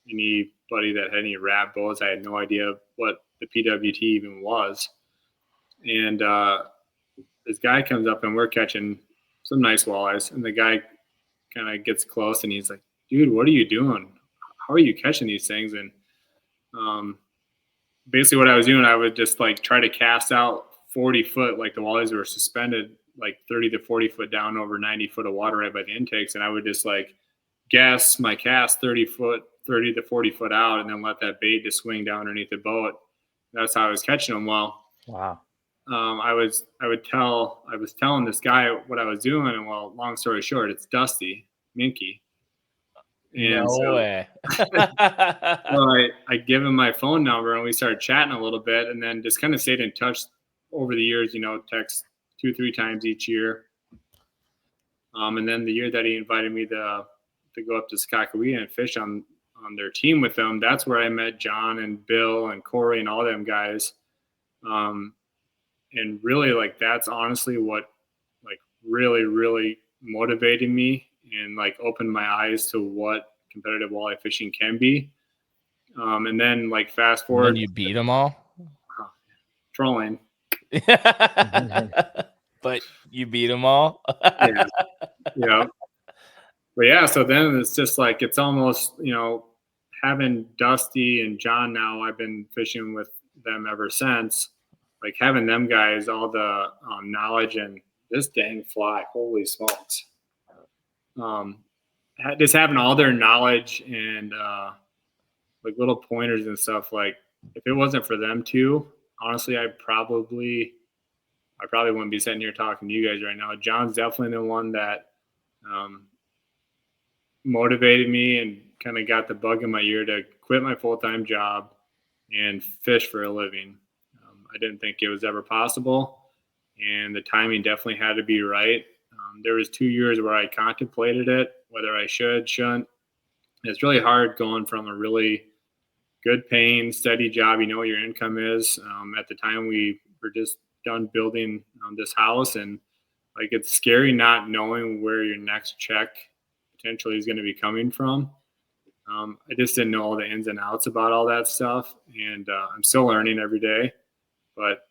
anybody that had any rad boats. I had no idea what the PWT even was. And this guy comes up, and we're catching some nice walleyes. And the guy kind of gets close, and he's like, dude, what are you doing? How are you catching these things? And basically what I was doing, I would just like try to cast out 40 foot, like the walleyes were suspended like 30 to 40 foot down over 90 foot of water right by the intakes. And I would just like guess my cast 30 to 40 foot out, and then let that bait just swing down underneath the boat. That's how I was catching them. Well, wow. I was telling this guy what I was doing, and well, long story short, it's Dusty Minky. And no way. Well, I give him my phone number, and we started chatting a little bit, and then just kind of stayed in touch over the years, text 2-3 times each year. And then the year that he invited me to go up to Skakawea and fish on their team with them, that's where I met John and Bill and Corey and all them guys. And really, like, that's honestly what, like, really, really motivated me and, like, opened my eyes to what competitive walleye fishing can be. And then, like, fast forward. And you beat them all? Trolling. But you beat them all? Yeah. But yeah, so then it's just like, it's almost, having Dusty and John now, I've been fishing with them ever since. Like, having them guys, all the knowledge, and this dang fly, holy smokes. Just having all their knowledge and like little pointers and stuff. Like, if it wasn't for them too, honestly, I probably wouldn't be sitting here talking to you guys right now. John's definitely the one that motivated me and kind of got the bug in my ear to quit my full-time job and fish for a living. I didn't think it was ever possible, and the timing definitely had to be right. There was 2 years where I contemplated it, whether I shouldn't. It's really hard going from a really good paying, steady job. You know what your income is. At the time, we were just done building this house, and like, it's scary not knowing where your next check potentially is going to be coming from. I just didn't know all the ins and outs about all that stuff, and I'm still learning every day. But,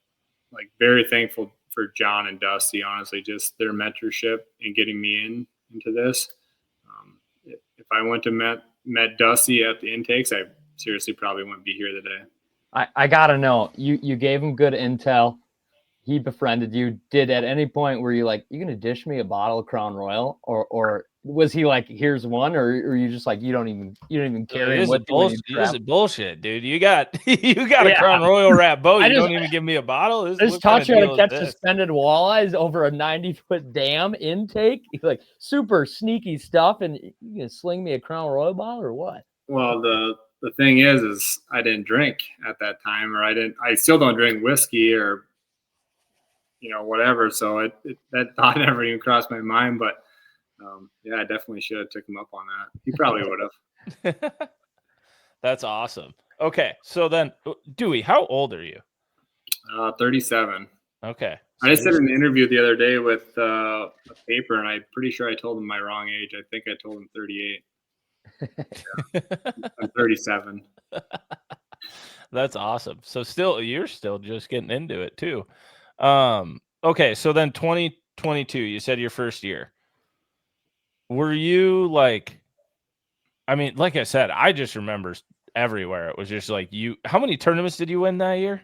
like, very thankful for John and Dusty, honestly, just their mentorship and getting me into this. If I went to met Dusty at the intakes, I seriously probably wouldn't be here today. I gotta know, you gave him good intel. He befriended you. Did at any point were you like, you gonna dish me a bottle of Crown Royal, or was he like, here's one, or you just like, you don't even carry him with you? This is bullshit, dude. You got a Crown Royal wrap boat. You don't even give me a bottle. I just taught you how to catch suspended walleyes over a 90-foot dam intake. Like, super sneaky stuff, and you gonna sling me a Crown Royal bottle or what? Well, the thing is I didn't drink at that time, or I still don't drink whiskey or whatever. So that thought never even crossed my mind. But yeah, I definitely should have took him up on that. He probably would have. That's awesome. Okay, so then, Dewey, how old are you? 37. Okay. I just did an interview the other day with a paper, and I'm pretty sure I told him my wrong age. I think I told him 38. Yeah. I'm 37. That's awesome. So you're still just getting into it too. Okay, so then 2022, you said your first year. Were you like, I mean, like I said, I just remember everywhere. It was just like how many tournaments did you win that year?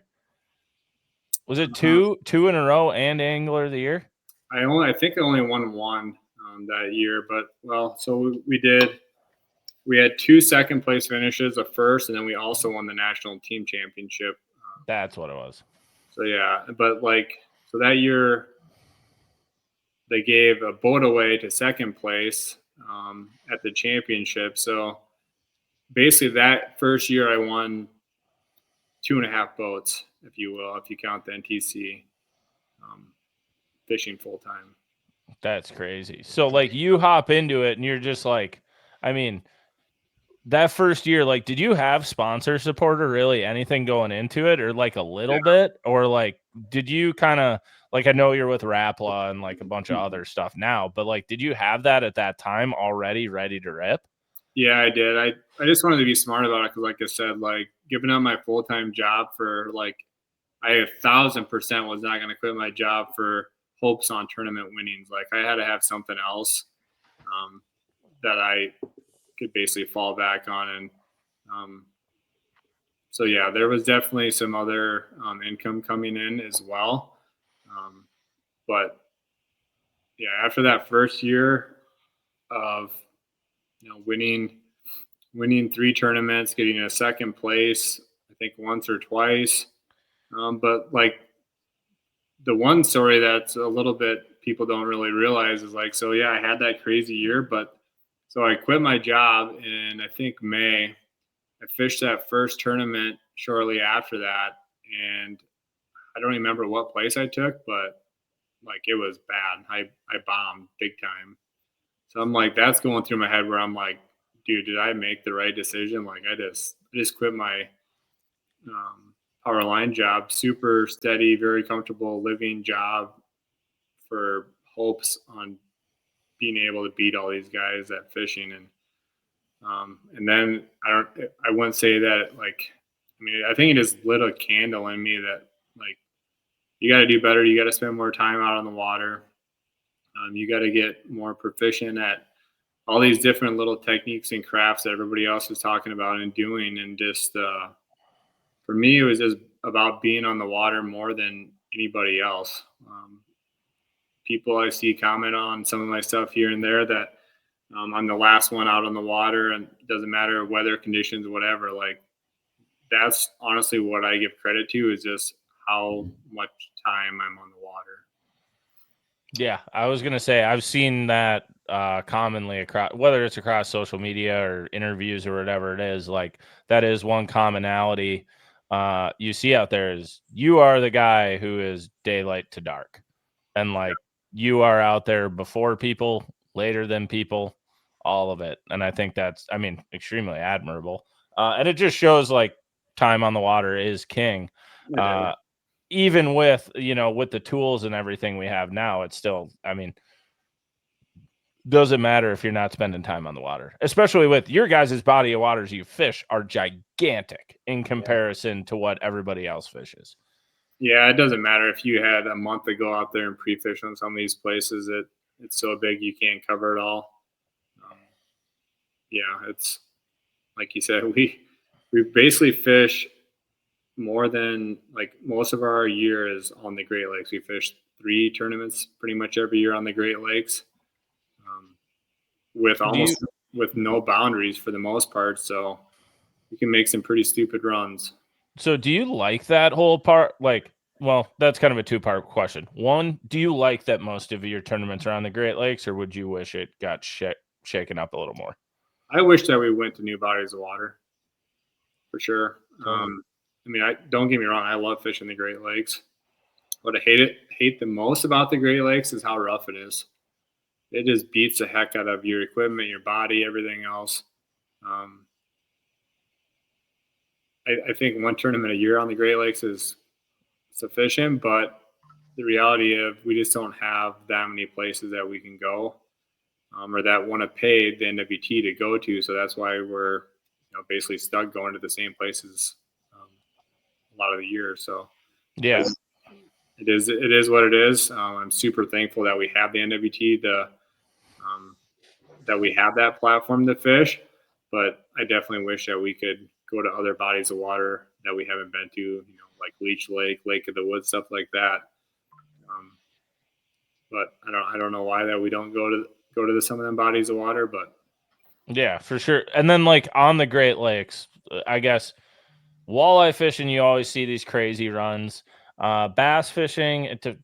Was it two in a row and Angler of the Year? I think I only won one that year, but so we had 2 second place finishes, a first, and then we also won the national team championship. That's what it was. So yeah, but so that year they gave a boat away to second place at the championship. So basically that first year I won 2.5 boats, if you will, if you count the NTC fishing full time. That's crazy. So like, you hop into it and you're just like, I mean, that first year, like, did you have sponsor support or really anything going into it, or like a little bit, or like, did you kind of, like, I know you're with Rapala and like a bunch of other stuff now, but like, did you have that at that time already ready to rip? Yeah, I did. I just wanted to be smart about it, because like I said, like, giving up my full-time job for, like, I 1,000% was not going to quit my job for hopes on tournament winnings. Like, I had to have something else that I could basically fall back on. And so yeah, there was definitely some other income coming in as well. But yeah, after that first year of, winning 3 tournaments, getting a second place, I think once or twice. But like the one story that's a little bit people don't really realize is like, so yeah, I had that crazy year, but so I quit my job in, I think, May. I fished that first tournament shortly after that, and I don't remember what place I took, but like it was bad. I bombed big time. So I'm like, that's going through my head where I'm like, dude, did I make the right decision? Like I just quit my power line job, super steady, very comfortable living job for hopes on being able to beat all these guys at fishing. And then I wouldn't say that like, I mean, I think it just lit a candle in me that like, you got to do better. You got to spend more time out on the water. You got to get more proficient at all these different little techniques and crafts that everybody else is talking about and doing. And just, for me, it was just about being on the water more than anybody else. People I see comment on some of my stuff here and there that I'm the last one out on the water, and it doesn't matter weather conditions, whatever. Like that's honestly what I give credit to is just how much time I'm on the water. Yeah, I was gonna say I've seen that commonly across, whether it's across social media or interviews or whatever it is. Like that is one commonality you see out there is you are the guy who is daylight to dark, and like you are out there before people, later than people, all of it. And I think that's, I mean, extremely admirable. And it just shows like time on the water is king. Even with, with the tools and everything we have now, it's still, I mean, doesn't matter if you're not spending time on the water, especially with your guys' body of waters you fish are gigantic in comparison to what everybody else fishes. Yeah, it doesn't matter if you had a month to go out there and pre-fish on some of these places. It's so big you can't cover it all. Yeah, it's like you said, we basically fish more than like most of our year is on the Great Lakes. We fish 3 tournaments pretty much every year on the Great Lakes, with with no boundaries for the most part. So you can make some pretty stupid runs. So do you like that whole part? Like, well, that's kind of a 2-part question. One, do you like that most of your tournaments are on the Great Lakes, or would you wish it got shaken up a little more? I wish that we went to new bodies of water for sure. I mean, don't get me wrong. I love fishing the Great Lakes. What I hate the most about the Great Lakes is how rough it is. It just beats the heck out of your equipment, your body, everything else. I think one tournament a year on the Great Lakes is sufficient, but the reality of we just don't have that many places that we can go, or that want to pay the NWT to go to. So that's why we're basically stuck going to the same places a lot of the year. So yeah, it is what it is. I'm super thankful that we have the NWT, that we have that platform to fish, but I definitely wish that we could go to other bodies of water that we haven't been to, like Leech Lake, Lake of the Woods, stuff like that. But I don't know why that we don't go to some of them bodies of water, but yeah, for sure. And then like on the Great Lakes, I guess walleye fishing, you always see these crazy runs. Bass fishing, it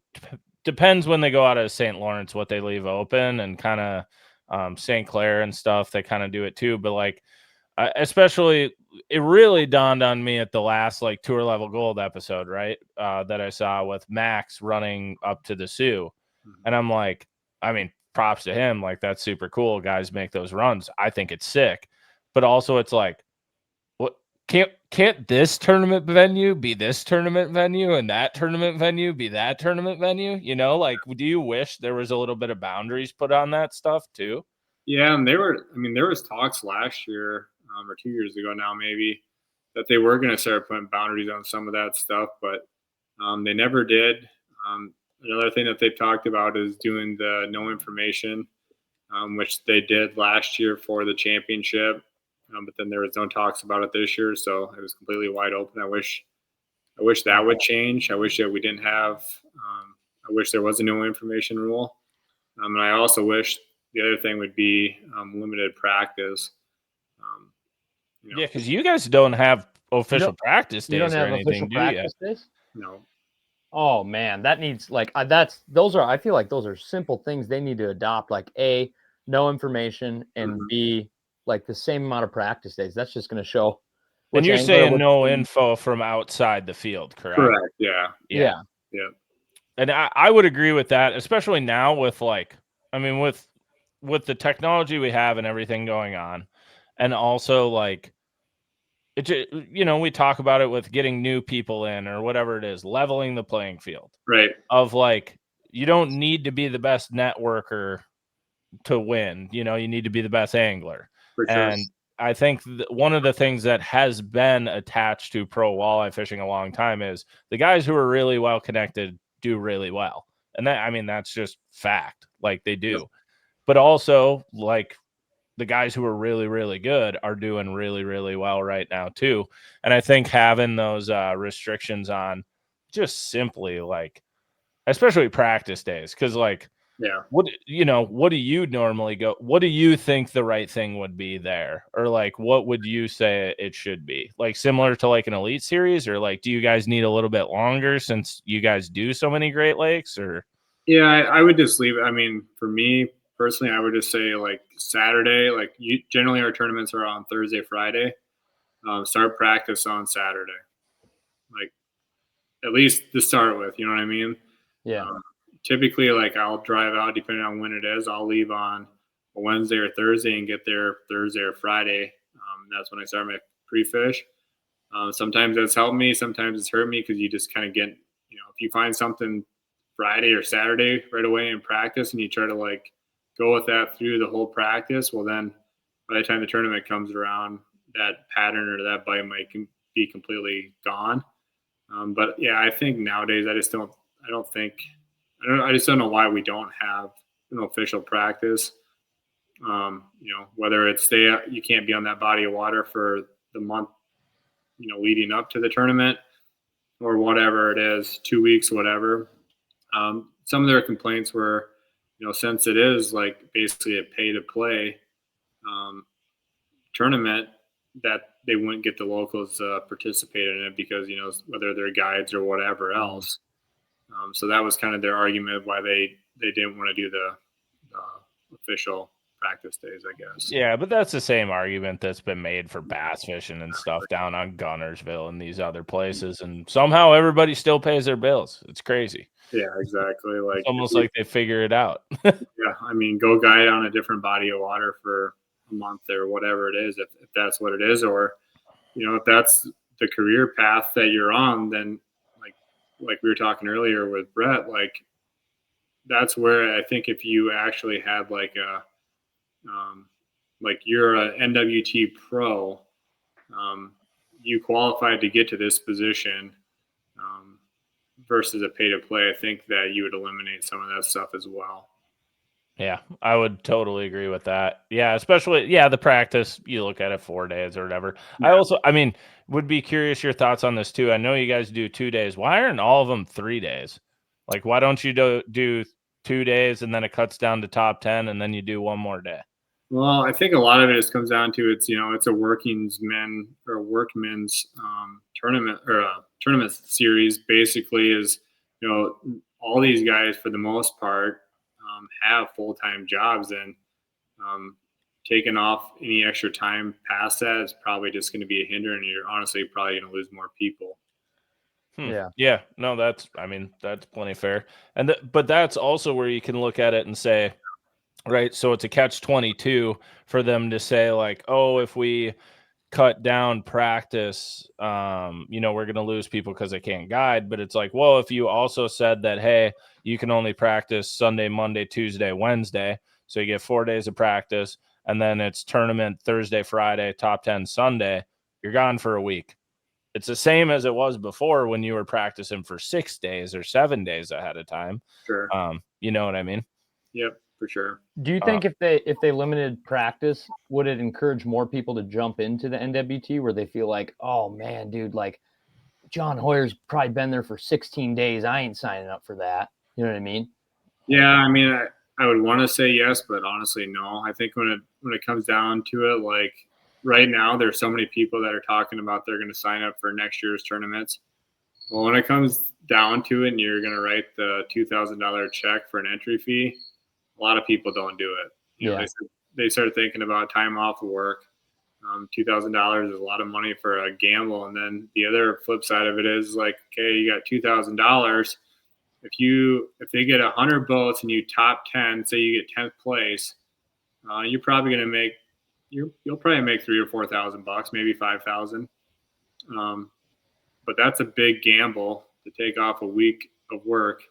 depends when they go out of St. Lawrence, what they leave open, and kind of St. Clair and stuff, they kind of do it too. But like, especially, it really dawned on me at the last like Tour Level Gold episode, right? That I saw with Max running up to the Sioux. And I'm like, I mean, props to him. Like, that's super cool. Guys make those runs. I think it's sick. But also it's like, what can't this tournament venue be this tournament venue and that tournament venue be that tournament venue? Like, do you wish there was a little bit of boundaries put on that stuff too? Yeah, and there was talks last year, or 2 years ago now, maybe, that they were going to start putting boundaries on some of that stuff, but they never did. Another thing that they've talked about is doing the no information, which they did last year for the championship, but then there was no talks about it this year, so it was completely wide open. I wish that would change. I wish that we didn't have I wish there was a no information rule. And I also wish the other thing would be limited practice. Yeah, because you guys don't have official practice days. You don't have or anything, official practice days? No. Oh man, that needs like I feel like those are simple things they need to adopt. Like A, no information, and B, like the same amount of practice days. That's just going to show. And you're saying no info from outside the field, correct? Correct. Yeah. Yeah. And I would agree with that, especially now with with the technology we have and everything going on, and also like we talk about it with getting new people in or whatever it is, leveling the playing field. Right. Of like, you don't need to be the best networker to win. You need to be the best angler. For sure. And I think one of the things that has been attached to pro walleye fishing a long time is the guys who are really well connected do really well. And that's just fact. Like they do. Yep. But also like the guys who are really, really good are doing really, really well right now too. And I think having those restrictions on just simply like, especially practice days, because like, what do you normally go? What do you think the right thing would be there? Or like, what would you say it should be? Like similar to like an elite series, or like, do you guys need a little bit longer since you guys do so many Great Lakes? Or yeah, I would just leave it. I mean, for me personally, I would just say like Saturday. Like generally our tournaments are on Thursday, Friday. Start practice on Saturday, like at least to start with. You know what I mean? Yeah. Typically, like I'll drive out depending on when it is. I'll leave on a Wednesday or Thursday and get there Thursday or Friday. That's when I start my pre-fish. Sometimes that's helped me. Sometimes it's hurt me because you just kind of get, if you find something Friday or Saturday right away in practice and you try to like go with that through the whole practice, well then by the time the tournament comes around, that pattern or that bite might be completely gone. But yeah, I think nowadays I just don't know why we don't have an official practice. Whether it's you can't be on that body of water for the month, leading up to the tournament or whatever it is, 2 weeks, whatever. Some of their complaints were, since it is like basically a pay to play tournament, that they wouldn't get the locals participate in it because, whether they're guides or whatever else. So that was kind of their argument of why they didn't want to do the official practice days, I guess. Yeah, but that's the same argument that's been made for bass fishing and stuff down on Gunnersville and these other places, and somehow everybody still pays their bills. It's crazy. Yeah, exactly. Like it's almost like they figure it out. Yeah, I mean, go guide on a different body of water for a month or whatever it is, if that's what it is, or if that's the career path that you're on, then like we were talking earlier with Brett, like that's where I think if you actually had like a like you're a NWT pro, you qualified to get to this position versus a pay to play, I think that you would eliminate some of that stuff as well. Yeah, I would totally agree with that. Yeah, especially, the practice, you look at it 4 days or whatever. Yeah. I would be curious your thoughts on this too. I know you guys do 2 days. Why aren't all of them 3 days? Like, why don't you do 2 days and then it cuts down to top 10 and then you do one more day? Well, I think a lot of it just comes down to it's a workmen's tournament or a tournament series. Basically, is all these guys for the most part have full-time jobs, and taking off any extra time past that is probably just going to be a hindrance. You're honestly probably going to lose more people. Yeah. No, that's plenty fair. But that's also where you can look at it and say, right, so it's a catch-22 for them to say like, oh, if we cut down practice, we're going to lose people because they can't guide. But it's like, well, if you also said that, hey, you can only practice Sunday, Monday, Tuesday, Wednesday, so you get 4 days of practice, and then it's tournament Thursday, Friday, top 10 Sunday, you're gone for a week. It's the same as it was before when you were practicing for 6 days or 7 days ahead of time. Sure. You know what I mean? Yep, for sure. Do you think if they limited practice, would it encourage more people to jump into the NWT where they feel like, oh man, dude, like John Hoyer's probably been there for 16 days. I ain't signing up for that. You know what I mean? Yeah, I mean, I would want to say yes, but honestly, no. I think when it comes down to it, like right now, there's so many people that are talking about they're going to sign up for next year's tournaments. Well, when it comes down to it, and you're going to write the $2,000 check for an entry fee, a lot of people don't do it. You know, they start thinking about time off of work. $2,000 is a lot of money for a gamble, and then the other flip side of it is like, okay, you got $2,000. If they get 100 boats and you top 10, say you get 10th place, you're probably going to make you'll probably make $3,000 or $4,000, maybe 5,000. But that's a big gamble to take off a week of work,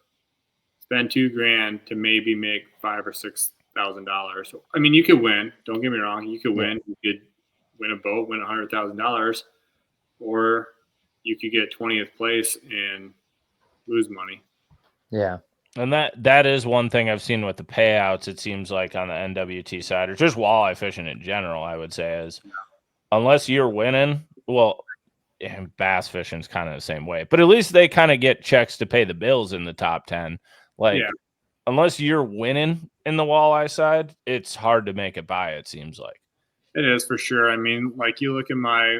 spend $2,000 to maybe make $5,000 or $6,000. I mean, you could win. Don't get me wrong. You could win. You could win a boat, win $100,000, or you could get 20th place and lose money. Yeah. And that is one thing I've seen with the payouts, it seems like on the NWT side, or just walleye fishing in general, I would say, is unless you're winning, well, and bass fishing is kind of the same way, but at least they kind of get checks to pay the bills in the top 10. Like, unless you're winning in the walleye side, it's hard to make it by, it seems like. It is for sure. I mean, like you look at my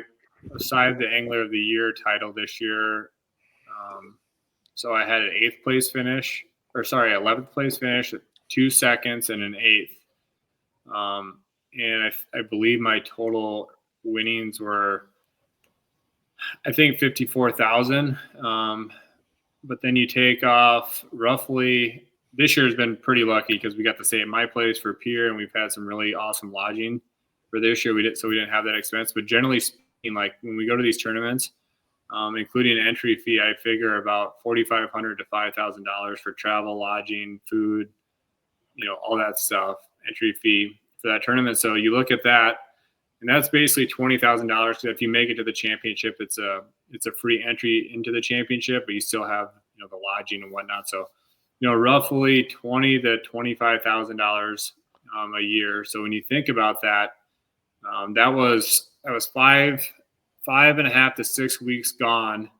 aside the Angler of the Year title this year. So I had an 11th place finish, 2 seconds, and an 8th. And I believe my total winnings were, I think, 54,000. But then you take off roughly. This year has been pretty lucky because we got to stay at my place for pier, and we've had some really awesome lodging for this year. We didn't have that expense. But generally speaking, like when we go to these tournaments, including an entry fee, I figure about $4,500 to $5,000 for travel, lodging, food, all that stuff. Entry fee for that tournament. So you look at that, and that's basically $20,000. Because if you make it to the championship, it's a free entry into the championship, but you still have the lodging and whatnot. So roughly $20,000 to $25,000 a year. So when you think about that, that was 5.5 to 6 weeks gone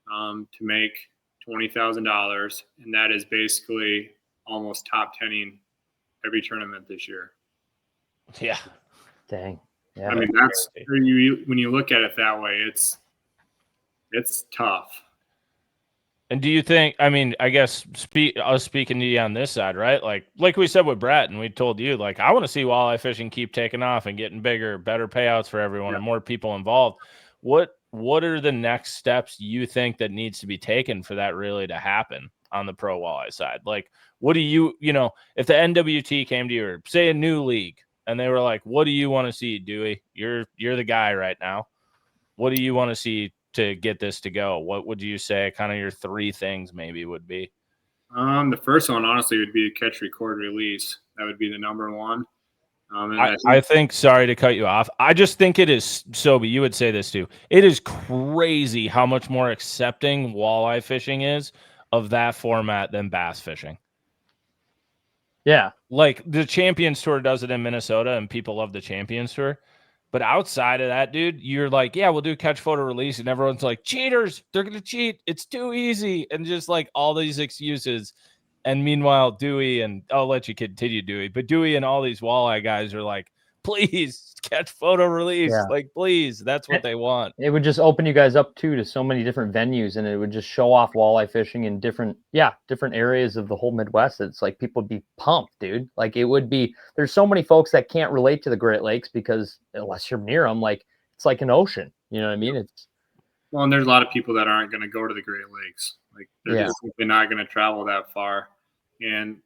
to make $20,000, and that is basically almost top 10ing every tournament this year. Yeah. Dang. Yeah. I mean, that's when you look at it that way, it's tough. And do you think, I mean, I guess us speaking to you on this side, right? Like we said with Brett, and we told you, like, I want to see walleye fishing keep taking off and getting bigger, better payouts for everyone and more people involved. What are the next steps you think that needs to be taken for that really to happen on the pro walleye side? Like, what do you if the NWT came to you, or say a new league, and they were like, what do you want to see, Dewey? You're the guy right now. What do you want to see to get this to go? What would you say kind of your 3 things maybe would be? The first one, honestly, would be catch, record, release. That would be the number one. I think, sorry to cut you off, I just think it is, Sobi, you would say this too. It is crazy how much more accepting walleye fishing is of that format than bass fishing. Yeah. Like the Champions Tour does it in Minnesota, and people love the Champions Tour. But outside of that, dude, you're like, yeah, we'll do catch, photo, release. And everyone's like, cheaters, they're going to cheat. It's too easy. And just like all these excuses. And meanwhile, Dewey, and I'll let you continue, Dewey, but Dewey and all these walleye guys are like, please catch, photo, release. Yeah. Like, please. That's what they want. It would just open you guys up to so many different venues, and it would just show off walleye fishing in different areas of the whole Midwest. It's like people would be pumped, dude. Like it would be, there's so many folks that can't relate to the Great Lakes because unless you're near them, like it's like an ocean. You know what I mean? And there's a lot of people that aren't going to go to the Great Lakes. Like they're just simply not going to travel that far. And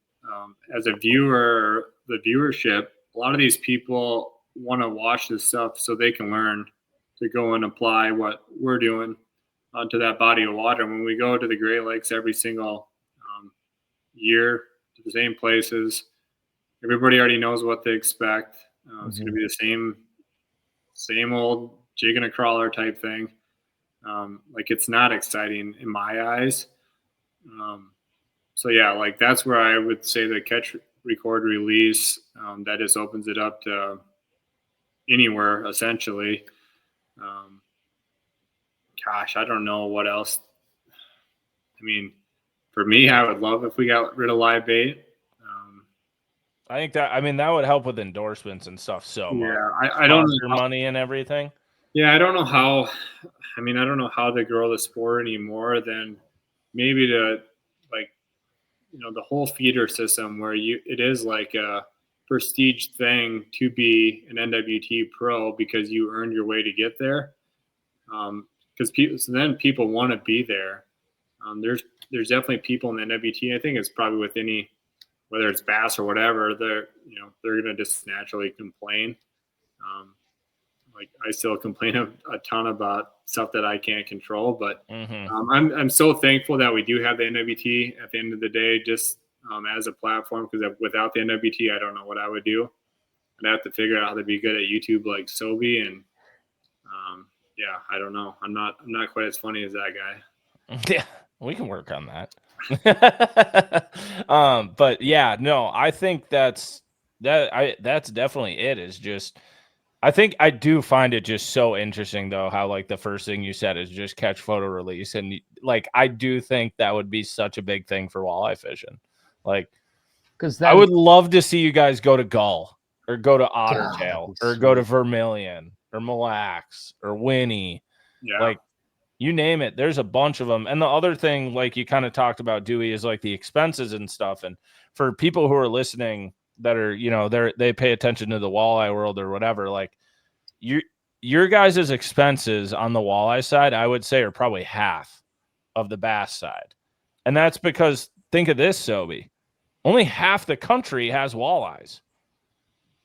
as a viewer, the viewership, a lot of these people want to watch this stuff so they can learn to go and apply what we're doing onto that body of water. When we go to the Great Lakes every single year to the same places, everybody already knows what they expect. It's going to be the same old jig and a crawler type thing. Like it's not exciting in my eyes. So yeah, like that's where I would say the catch, record, release, that just opens it up to anywhere essentially. Gosh, I don't know what else. I mean, for me, I would love if we got rid of live bait. I think that would help with endorsements and stuff so much. Yeah, I don't know money and everything. Yeah, I don't know how. I don't know how they grow the sport anymore than maybe to like, the whole feeder system where it is like a prestige thing to be an NWT pro because you earned your way to get there. Because then people want to be there. There's definitely people in the NWT. I think it's probably with any, whether it's bass or whatever, they're gonna just naturally complain. Like I still complain a ton about stuff that I can't control, but I'm so thankful that we do have the NWT at the end of the day, just as a platform. Because without the NWT, I don't know what I would do. I'd have to figure out how to be good at YouTube like Sobi, and yeah, I don't know. I'm not quite as funny as that guy. Yeah, we can work on that. But yeah, no, I think that's definitely it. Is just. I think I do find it just so interesting, though, how like the first thing you said is just catch, photo, release. And like, I do think that would be such a big thing for walleye fishing. Like, because I would love to see you guys go to gull or go to ottertail or go to vermilion or Mille Lacs or Winnie. Yeah. Like, you name it. There's a bunch of them. And the other thing, like you kind of talked about, Dewey, is like the expenses and stuff. And for people who are listening, that are, they pay attention to the walleye world or whatever, like your guys' expenses on the walleye side, I would say, are probably half of the bass side. And that's because, think of this, Sobi, only half the country has walleyes.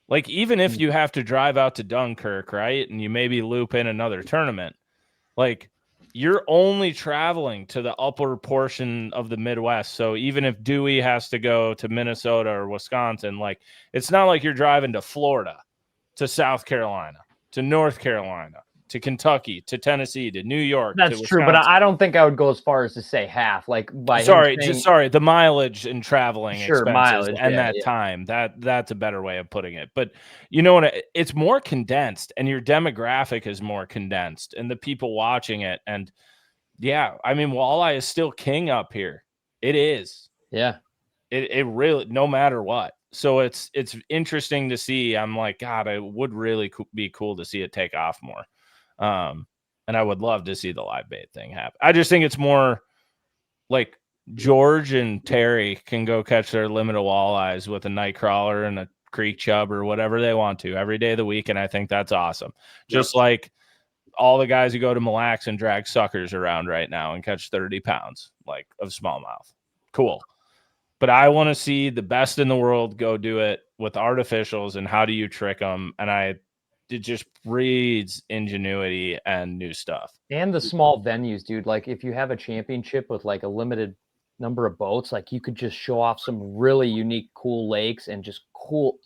Like, even if you have to drive out to Dunkirk, right, and you maybe loop in another tournament, like, you're only traveling to the upper portion of the Midwest. So even if Dewey has to go to Minnesota or Wisconsin, like, it's not like you're driving to Florida, to South Carolina, to North Carolina, to Kentucky, to Tennessee, to New York. That's true, but I don't think I would go as far as to say half. Like, by the mileage and traveling expenses mileage, and time. That's a better way of putting it. But you know what? It's more condensed, and your demographic is more condensed, and the people watching it. And yeah, walleye is still king up here. It is. Yeah. It really, no matter what. So it's interesting to see. I'm like, God, it would really be cool to see it take off more. And I would love to see the live bait thing happen. I just think it's more like George and Terry can go catch their limit of walleyes with a night crawler and a creek chub or whatever they want to every day of the week. And I think that's awesome. Yep. Just like all the guys who go to Mille Lacs and drag suckers around right now and catch 30 pounds like of smallmouth. Cool. But I want to see the best in the world go do it with artificials, and how do you trick them? And it just breeds ingenuity and new stuff. And the small venues, dude. Like, if you have a championship with like a limited number of boats, like, you could just show off some really unique, cool lakes and just cool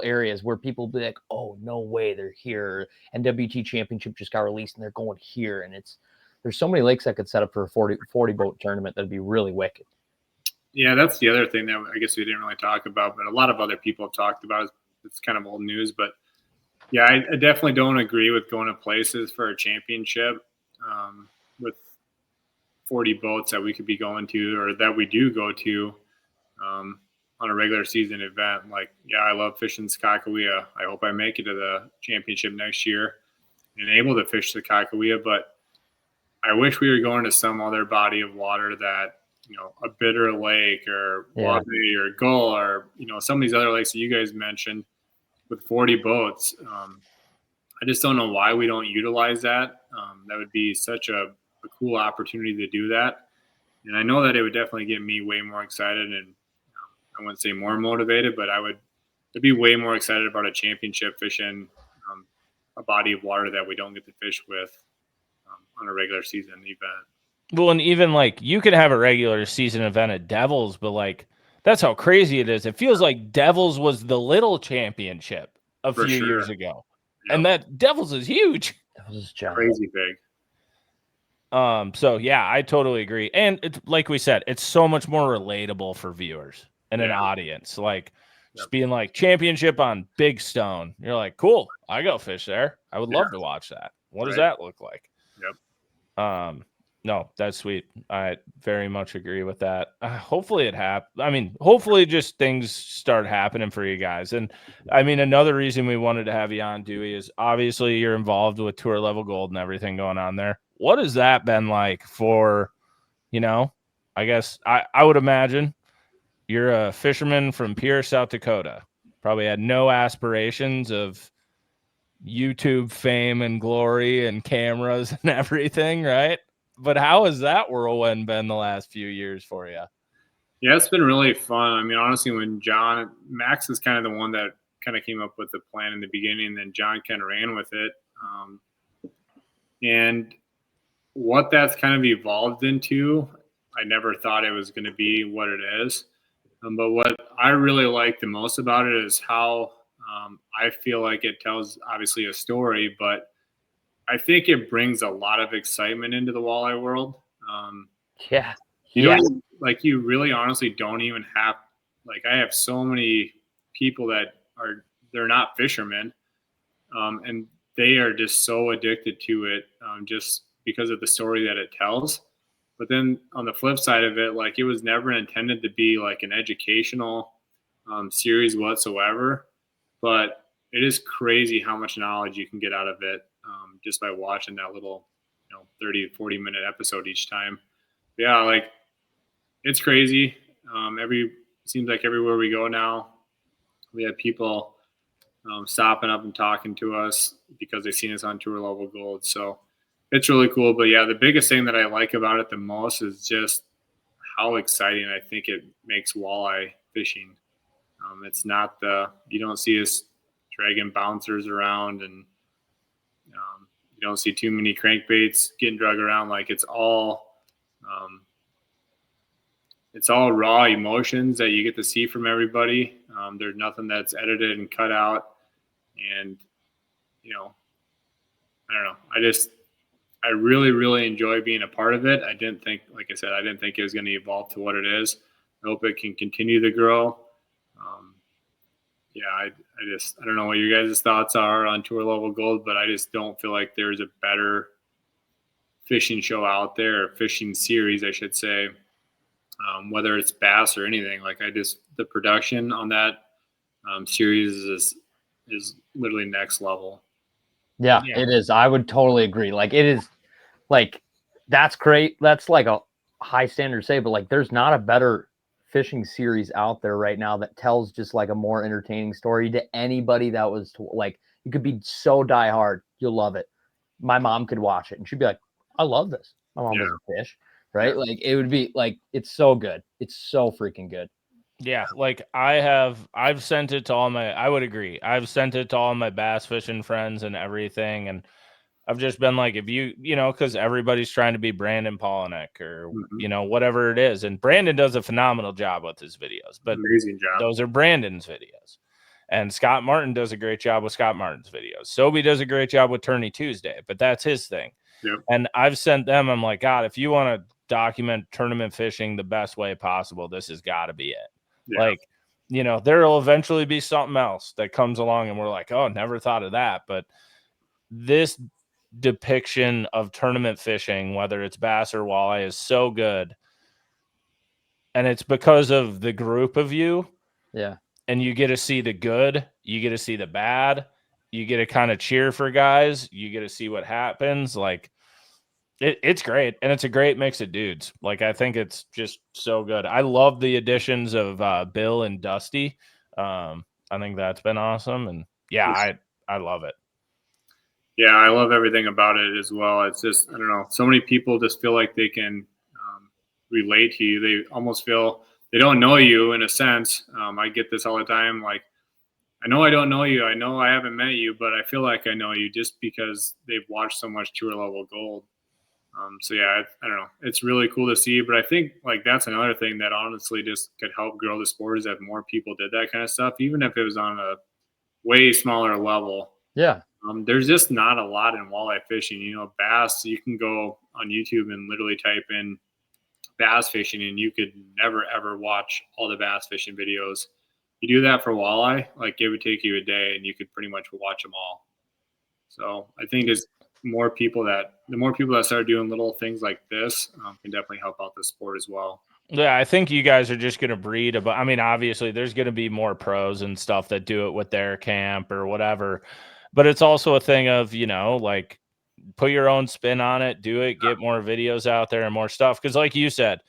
areas where people be like, oh, no way, they're here. NWT championship just got released and they're going here. And there's so many lakes that could set up for a 40 boat tournament. That'd be really wicked. Yeah, that's the other thing that I guess we didn't really talk about, but a lot of other people have talked about. It's kind of old news, but yeah, I definitely don't agree with going to places for a championship with 40 boats that we could be going to, or that we do go to on a regular season event. Like, yeah, I love fishing Sakakawea. I hope I make it to the championship next year and able to fish Sakakawea, but I wish we were going to some other body of water that, a Bitter Lake or Walleye or Gull or, some of these other lakes that you guys mentioned with 40 boats. I just don't know why we don't utilize that. That would be such a cool opportunity to do that. And I know that it would definitely get me way more excited, and I wouldn't say more motivated, but I'd be way more excited about a championship fishing a body of water that we don't get to fish with on a regular season event. Well, and even like you could have a regular season event at Devils, but like that's how crazy it is. It feels like Devils was the little championship a few years ago. Yep. And that Devils is huge. Devils is crazy big. So yeah, I totally agree. And it's like we said, it's so much more relatable for viewers and an audience. Like just being like championship on Big Stone. You're like, cool, I go fish there. I would love to watch that. What does that look like? Yep. No, that's sweet. I very much agree with that. Hopefully it happens. I mean, hopefully just things start happening for you guys. And I mean, another reason we wanted to have you on, Dewey, is obviously you're involved with Tour Level Gold and everything going on there. What has that been like for, I guess I would imagine you're a fisherman from Pierce, South Dakota. Probably had no aspirations of YouTube fame and glory and cameras and everything, right? But how has that whirlwind been the last few years for you? Yeah, it's been really fun. I mean, honestly, when Max is kind of the one that kind of came up with the plan in the beginning, and then John kind of ran with it. And what that's kind of evolved into, I never thought it was going to be what it is. But what I really like the most about it is how I feel like it tells, obviously, a story, but I think it brings a lot of excitement into the walleye world. You really honestly don't even have, I have so many people that they're not fishermen, and they are just so addicted to it, just because of the story that it tells. But then on the flip side of it, it was never intended to be like an educational series whatsoever, but it is crazy how much knowledge you can get out of it, just by watching that little 30 40 minute episode each time. Yeah, it's crazy. Seems like everywhere we go now, we have people stopping up and talking to us because they've seen us on Tour Level Gold. So it's really cool. But yeah, the biggest thing that I like about it the most is just how exciting I think it makes walleye fishing. It's not you don't see us dragging bouncers around, and you don't see too many crankbaits getting drug around. It's all raw emotions that you get to see from everybody. There's nothing that's edited and cut out. And, I don't know. I really, really enjoy being a part of it. I didn't think it was going to evolve to what it is. I hope it can continue to grow. I don't know what your guys' thoughts are on Tour Level Gold, but I just don't feel like there's a better fishing show out there, or fishing series, I should say. Whether it's bass or anything, the production on that series is literally next level. Yeah, it is. I would totally agree. It is that's great. That's a high standard to say, but there's not a better fishing series out there right now that tells just a more entertaining story to anybody that was you could be so diehard, you'll love it. My mom could watch it and she'd be like, I love this. My mom doesn't fish, right? Yeah. It would be it's so good. It's so freaking good. Yeah, I've sent it to I would agree. I've sent it to all my bass fishing friends and everything, and I've just been like, if you, because everybody's trying to be Brandon Polinick or, whatever it is. And Brandon does a phenomenal job with his videos, but amazing job. Those are Brandon's videos. And Scott Martin does a great job with Scott Martin's videos. Sobi does a great job with Tourney Tuesday, but that's his thing. Yep. And I've sent them, I'm like, God, if you want to document tournament fishing the best way possible, this has got to be it. Yeah. There will eventually be something else that comes along and we're like, oh, never thought of that. But this depiction of tournament fishing, whether it's bass or walleye, is so good. And it's because of the group of you. Yeah. And you get to see the good, you get to see the bad, you get to kind of cheer for guys, you get to see what happens. It's great. And it's a great mix of dudes. I think it's just so good. I love the additions of Bill and Dusty. I think that's been awesome. And I love it. Yeah, I love everything about it as well. It's just, I don't know, so many people just feel like they can relate to you. They almost feel they don't know you in a sense. I get this all the time. I know I don't know you. I know I haven't met you, but I feel like I know you just because they've watched so much Tour Level Gold. I don't know. It's really cool to see, but I think that's another thing that honestly just could help grow the sport is if more people did that kind of stuff, even if it was on a way smaller level. Yeah. There's just not a lot in walleye fishing. Bass, you can go on YouTube and literally type in bass fishing and you could never, ever watch all the bass fishing videos. You do that for walleye, it would take you a day and you could pretty much watch them all. So I think the more people that start doing little things like this can definitely help out the sport as well. Yeah, I think you guys are just going to breed I mean, obviously there's going to be more pros and stuff that do it with their camp or whatever, but it's also a thing of, like put your own spin on it, do it, get more videos out there and more stuff. Cause like you said,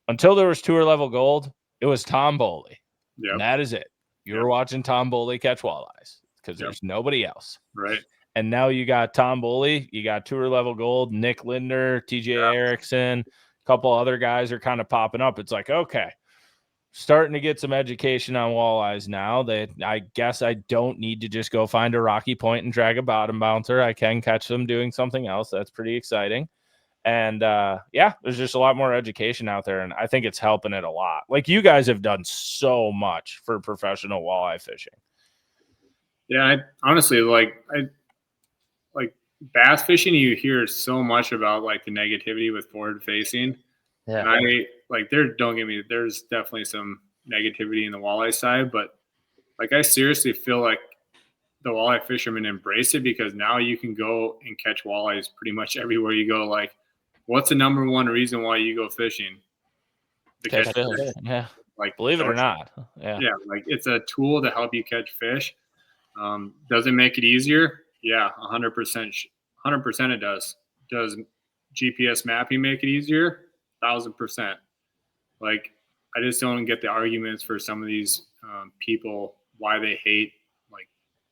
until there was tour level gold, it was Tom Boley. Yeah. And that is it. You were watching Tom Boley catch walleyes because there's nobody else. Right. And now you got Tom Boley, you got tour level gold, Nick Linder, TJ Erickson, a couple other guys are kind of popping up. It's like, okay, starting to get some education on walleyes now. That I guess I don't need to just go find a rocky point and drag a bottom bouncer. I can catch them doing something else. That's pretty exciting. And there's just a lot more education out there, and I think it's helping it a lot. Like you guys have done so much for professional walleye fishing. Yeah, I honestly like bass fishing. You hear so much about like the negativity with forward facing. Yeah. And there's definitely some negativity in the walleye side, but like I seriously feel like the walleye fishermen embrace it because now you can go and catch walleyes pretty much everywhere you go. Like, what's the number one reason why you go fishing? To catch fish. Yeah. Like, believe it or not. Yeah. Yeah. Like it's a tool to help you catch fish. Does it make it easier? Yeah. 100%. 100% it does. Does GPS mapping make it easier? 1,000%. Like, I just don't get the arguments for some of these people why they hate. Like,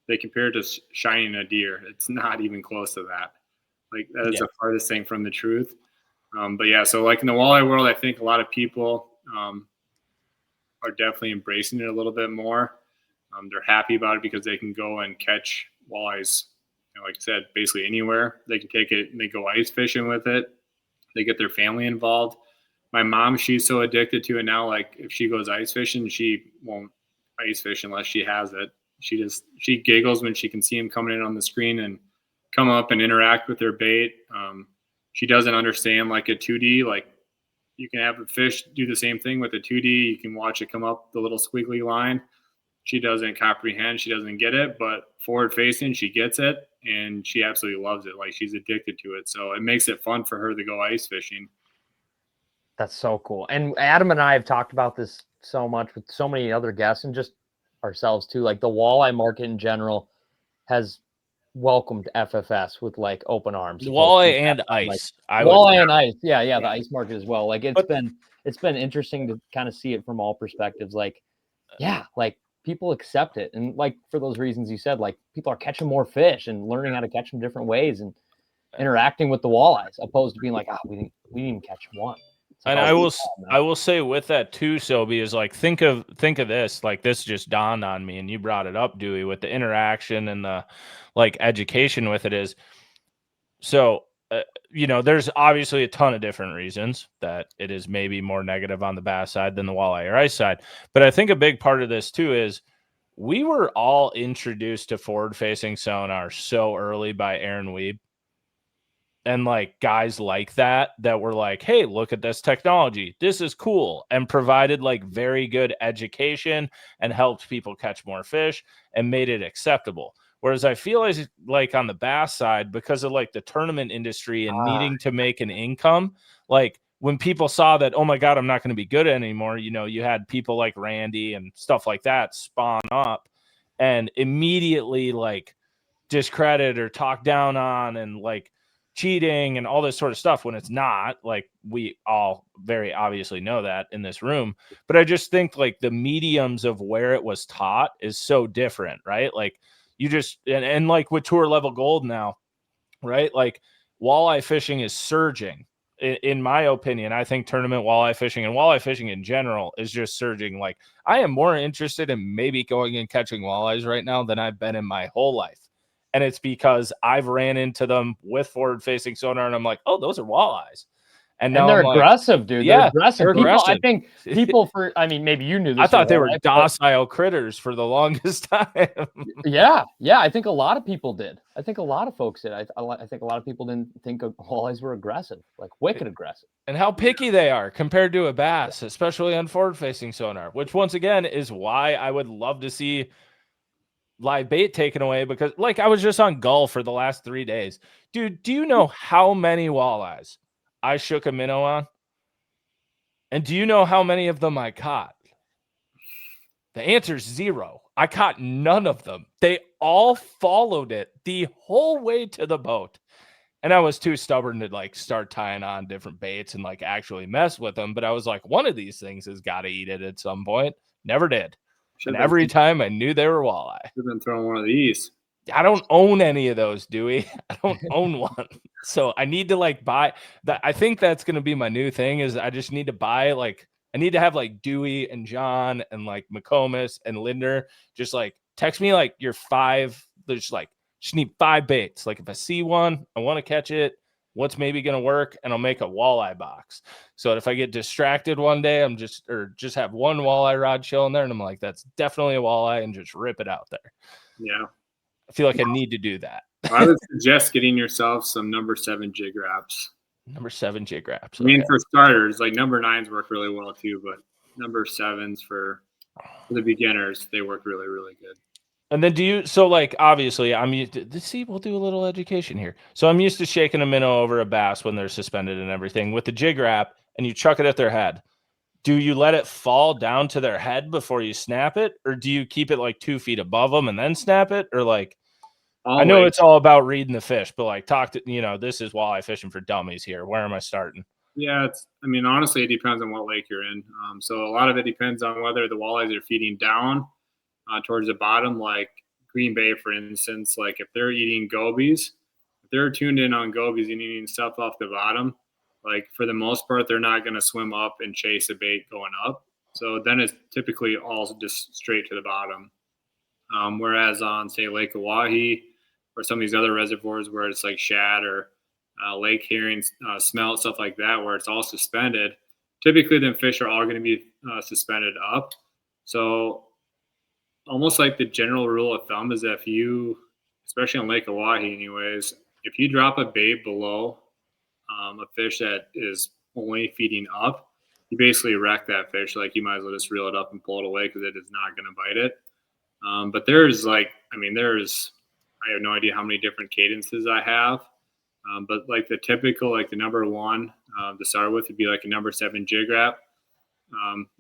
they compare it to shining a deer. It's not even close to that. Like, that is the farthest thing from the truth. But yeah, so like in the walleye world, I think a lot of people are definitely embracing it a little bit more. They're happy about it because they can go and catch walleyes, like I said, basically anywhere. They can take it and they go ice fishing with it. They get their family involved. My mom, she's so addicted to it now. Like if she goes ice fishing, she won't ice fish unless she has it. She giggles when she can see him coming in on the screen and come up and interact with their bait. She doesn't understand like a 2D, like you can have a fish do the same thing with a 2D. You can watch it come up the little squiggly line. She doesn't comprehend. She doesn't get it, but forward facing, she gets it and she absolutely loves it. Like she's addicted to it. So it makes it fun for her to go ice fishing. That's so cool. And Adam and I have talked about this so much with so many other guests and just ourselves too. Like the walleye market in general has welcomed FFS with like open arms. Walleye and ice. Walleye and ice. Yeah, the ice market as well. Like it's been interesting to kind of see it from all perspectives. Like, yeah, like people accept it. And like for those reasons you said, like people are catching more fish and learning how to catch them different ways and interacting with the walleyes, opposed to being like, we didn't even catch one. And I will say with that too, Sobi, is like think of this, like this just dawned on me and you brought it up, Dewey, with the interaction and the like education with it is. So, there's obviously a ton of different reasons that it is maybe more negative on the bass side than the walleye or ice side. But I think a big part of this too is we were all introduced to forward facing sonar so early by Aaron Weeb. And like guys like that were like, hey, look at this technology. This is cool. And provided like very good education and helped people catch more fish and made it acceptable. Whereas I feel like on the bass side, because of like the tournament industry and needing to make an income, like when people saw that, oh my God, I'm not going to be good anymore. You had people like Randy and stuff like that spawn up and immediately like discredit or talk down on and like cheating and all this sort of stuff when it's not. Like we all very obviously know that in this room, but I just think like the mediums of where it was taught is so different, right? Like you just and like with tour level gold now, right? Like walleye fishing is surging in my opinion. I think tournament walleye fishing and walleye fishing in general is just surging. Like I am more interested in maybe going and catching walleyes right now than I've been in my whole life. And it's because I've ran into them with forward-facing sonar, and I'm like, oh, those are walleyes. And now they're aggressive, dude. Yeah, they're aggressive. They're aggressive. I think people maybe you knew this. I thought they were docile critters for the longest time. Yeah. I think a lot of people did. I think a lot of folks did. I think a lot of people didn't think walleyes were aggressive, like wicked aggressive. And how picky they are compared to a bass, especially on forward-facing sonar, which once again is why I would love to see live bait taken away because like I was just on Gull for the last 3 days. Dude, do you know how many walleyes I shook a minnow on? And do you know how many of them I caught? The answer is 0. I caught none of them. They all followed it the whole way to the boat. And I was too stubborn to like start tying on different baits and like actually mess with them. But I was like, one of these things has got to eat it at some point. Never did. And every time I knew they were walleye. Should have been throwing one of these. I don't own any of those, Dewey. I don't own one. So I need to like buy that. I think that's going to be my new thing is I just need to buy like, I need to have like Dewey and John and like McComas and Linder just like text me like your 5. There's like, just need 5 baits. Like if I see one, I want to catch it. What's maybe going to work? And I'll make a walleye box. So that if I get distracted one day, I'm just have one walleye rod chilling there. And I'm like, that's definitely a walleye and just rip it out there. Yeah. I feel like I need to do that. I would suggest getting yourself some number 7 jig wraps. Number 7 jig wraps. I mean, for starters, like number 9s work really well too, but number 7s for the beginners, they work really, really good. And then so like, obviously I'm used to, see, we'll do a little education here. So I'm used to shaking a minnow over a bass when they're suspended and everything with the jig wrap and you chuck it at their head. Do you let it fall down to their head before you snap it? Or do you keep it like 2 feet above them and then snap it? Or like, always. I know it's all about reading the fish, but like this is walleye fishing for dummies here. Where am I starting? Yeah, honestly, it depends on what lake you're in. So a lot of it depends on whether the walleyes are feeding down towards the bottom, like Green Bay, for instance. Like if they're eating gobies, if they're tuned in on gobies and eating stuff off the bottom, like for the most part, they're not going to swim up and chase a bait going up. So then it's typically all just straight to the bottom. Whereas on, say, Lake Oahe or some of these other reservoirs where it's like shad or lake herring, smelt, stuff like that, where it's all suspended, typically the fish are all going to be suspended up. So almost like the general rule of thumb is that if you, especially on Lake Oahe anyways, if you drop a bait below a fish that is only feeding up, you basically wreck that fish. Like you might as well just reel it up and pull it away because it is not going to bite it. But there's I have no idea how many different cadences I have. But like the typical, like the number 1 to start with would be like a number 7 jig wrap.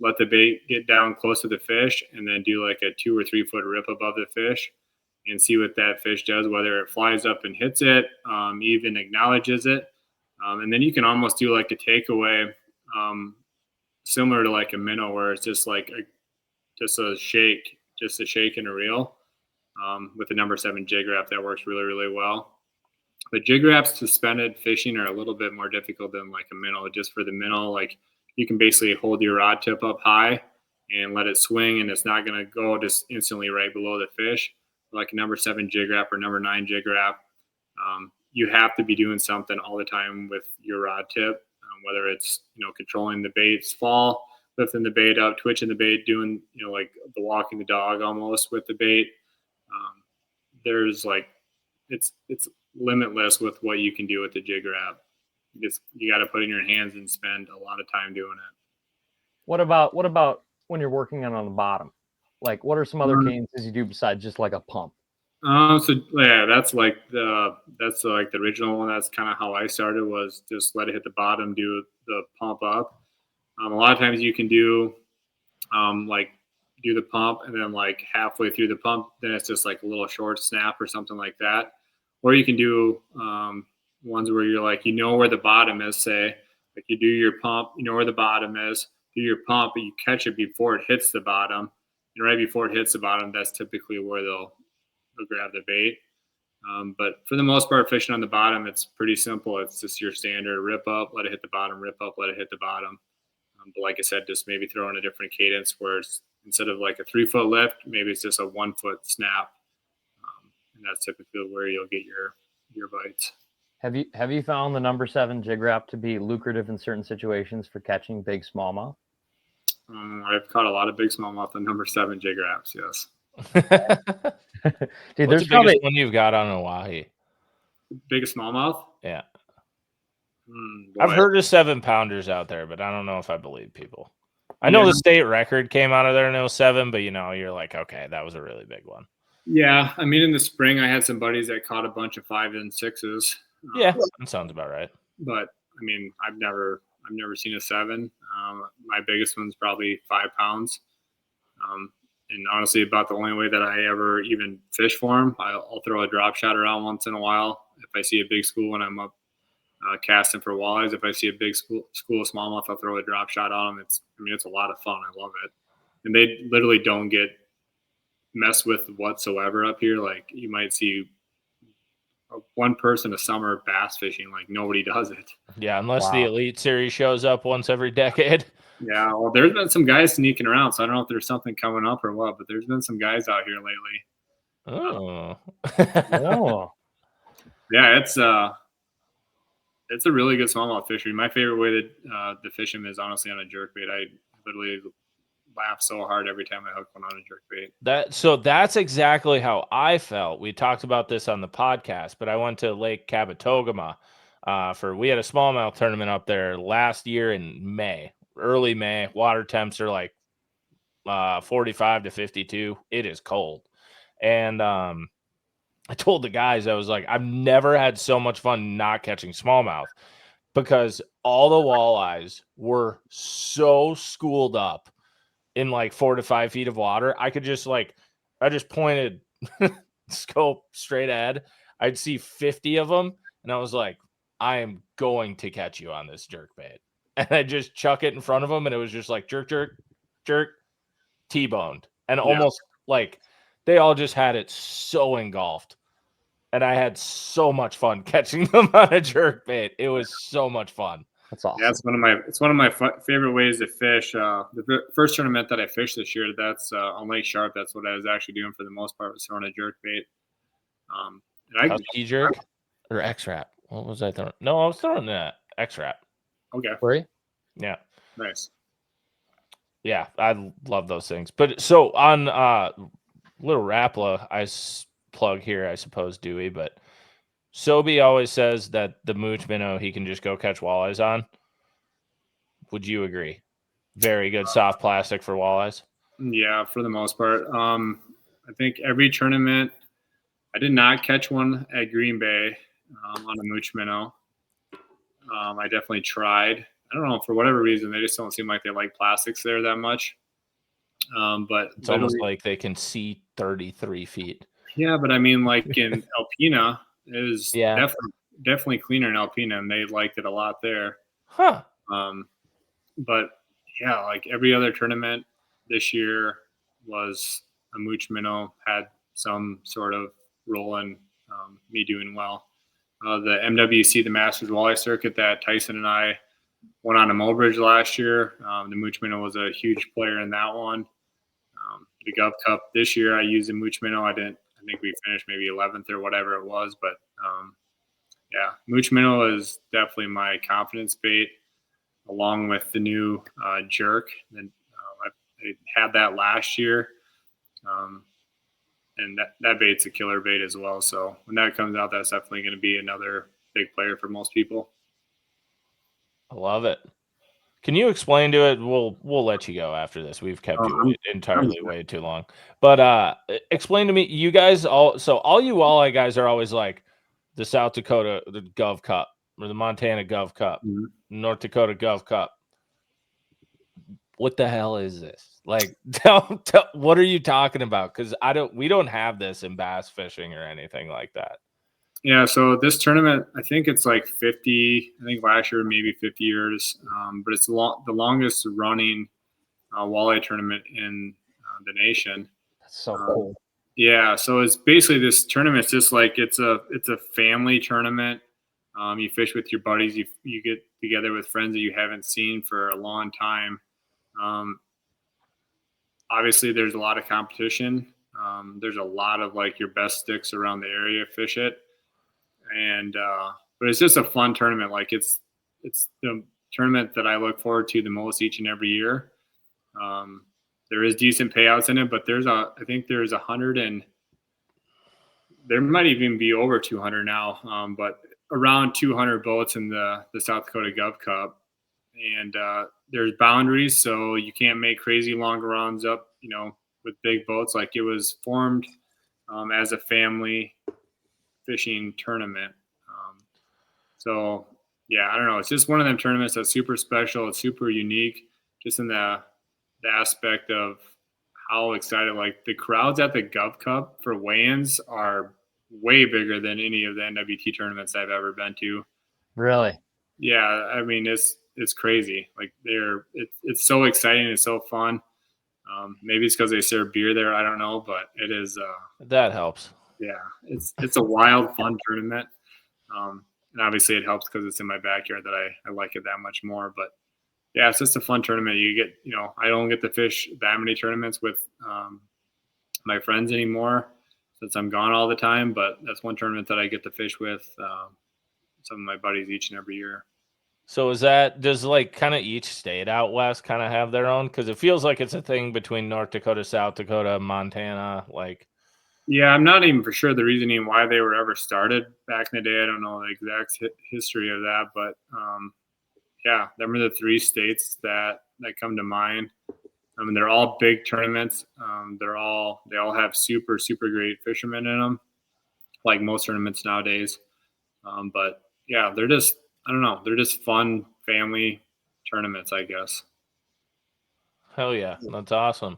Let the bait get down close to the fish and then do like a 2 or 3 foot rip above the fish and see what that fish does, whether it flies up and hits it, even acknowledges it. And then you can almost do like a takeaway similar to like a minnow where it's just like a shake and a reel with the number 7 jig wrap. That works really, really well. The jig wraps suspended fishing are a little bit more difficult than like a minnow. Just for the minnow, like you can basically hold your rod tip up high and let it swing, and it's not going to go just instantly right below the fish. Like a number 7 jig wrap or number 9 jig wrap, you have to be doing something all the time with your rod tip, whether it's controlling the bait's fall, lifting the bait up, twitching the bait, doing like the walking the dog almost with the bait. There's like it's limitless with what you can do with the jig wrap. You got to put it in your hands and spend a lot of time doing it. What about when you're working on the bottom? Like, what are some other cadences you do besides just like a pump? So yeah, that's like the original one. That's kind of how I started, was just let it hit the bottom, do the pump up. A lot of times you can do do the pump and then like halfway through the pump, then it's just like a little short snap or something like that. Or you can do ones where you're like, where the bottom is, say, like you do your pump, where the bottom is, do your pump, but you catch it before it hits the bottom. And right before it hits the bottom, that's typically where they'll grab the bait. But for the most part, fishing on the bottom, it's pretty simple. It's just your standard rip up, let it hit the bottom, rip up, let it hit the bottom. But like I said, just maybe throw in a different cadence where it's instead of like a 3 foot lift, maybe it's just a 1 foot snap. And that's typically where you'll get your bites. Have you found the number 7 jig wrap to be lucrative in certain situations for catching big smallmouth? I've caught a lot of big smallmouth on number 7 jig wraps, yes. Dude, what's the biggest one you've got on Oahe? Biggest smallmouth? Yeah. I've heard of 7-pounders out there, but I don't know if I believe people. I know the state record came out of there in 07, but you're like, okay, that was a really big one. Yeah, I mean, in the spring, I had some buddies that caught a bunch of 5 and 6s. Yeah, that sounds about right. But I mean, I've never seen a 7. My biggest one's probably 5 pounds. And honestly, about the only way that I ever even fish for them. I'll throw a drop shot around once in a while if I see a big school when I'm up casting for walleyes. If I see a big school of smallmouth, I'll throw a drop shot on them. It's a lot of fun. I love it, and they literally don't get messed with whatsoever up here. Like you might see one person a summer bass fishing, like nobody does it. Yeah, unless the Elite Series shows up once every decade. Yeah, well, there's been some guys sneaking around, so I don't know if there's something coming up or what, but there's been some guys out here lately. Oh. Oh. Yeah, it's a really good smallmouth fishery. My favorite way to fish them is honestly on a jerkbait. I literally laugh so hard every time I hook one on a jerkbait. So that's exactly how I felt. We talked about this on the podcast, but I went to Lake Cabotogama we had a smallmouth tournament up there last year in May, early May. Water temps are like 45 to 52. It is cold. And I told the guys, I was like, I've never had so much fun not catching smallmouth because all the walleyes were so schooled up in like 4 to 5 feet of water. I could just I just pointed scope straight ahead. I'd see 50 of them. And I was like, I am going to catch you on this jerkbait. And I just chuck it in front of them. And it was just like jerk, jerk, jerk, T-boned. And almost like they all just had it so engulfed. And I had so much fun catching them on a jerkbait. It was so much fun. That's awesome. Yeah, it's one of my favorite ways to fish. The first tournament that I fished this year, that's on Lake Sharp. That's what I was actually doing for the most part, was throwing a jerkbait. Husky jerk or X-Wrap? What was I throwing? No, I was throwing that X-Wrap. Okay. Were you? Yeah. Nice. Yeah, I love those things. But so on Little Rapala, I plug here, I suppose, Dewey, but Sobi always says that the mooch minnow he can just go catch walleyes on. Would you agree? Very good soft plastic for walleyes. Yeah, for the most part. I think every tournament, I did not catch one at Green Bay on a mooch minnow. I definitely tried. I don't know, for whatever reason, they just don't seem like they like plastics there that much. But it's almost like they can see 33 feet. Yeah, but I mean, like in Alpena, it was definitely cleaner in Alpena, and they liked it a lot there. Huh. But yeah, like every other tournament this year was a mooch minnow, had some sort of role in me doing well. The MWC, the Masters Walleye Circuit that Tyson and I went on to Mobridge last year, the mooch minnow was a huge player in that one. The Gov Cup this year, I used a mooch minnow. I think we finished maybe 11th or whatever it was, but yeah, mooch minnow is definitely my confidence bait, along with the new jerk. And I had that last year, and that bait's a killer bait as well. So when that comes out, that's definitely going to be another big player for most people. I love it. Can you explain to it? We'll let you go after this. We've kept you entirely way too long. But explain to me, you guys all you walleye guys are always like the South Dakota the Gov Cup or the Montana Gov Cup, North Dakota Gov Cup. What the hell is this? Like, tell what are you talking about? Because we don't have this in bass fishing or anything like that. Yeah, so this tournament, I think it's like 50. I think last year maybe 50 years, but it's the longest running walleye tournament in the nation. That's so cool. Yeah, so it's basically this tournament's just like it's a family tournament. You fish with your buddies. You get together with friends that you haven't seen for a long time. Obviously, there's a lot of competition. There's a lot of like your best sticks around the area fish it. And but it's just a fun tournament. Like it's the tournament that I look forward to the most each and every year. There is decent payouts in it, but I think there's 100 and there might even be over 200 now, but around 200 boats in the South Dakota Gov Cup. And there's boundaries, so you can't make crazy long runs up, with big boats. Like it was formed as a family fishing tournament. So yeah, I don't know. It's just one of them tournaments that's super special. It's super unique, just in the aspect of how excited, like the crowds at the Gov Cup for weigh-ins are way bigger than any of the NWT tournaments I've ever been to. Really? Yeah, I mean it's crazy. Like it's so exciting. It's so fun. Maybe it's because they serve beer there. I don't know, but it is. That helps. Yeah, it's a wild, fun tournament. And obviously it helps because it's in my backyard that I like it that much more. But yeah, it's just a fun tournament. You get, I don't get to fish that many tournaments with my friends anymore since I'm gone all the time. But that's one tournament that I get to fish with some of my buddies each and every year. So does like kind of each state out west kind of have their own? Because it feels like it's a thing between North Dakota, South Dakota, Montana, like. Yeah, I'm not even for sure the reasoning why they were ever started back in the day. I don't know the exact history of that, but yeah, them are the three states that come to mind. I mean, they're all big tournaments. They all have super, super great fishermen in them, like most tournaments nowadays. But yeah, they're just, I don't know, they're just fun family tournaments, I guess. Hell yeah, that's awesome.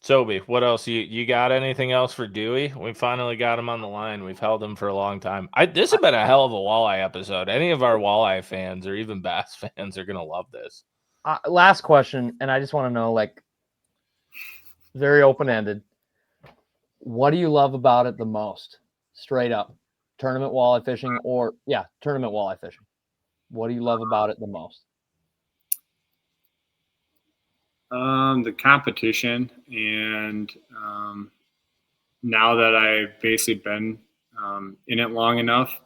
Sobi, what else? You got anything else for Dewey? We finally got him on the line. We've held him for a long time. This has been a hell of a walleye episode. Any of our walleye fans or even bass fans are gonna love this. Last question, and I just want to know, like, very open-ended. What do you love about it the most? Straight up, tournament walleye fishing, or tournament walleye fishing. What do you love about it the most? The competition, and now that I've basically been in it long enough,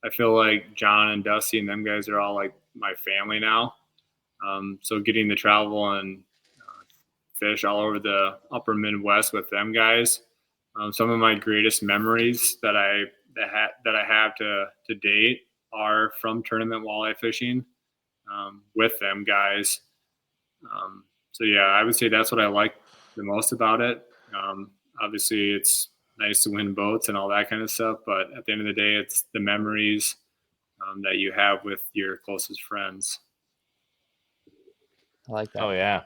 I feel like John and Dusty and them guys are all like my family now. So getting to travel and fish all over the upper Midwest with them guys, some of my greatest memories that I have to date are from tournament walleye fishing with them guys. So yeah, I would say that's what I like the most about it. Obviously, it's nice to win boats and all that kind of stuff, but at the end of the day, it's the memories that you have with your closest friends. I like that. Oh yeah.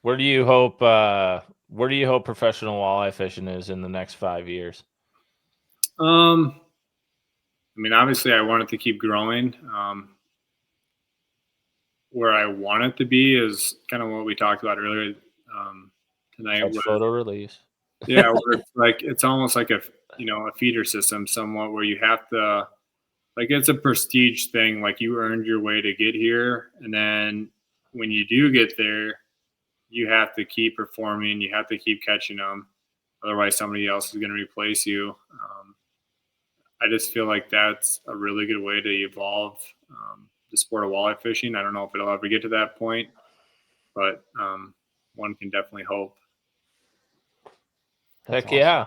Where do you hope professional walleye fishing is in the next 5 years? I mean, obviously, I want it to keep growing. Where I want it to be is kind of what we talked about earlier tonight. Photo release. Yeah, where it's almost like a feeder system, somewhat, where you have to, like, it's a prestige thing. Like, you earned your way to get here, and then when you do get there, you have to keep performing. You have to keep catching them. Otherwise, somebody else is going to replace you. I just feel like that's a really good way to evolve the sport of walleye fishing. I don't know if it'll ever get to that point, but one can definitely hope. Heck yeah.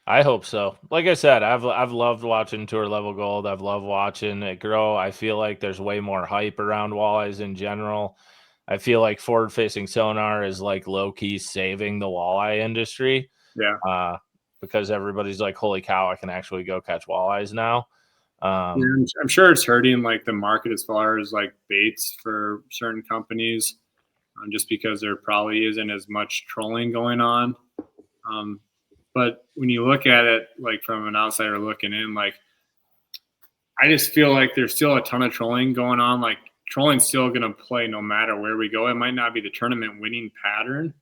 I hope so. Like I said, I've loved watching Tour Level Gold. I've loved watching it grow. I feel like there's way more hype around walleyes in general. I feel like forward-facing sonar is like low-key saving the walleye industry. Yeah. Because everybody's like, holy cow, I can actually go catch walleyes now. I'm sure it's hurting like the market as far as like baits for certain companies, just because there probably isn't as much trolling going on. But when you look at it, like from an outsider looking in, like, I just feel like there's still a ton of trolling going on. Like, trolling's still going to play no matter where we go. It might not be the tournament winning pattern,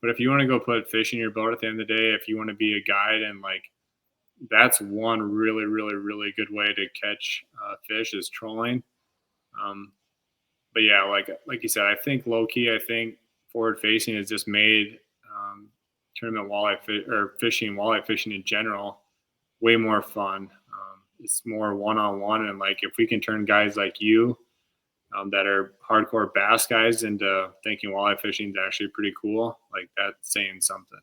but if you want to go put fish in your boat at the end of the day, if you want to be a guide, and like, that's one really, really, really good way to catch fish is trolling. But yeah, like you said, I think low key, I think forward facing has just made tournament fishing in general way more fun. It's more one-on-one, and like, if we can turn guys like you that are hardcore bass guys into thinking walleye fishing is actually pretty cool, like, that's saying something.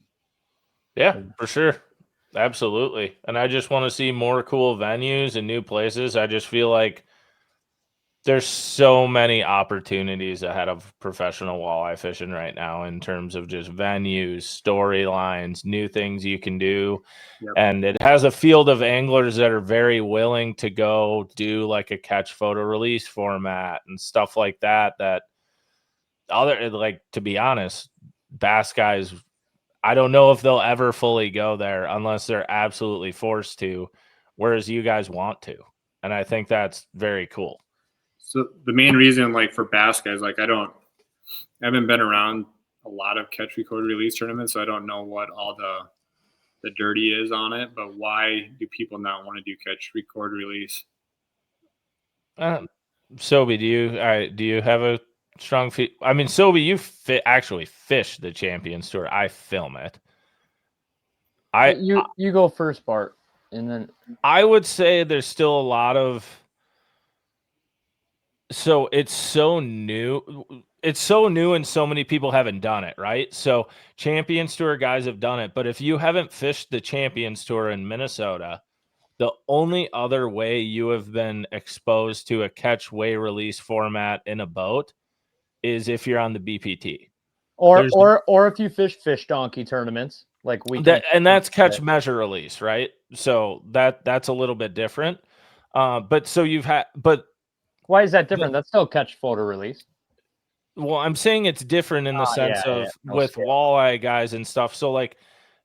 Yeah, for sure. Absolutely. And I just want to see more cool venues and new places. I just feel like there's so many opportunities ahead of professional walleye fishing right now in terms of just venues, storylines, new things you can do. Yep. And it has a field of anglers that are very willing to go do like a catch photo release format and stuff like that. That other, like, to be honest, bass guys, I don't know if they'll ever fully go there unless they're absolutely forced to, whereas you guys want to. And I think that's very cool. So the main reason, like for bass guys, like I haven't been around a lot of catch, record, release tournaments, so I don't know what all the dirty is on it. But why do people not want to do catch, record, release? Sobi, do you have a strong feet? I mean, Sobi, you actually fish the Champions Tour. I film it. You go first, Bart, and then I would say there's still a lot of. So it's so new. It's so new, and so many people haven't done it, right? So Champions Tour guys have done it, but if you haven't fished the Champions Tour in Minnesota, the only other way you have been exposed to a catch, weigh, release format in a boat is if you're on the BPT, or if you fish donkey tournaments like that's catch, measure, release, right? So that's a little bit different. But so why is that different? That's still catch, photo, release. Well, I'm saying it's different in the sense of No with scale. walleye guys and stuff. So like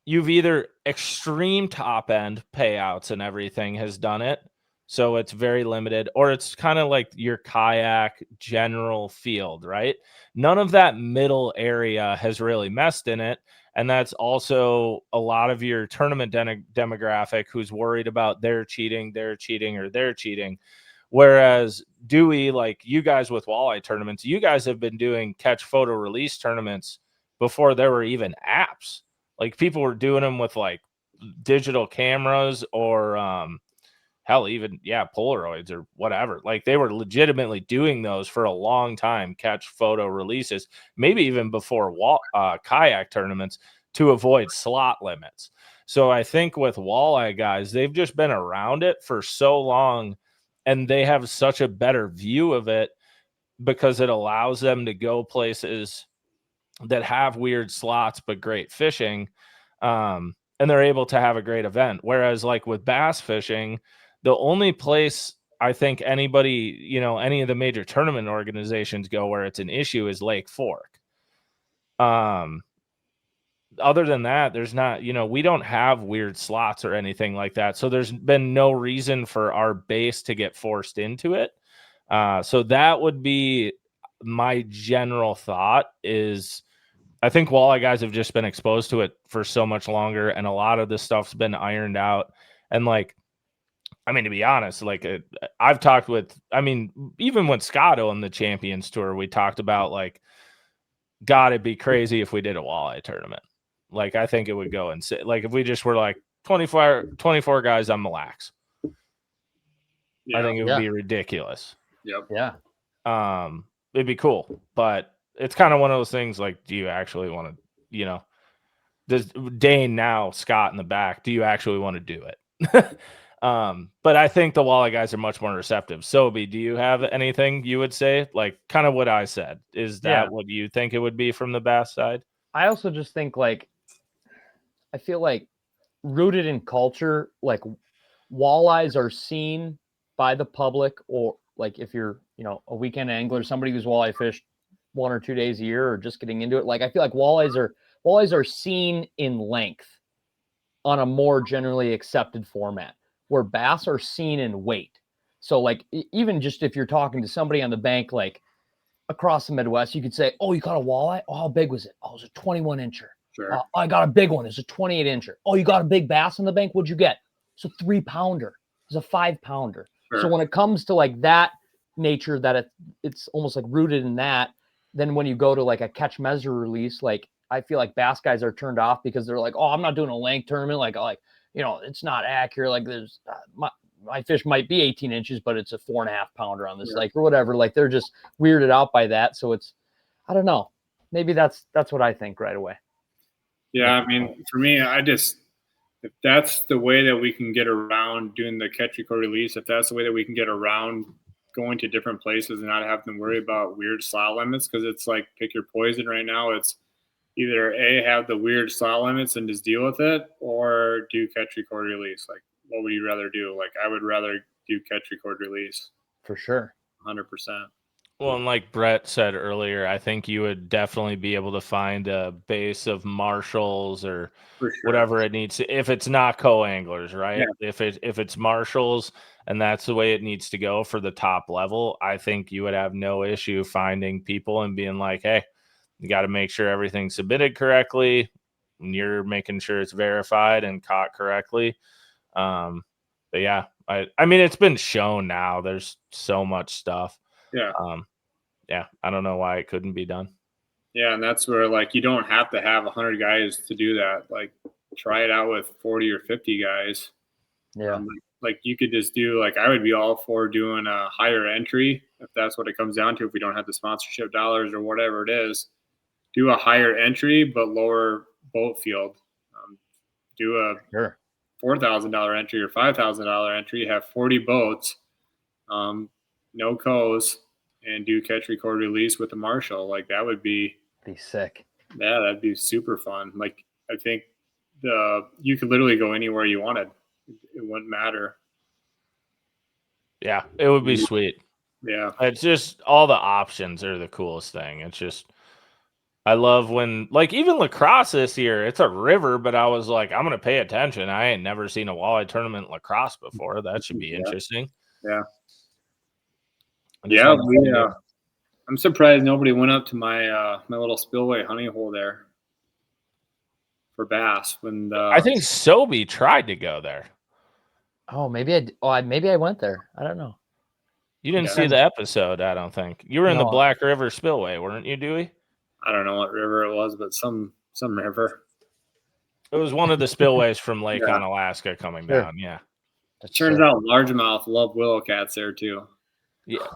you've either extreme top end payouts and everything has done it. So it's very limited, or it's kind of like your kayak general field, right? None of that middle area has really messed in it. And that's also a lot of your tournament demographic who's worried about they're cheating. Whereas Dewey, like you guys with walleye tournaments, you guys have been doing catch, photo, release tournaments before there were even apps. Like people were doing them with like digital cameras or hell, even Polaroids or whatever. Like they were legitimately doing those for a long time, catch, photo, releases, maybe even before kayak tournaments to avoid slot limits. So I think with walleye guys, they've just been around it for so long. And they have such a better view of it because it allows them to go places that have weird slots but great fishing, and they're able to have a great event. Whereas like with bass fishing, the only place I think anybody, any of the major tournament organizations go where it's an issue is Lake Fork. Other than that, there's not, we don't have weird slots or anything like that. So there's been no reason for our base to get forced into it. So that would be my general thought is I think walleye guys have just been exposed to it for so much longer. And a lot of this stuff's been ironed out. And like, I mean, to be honest, like I've talked with, even when Scott on the Champions Tour, we talked about like, God, it'd be crazy if we did a walleye tournament. Like, I think it would go and sit. Like, if we just were like 24 guys on Mille Lacs, I think it would be ridiculous. Yep. Yeah. It'd be cool, but it's kind of one of those things. Like, do you actually want to? Does Dane now Scott in the back? Do you actually want to do it? But I think the walleye guys are much more receptive. Sobi, do you have anything you would say? Like, kind of what I said. Is that what you think it would be from the bass side? I also just think like. I feel like rooted in culture, like walleyes are seen by the public, or like if you're, a weekend angler, somebody who's walleye fished 1 or 2 days a year or just getting into it. Like, I feel like walleyes are seen in length on a more generally accepted format where bass are seen in weight. So like, even just if you're talking to somebody on the bank, like across the Midwest, you could say, oh, you caught a walleye? Oh, how big was it? Oh, it was a 21 incher. Sure. I got a big one. It's a 28 incher. Oh, you got a big bass on the bank? What'd you get? It's a 3-pounder. It's a 5-pounder. Sure. So when it comes to like that nature, that it's almost like rooted in that, then when you go to like a catch, measure, release, like I feel like bass guys are turned off because they're like, oh, I'm not doing a length tournament. Like, it's not accurate. Like there's my fish might be 18 inches, but it's a 4.5-pounder on this lake or whatever. Like they're just weirded out by that. So it's, I don't know. Maybe that's what I think right away. Yeah, I mean, for me, if that's the way that we can get around doing the catch, record, release, if that's the way that we can get around going to different places and not having to worry about weird slot limits, because it's like pick your poison right now. It's either A, have the weird slot limits and just deal with it, or do catch, record, release. Like, what would you rather do? Like, I would rather do catch, record, release. For sure. 100%. Well, and like Brett said earlier, I think you would definitely be able to find a base of marshals or whatever it needs to, if it's not co-anglers, right? Yeah. If it's marshals and that's the way it needs to go for the top level, I think you would have no issue finding people and being like, hey, you got to make sure everything's submitted correctly, and you're making sure it's verified and caught correctly. But yeah, I mean, it's been shown now. There's so much stuff. Yeah. Yeah, I don't know why it couldn't be done. Yeah, and that's where, like, you don't have to have 100 guys to do that. Like, try it out with 40 or 50 guys. Yeah. Like, you could just do, like, I would be all for doing a higher entry, if that's what it comes down to, if we don't have the sponsorship dollars or whatever it is. Do a higher entry, but lower boat field. Do a $4,000 entry or $5,000 entry, have 40 boats, no co's, and do catch, record, release with the marshal. Like, that would be sick. Yeah, that'd be super fun. Like, I think you could literally go anywhere you wanted. It wouldn't matter. Yeah, it would be sweet. Yeah. It's just all the options are the coolest thing. It's just, I love when, like, even lacrosse this year, it's a river, but I was like, I'm going to pay attention. I ain't never seen a walleye tournament lacrosse before. That should be interesting. Yeah. Yeah, I'm surprised nobody went up to my my little spillway honey hole there for bass. When I think Sobi tried to go there. Oh, maybe I went there. I don't know. You didn't see the episode, I don't think. You were in the Black River Spillway, weren't you, Dewey? I don't know what river it was, but some river. It was one of the spillways from Lake on Alaska coming down. Yeah. It turns out largemouth love willow cats there too. Yeah,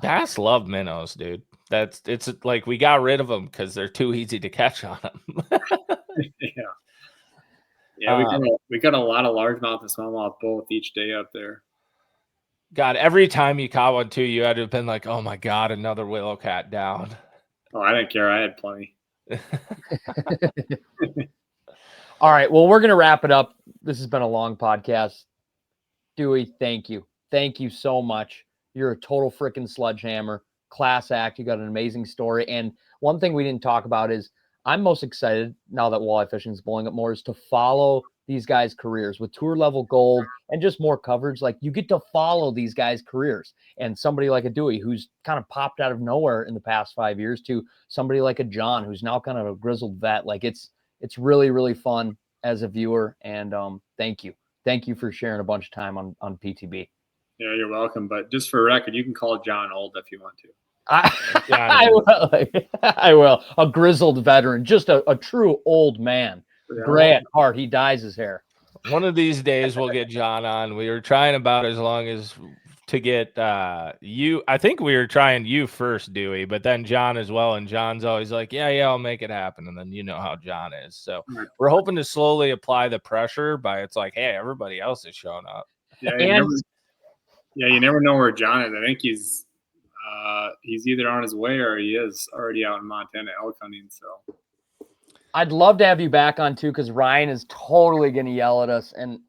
bass love minnows, dude. It's like we got rid of them because they're too easy to catch on them. Yeah, we got a lot of largemouth and smallmouth both each day up there. God, every time you caught one too, you had to have been like, "Oh my God, another willow cat down." Oh, I didn't care. I had plenty. All right, well, we're gonna wrap it up. This has been a long podcast. Dewey, thank you so much. You're a total freaking sledgehammer, class act. You got an amazing story. And one thing we didn't talk about is I'm most excited now that walleye fishing is blowing up more is to follow these guys' careers with tour level gold and just more coverage. Like, you get to follow these guys' careers, and somebody like a Dewey who's kind of popped out of nowhere in the past 5 years to somebody like a John who's now kind of a grizzled vet. Like, it's really, really fun as a viewer. And thank you for sharing a bunch of time on PTB. Yeah, you're welcome. But just for record, you can call John old if you want to. I will. A grizzled veteran, just a true old man. Yeah. Gray at heart. He dyes his hair. One of these days we'll get John on. We were trying about as long as to get you. I think we were trying you first, Dewey, but then John as well. And John's always like, yeah, I'll make it happen. And then you know how John is. So we're hoping to slowly apply the pressure by it's like, hey, everybody else is showing up. Yeah, you never know where John is. I think he's either on his way or he is already out in Montana elk hunting. So I'd love to have you back on too, because Ryan is totally going to yell at us, and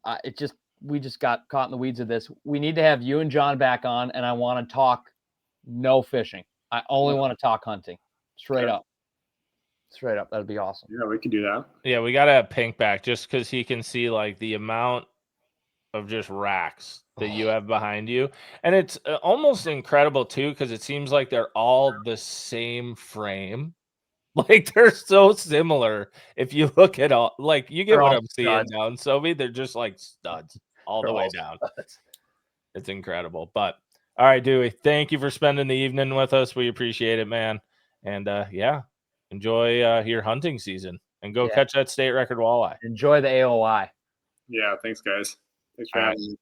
we just got caught in the weeds of this. We need to have you and John back on, and I want to talk no fishing. I only want to talk hunting, straight up. That'd be awesome. Yeah, we could do that. Yeah, we got to have Pink back just because he can see like the amount of just racks that you have behind you. And it's almost incredible too, because it seems like they're all the same frame. Like, they're so similar. If you look at all, like, you get what I'm seeing down Sobi, they're just like studs all the way down. It's incredible. But all right, Dewey, thank you for spending the evening with us. We appreciate it, man. And enjoy your hunting season and go catch that state record walleye. Enjoy the AOI. Yeah, thanks guys. Thanks for having me.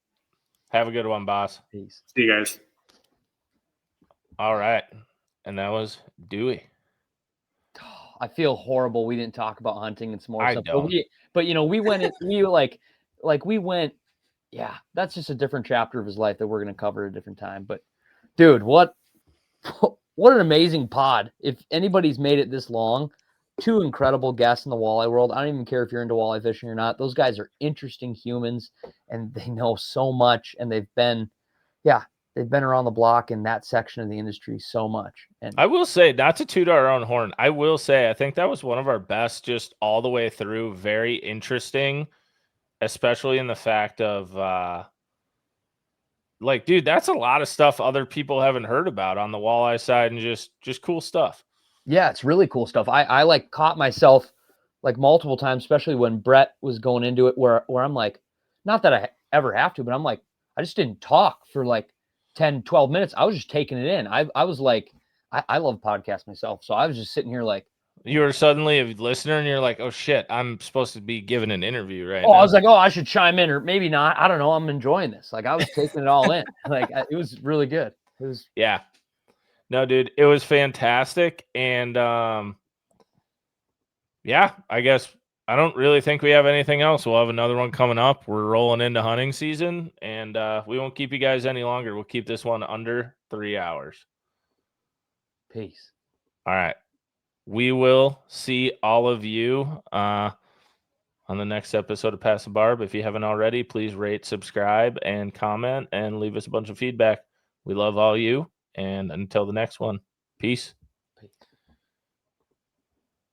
Have a good one, boss. Peace. See you guys. All right. And that was Dewey. I feel horrible. We didn't talk about hunting and some more stuff. But we went, we went, yeah, that's just a different chapter of his life that we're going to cover at a different time. But Dude, what an amazing pod. If anybody's made it this long, 2 incredible guests in the walleye world. I don't even care if you're into walleye fishing or not. Those guys are interesting humans and they know so much, and they've been around the block in that section of the industry so much. And I will say, not to toot our own horn, I will say I think that was one of our best just all the way through. Very interesting, especially in the fact of like, dude, that's a lot of stuff other people haven't heard about on the walleye side, and just cool stuff. yeah, it's really cool stuff. I like caught myself like multiple times, especially when Brett was going into it, where I'm like, not that I ever have to, but I'm like, I just didn't talk for like 10, 12 minutes. I was just taking it in. I was like, I love podcasts myself. So I was just sitting here like, You were suddenly a listener and you're like, oh shit, I'm supposed to be giving an interview right oh, now. I was like, oh, I should chime in, or maybe not. I don't know. I'm enjoying this. Like I was taking it all in. Like it was really good. It was, yeah. No, dude, it was fantastic. And yeah, I guess I don't really think we have anything else. We'll have another one coming up. We're rolling into hunting season, and we won't keep you guys any longer. We'll keep this one under 3 hours. peace. All right. We will see all of you on the next episode of Pass the Barb. If you haven't already, please rate, subscribe, and comment, and leave us a bunch of feedback. We love all you. And until the next one, peace.